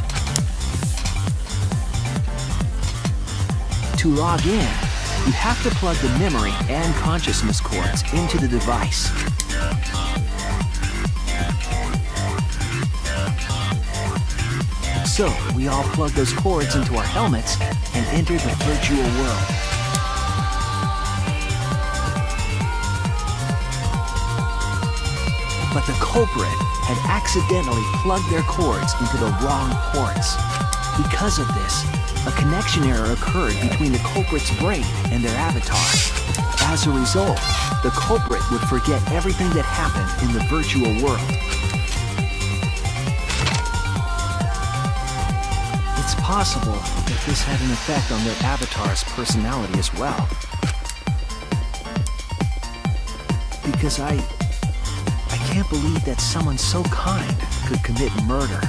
To log in, you have to plug the memory and consciousness cords into the device. So, we all plugged those cords into our helmets and entered the virtual world. But the culprit had accidentally plugged their cords into the wrong ports. Because of this, a connection error occurred between the culprit's brain and their avatar. As a result, the culprit would forget everything that happened in the virtual world. It's possible that this had an effect on their avatar's personality as well. Because I can't believe that someone so kind could commit murder.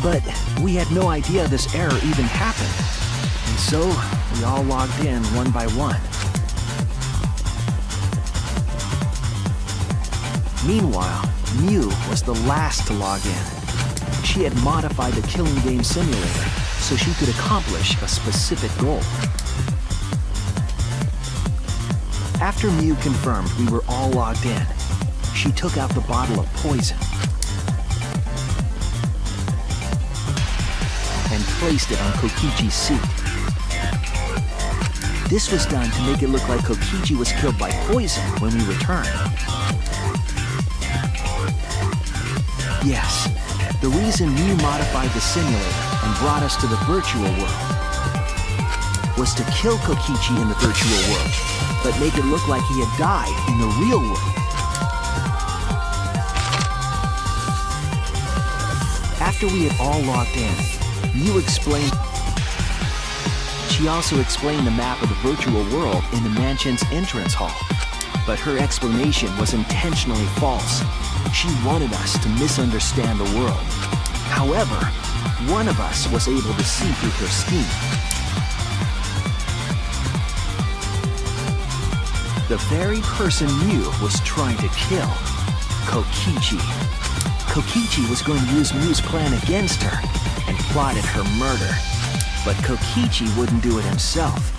But we had no idea this error even happened. And so, we all logged in one by one. Meanwhile, Mew was the last to log in. She had modified the killing game simulator so she could accomplish a specific goal. After Mew confirmed we were all logged in, she took out the bottle of poison and placed it on Kokichi's seat. This was done to make it look like Kokichi was killed by poison when we returned. Yes, the reason Mew modified the simulator and brought us to the virtual world was to kill Kokichi in the virtual world, but make it look like he had died in the real world. After we had all logged in, Mew explained... She also explained the map of the virtual world in the mansion's entrance hall, but her explanation was intentionally false. She wanted us to misunderstand the world. However, one of us was able to see through her scheme. The very person Mew was trying to kill, Kokichi. Kokichi was going to use Mew's plan against her and plotted her murder. But Kokichi wouldn't do it himself.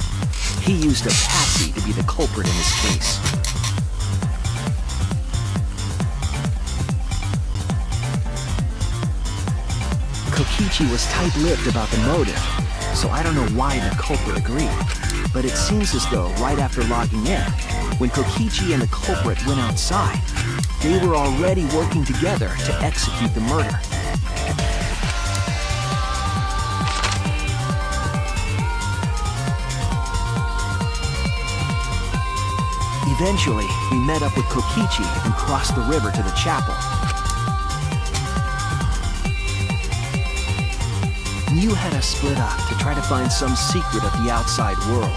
He used a patsy to be the culprit in this case. Kokichi was tight-lipped about the motive, so I don't know why the culprit agreed. But it seems as though right after logging in, when Kokichi and the culprit went outside, they were already working together to execute the murder. Eventually, we met up with Kokichi and crossed the river to the chapel. Mew had us split up to try to find some secret of the outside world.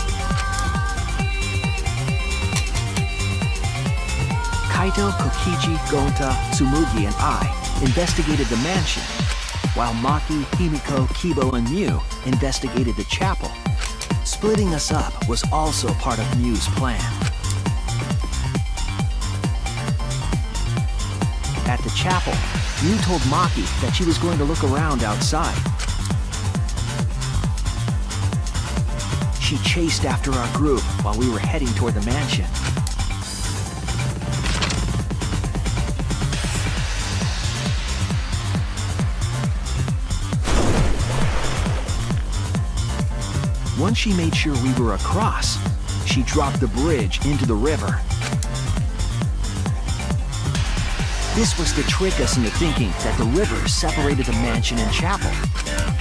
Kaito, Kokichi, Gonta, Tsumugi, and I investigated the mansion, while Maki, Himiko, Kibo, and Mew investigated the chapel. Splitting us up was also part of Mew's plan. At the chapel, Mew told Maki that she was going to look around outside. She chased after our group while we were heading toward the mansion. Once she made sure we were across, she dropped the bridge into the river. This was to trick us into thinking that the river separated the mansion and chapel.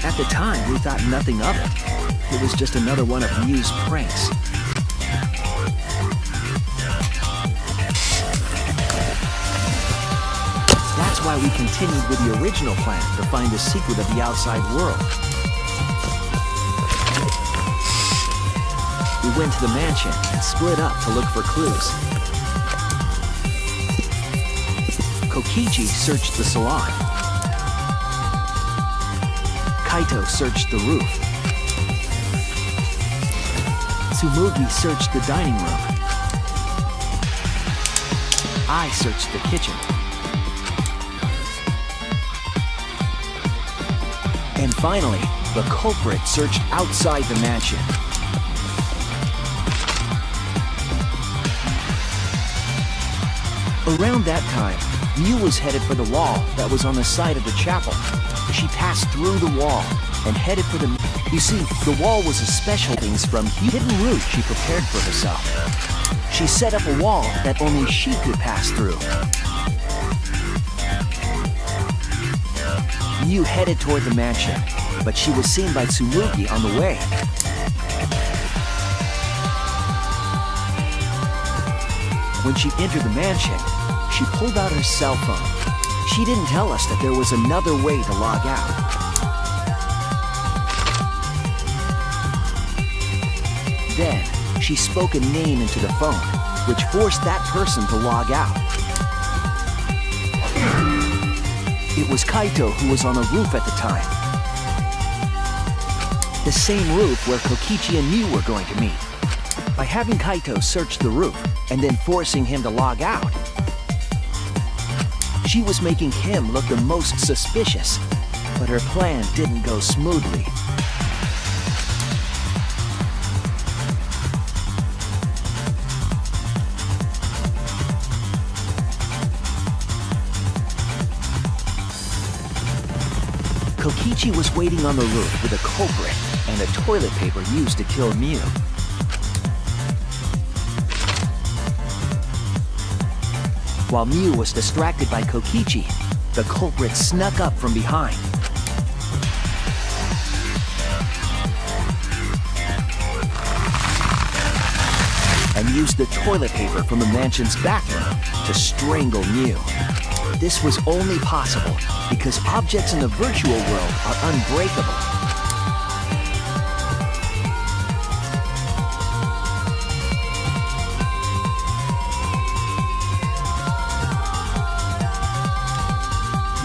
At the time, we thought nothing of it. It was just another one of Mew's pranks. That's why we continued with the original plan to find the secret of the outside world. We went to the mansion and split up to look for clues. Kokichi searched the salon. Kaito searched the roof. Tsumugi searched the dining room. I searched the kitchen. And finally, the culprit searched outside the mansion. Around that time, Mew was headed for the wall that was on the side of the chapel. She passed through the wall and headed for the... You see, the wall was a special things from hidden route she prepared for herself. She set up a wall that only she could pass through. Mew headed toward the mansion, but she was seen by Tsumugi on the way. When she entered the mansion, she pulled out her cell phone. She didn't tell us that there was another way to log out. Then, she spoke a name into the phone, which forced that person to log out. It was Kaito who was on the roof at the time. The same roof where Kokichi and Mew were going to meet. By having Kaito search the roof and then forcing him to log out, she was making him look the most suspicious, but her plan didn't go smoothly. Kokichi was waiting on the roof with a culprit and the toilet paper used to kill Mew. While Mew was distracted by Kokichi, the culprit snuck up from behind. And used the toilet paper from the mansion's bathroom to strangle Mew. This was only possible because objects in the virtual world are unbreakable.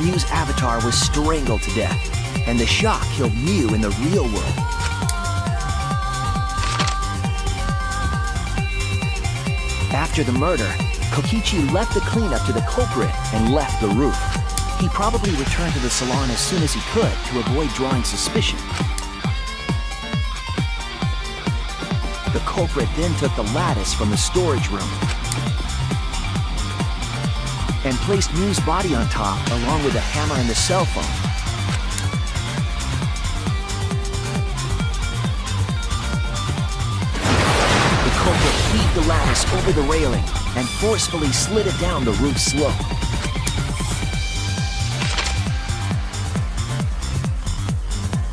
Mew's avatar was strangled to death, and the shock killed Mew in the real world. After the murder, Kokichi left the cleanup to the culprit and left the roof. He probably returned to the salon as soon as he could to avoid drawing suspicion. The culprit then took the lattice from the storage room and placed Mew's body on top along with the hammer and the cell phone. The culprit heaved the lattice over the railing and forcefully slid it down the roof slope.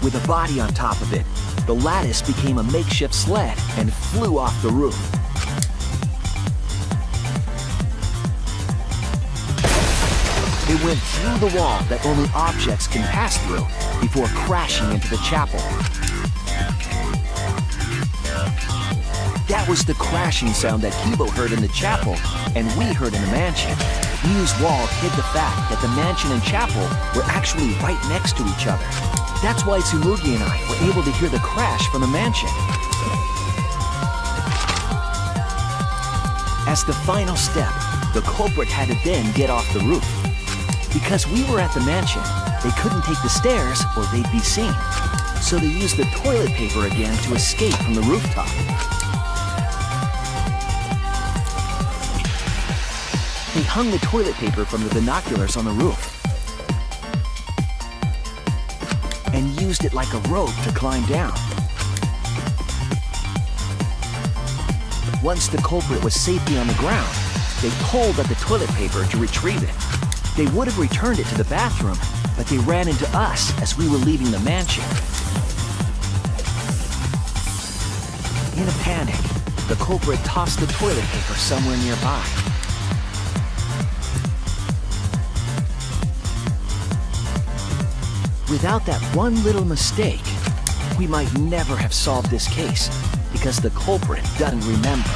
With a body on top of it, the lattice became a makeshift sled and flew off the roof. It went through the wall that only objects can pass through before crashing into the chapel. That was the crashing sound that Kibo heard in the chapel and we heard in the mansion. Mew's wall hid the fact that the mansion and chapel were actually right next to each other. That's why Tsumugi and I were able to hear the crash from the mansion. As the final step, the culprit had to then get off the roof. Because we were at the mansion, they couldn't take the stairs or they'd be seen. so they used the toilet paper again to escape from the rooftop. They hung the toilet paper from the binoculars on the roof and used it like a rope to climb down. Once the culprit was safely on the ground, they pulled at the toilet paper to retrieve it. They would have returned it to the bathroom, but they ran into us as we were leaving the mansion. In a panic, the culprit tossed the toilet paper somewhere nearby. Without that one little mistake, we might never have solved this case, because the culprit doesn't remember.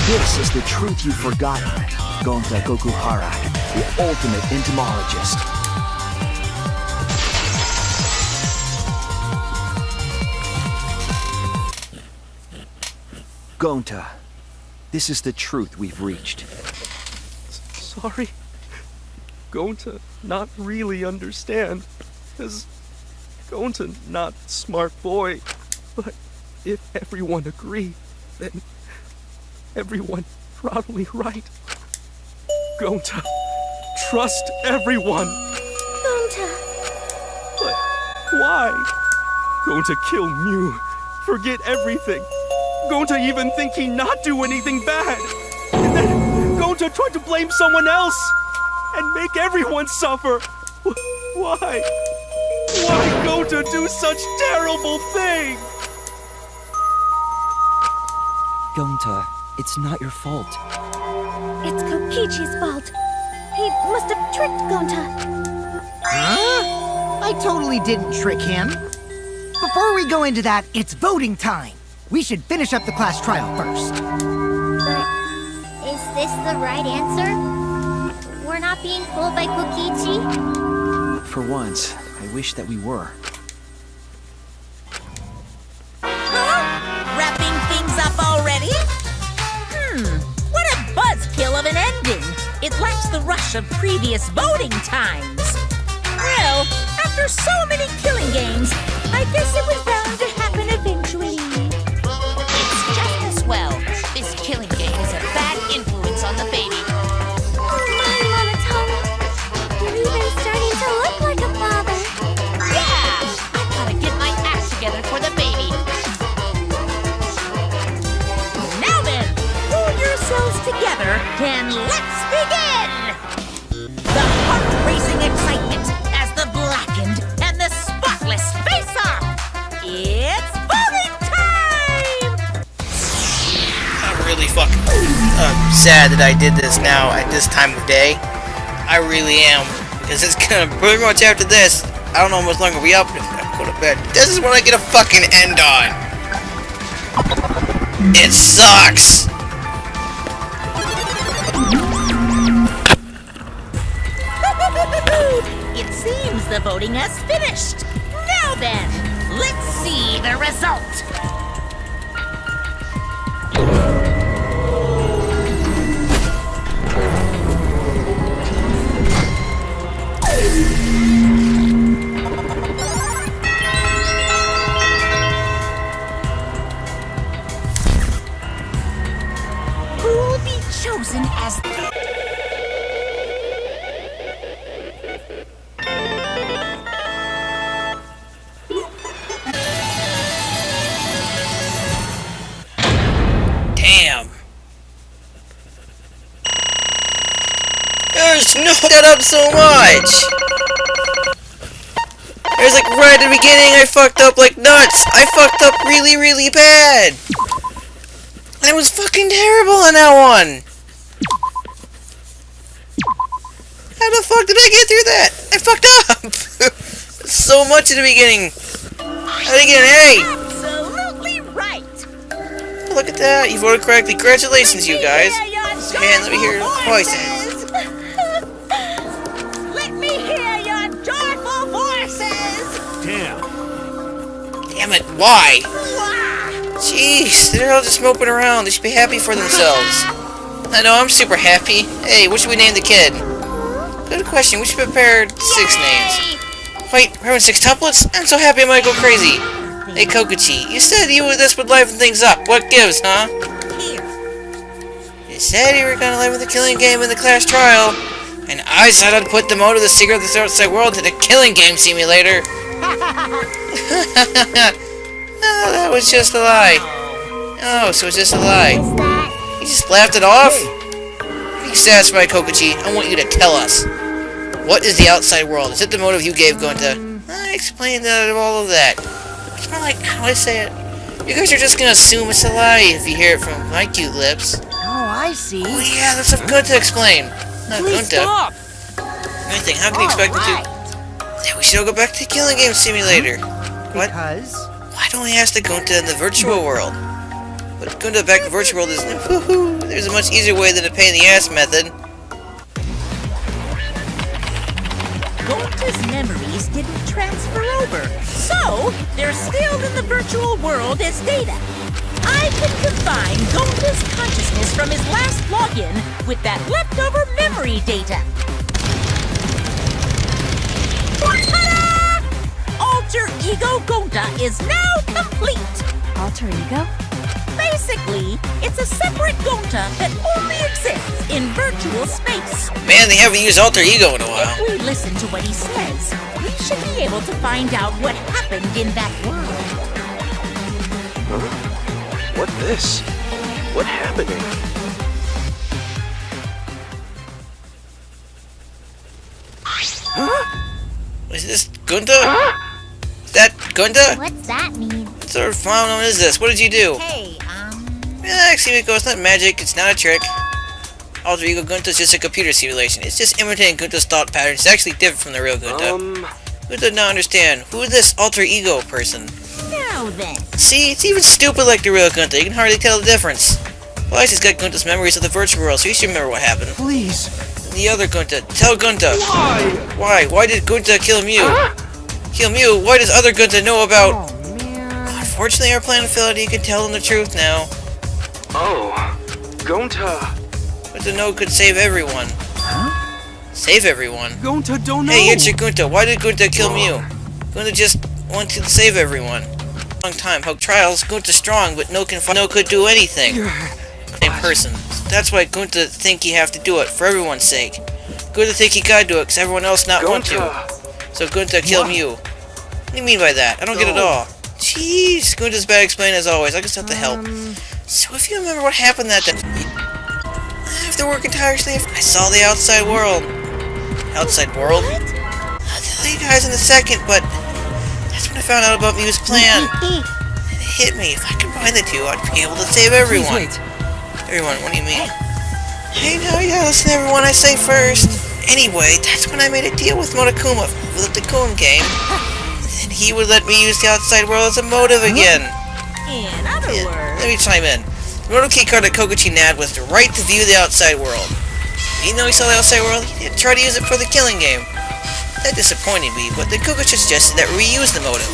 This is the truth you've forgotten, Gonta Gokuhara, the ultimate entomologist. Gonta, this is the truth we've reached. Sorry. Going to not really understand. As going to not smart boy. But if everyone agree, then everyone probably right. Going to trust everyone. Gonta. But why? Going to kill Mew. Forget everything. Going to even think he not do anything bad. And then going to try to blame someone else. And make everyone suffer. Why? Why go to do such terrible thing? Gonta, it's not your fault. It's Kokichi's fault. He must have tricked Gonta. Huh? I totally didn't trick him. Before we go into that, it's voting time. We should finish up the class trial first. But is this the right answer? We're not being fooled by Kokichi? For once, I wish that we were. Wrapping things up already? What a buzzkill of an ending! It lacks the rush of previous voting times. Well, after so many killing games, I guess it was bound to happen eventually. It's just as well. This killing game is a bad influence on the baby. Oh my, Monotone. You're even starting to look like a father. Yeah! I gotta get my act together for the baby. Now then, pull yourselves together and let's begin! The heart-racing excitement as the blackened and the spotless face off! It's voting time! I'm really fucking sad that I did this now at this time of day. I really am. Because it's gonna pretty much after this. I don't know how much longer we up. Go to bed. This is when I get a fucking end on. It sucks! It seems the voting has finished. Now then, let's see the result. Who will be chosen as Damn. There's no that up so much. There's like right at the beginning I fucked up like nuts. I fucked up really, really bad. And it was fucking terrible on that one. How the fuck did I get through that? I fucked up. So much at the beginning. How did I get an A? absolutely right? Look at that. You voted correctly. Congratulations, you guys. And let me hear your voices. Let me hear your joyful voices! Damn. Damn it. Why? Wah! Jeez, they're all just moping around. They should be happy for themselves. I know, I'm super happy. Hey, what should we name the kid? Good question. We should prepare 6 names. Wait, we're having 6 tuplets? I'm so happy I might go crazy. Hey, Kokichi, you said you with this would liven things up. What gives, huh? You said you were gonna liven the killing game in the class trial. And I said I'd put the mode of the secret of the outside world to the killing game simulator. Oh, that was just a lie. Oh, so it's just a lie. You just laughed it off? Be satisfied, Kokichi. I want you to tell us. What is the outside world? Is it the motive you gave Gunta? I explained all of that. It's more like, how do I say it? You guys are just gonna assume it's a lie if you hear it from my cute lips. Oh, I see. Oh yeah, that's up good to explain. Not Please Gunta. stop. Anything, how can you expect it to? Yeah, we should all go back to the killing game simulator. What? Because? Why don't we ask the Gunta in the virtual world? But Gunta back in the virtual world is woohoo! There's a much easier way than a pain in the ass method. Gonta's memories didn't transfer over, so they're still in the virtual world as data. I can combine Gonta's consciousness from his last login with that leftover memory data. Ta-da! Alter Ego Gonta is now complete. Alter ego? Basically, it's a separate Gonta that only exists in virtual space. Man, they haven't used Alter Ego in a while. If we listen to what he says, we should be able to find out what happened in that world. What this? What happening? Is this Gunta? Is that Gunta? What's that mean? What sort of phenomenon is this? What did you do? Hey, Relax, Himiko, it's not magic, it's not a trick. Alter Ego Gunta is just a computer simulation. It's just imitating Gunta's thought patterns. It's actually different from the real Gunta. Who did not understand? Who is this Alter Ego person? now then. See, it's even stupid like the real Gunta. You can hardly tell the difference. Well, he's got Gunta's memories of the virtual world, so you should remember what happened. Please. The other Gunta. Tell Gunta. Why? Why? Why did Gunta kill Mew? Kill Mew? What does other Gunta know about... Oh, man. Unfortunately, our plan affiliate, you can tell them the truth now. Oh, Gonta. But the no could save everyone. Huh? Save everyone? Gonta don't know. Hey, answer Gunta. Why did Gunta kill Mew? Gunta just wanted to save everyone. Long time. Hug trials. Gunta's strong, but no could do anything. Same person. That's why Gunta think he have to do it, for everyone's sake. Gunta think he gotta do it, cause everyone else not want to. So Gunta kill Mew. What do you mean by that? I don't get it all. Jeez, Gunta's bad explaining as always. I just have to help. So if you remember what happened that day... After working tirelessly, I saw the outside world. Outside world? I'll tell you guys in a second, but... That's when I found out about Mew's plan. It hit me. If I combine the two, I'd be able to save everyone. Please wait. Everyone, what do you mean? Hey, now you gotta listen to everyone I say first. Anyway, that's when I made a deal with Monokuma for the Coon game. And he would let me use the outside world as a motive again. In other words... Let me chime in. The motive key card that Koguchi had was the right to view the outside world. Even though he saw the outside world, he didn't try to use it for the killing game. That disappointed me, but then Koguchi suggested that we reuse the motive.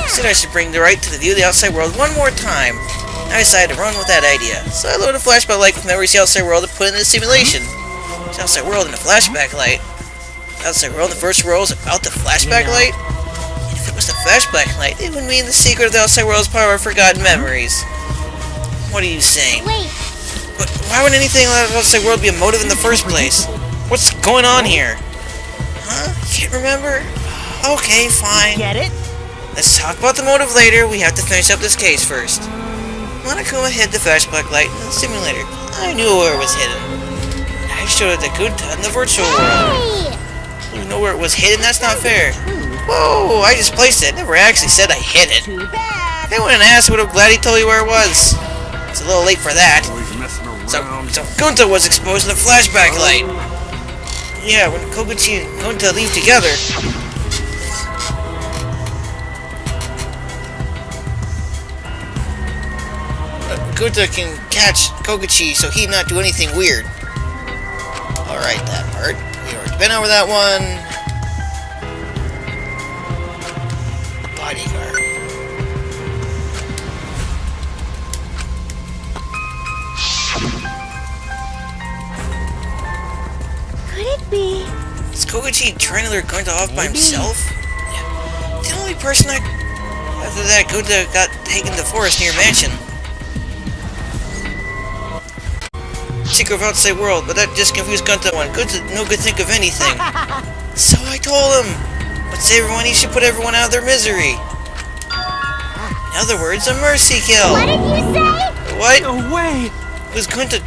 He said I should bring the right to view the outside world one more time. I decided to run with that idea, so I loaded a flashback light with memories of the outside world to put in the simulation. The outside world and the flashback light. The outside world and the virtual world is about the flashback light? And if it was the flashback light, it would mean the secret of the outside world is part of our forgotten memories. What are you saying? Wait, But why would anything like the outside world be a motive in the first place? What's going on here? Huh? Can't remember? Okay, fine. Get it? Let's talk about the motive later. We have to finish up this case first. Monokuma hid the flashback light in the simulator. I knew where it was hidden. I showed it to Gunta in the virtual world. You know where it was hidden? That's not fair. Whoa, I just placed it. Never actually said I hid it. Too bad. If anyone asked, I would have gladly told you where it was. It's a little late for that. So Gunta was exposed to the flashback light. Yeah, when Koguchi and Gunta leave together. Gunta can catch Koguchi, so he'd not do anything weird. Alright, that part. We already been over that one. Bodyguard. would she try to lure Gunta off by himself? Yeah. The only person after that, Gunta got taken to the forest near mansion. Secret of outside world, but that just confused Gunta one. Gunta no could think of anything. So I told him, but to save everyone, he should put everyone out of their misery. In other words, a mercy kill. What did you say? What? No way! Was Gunta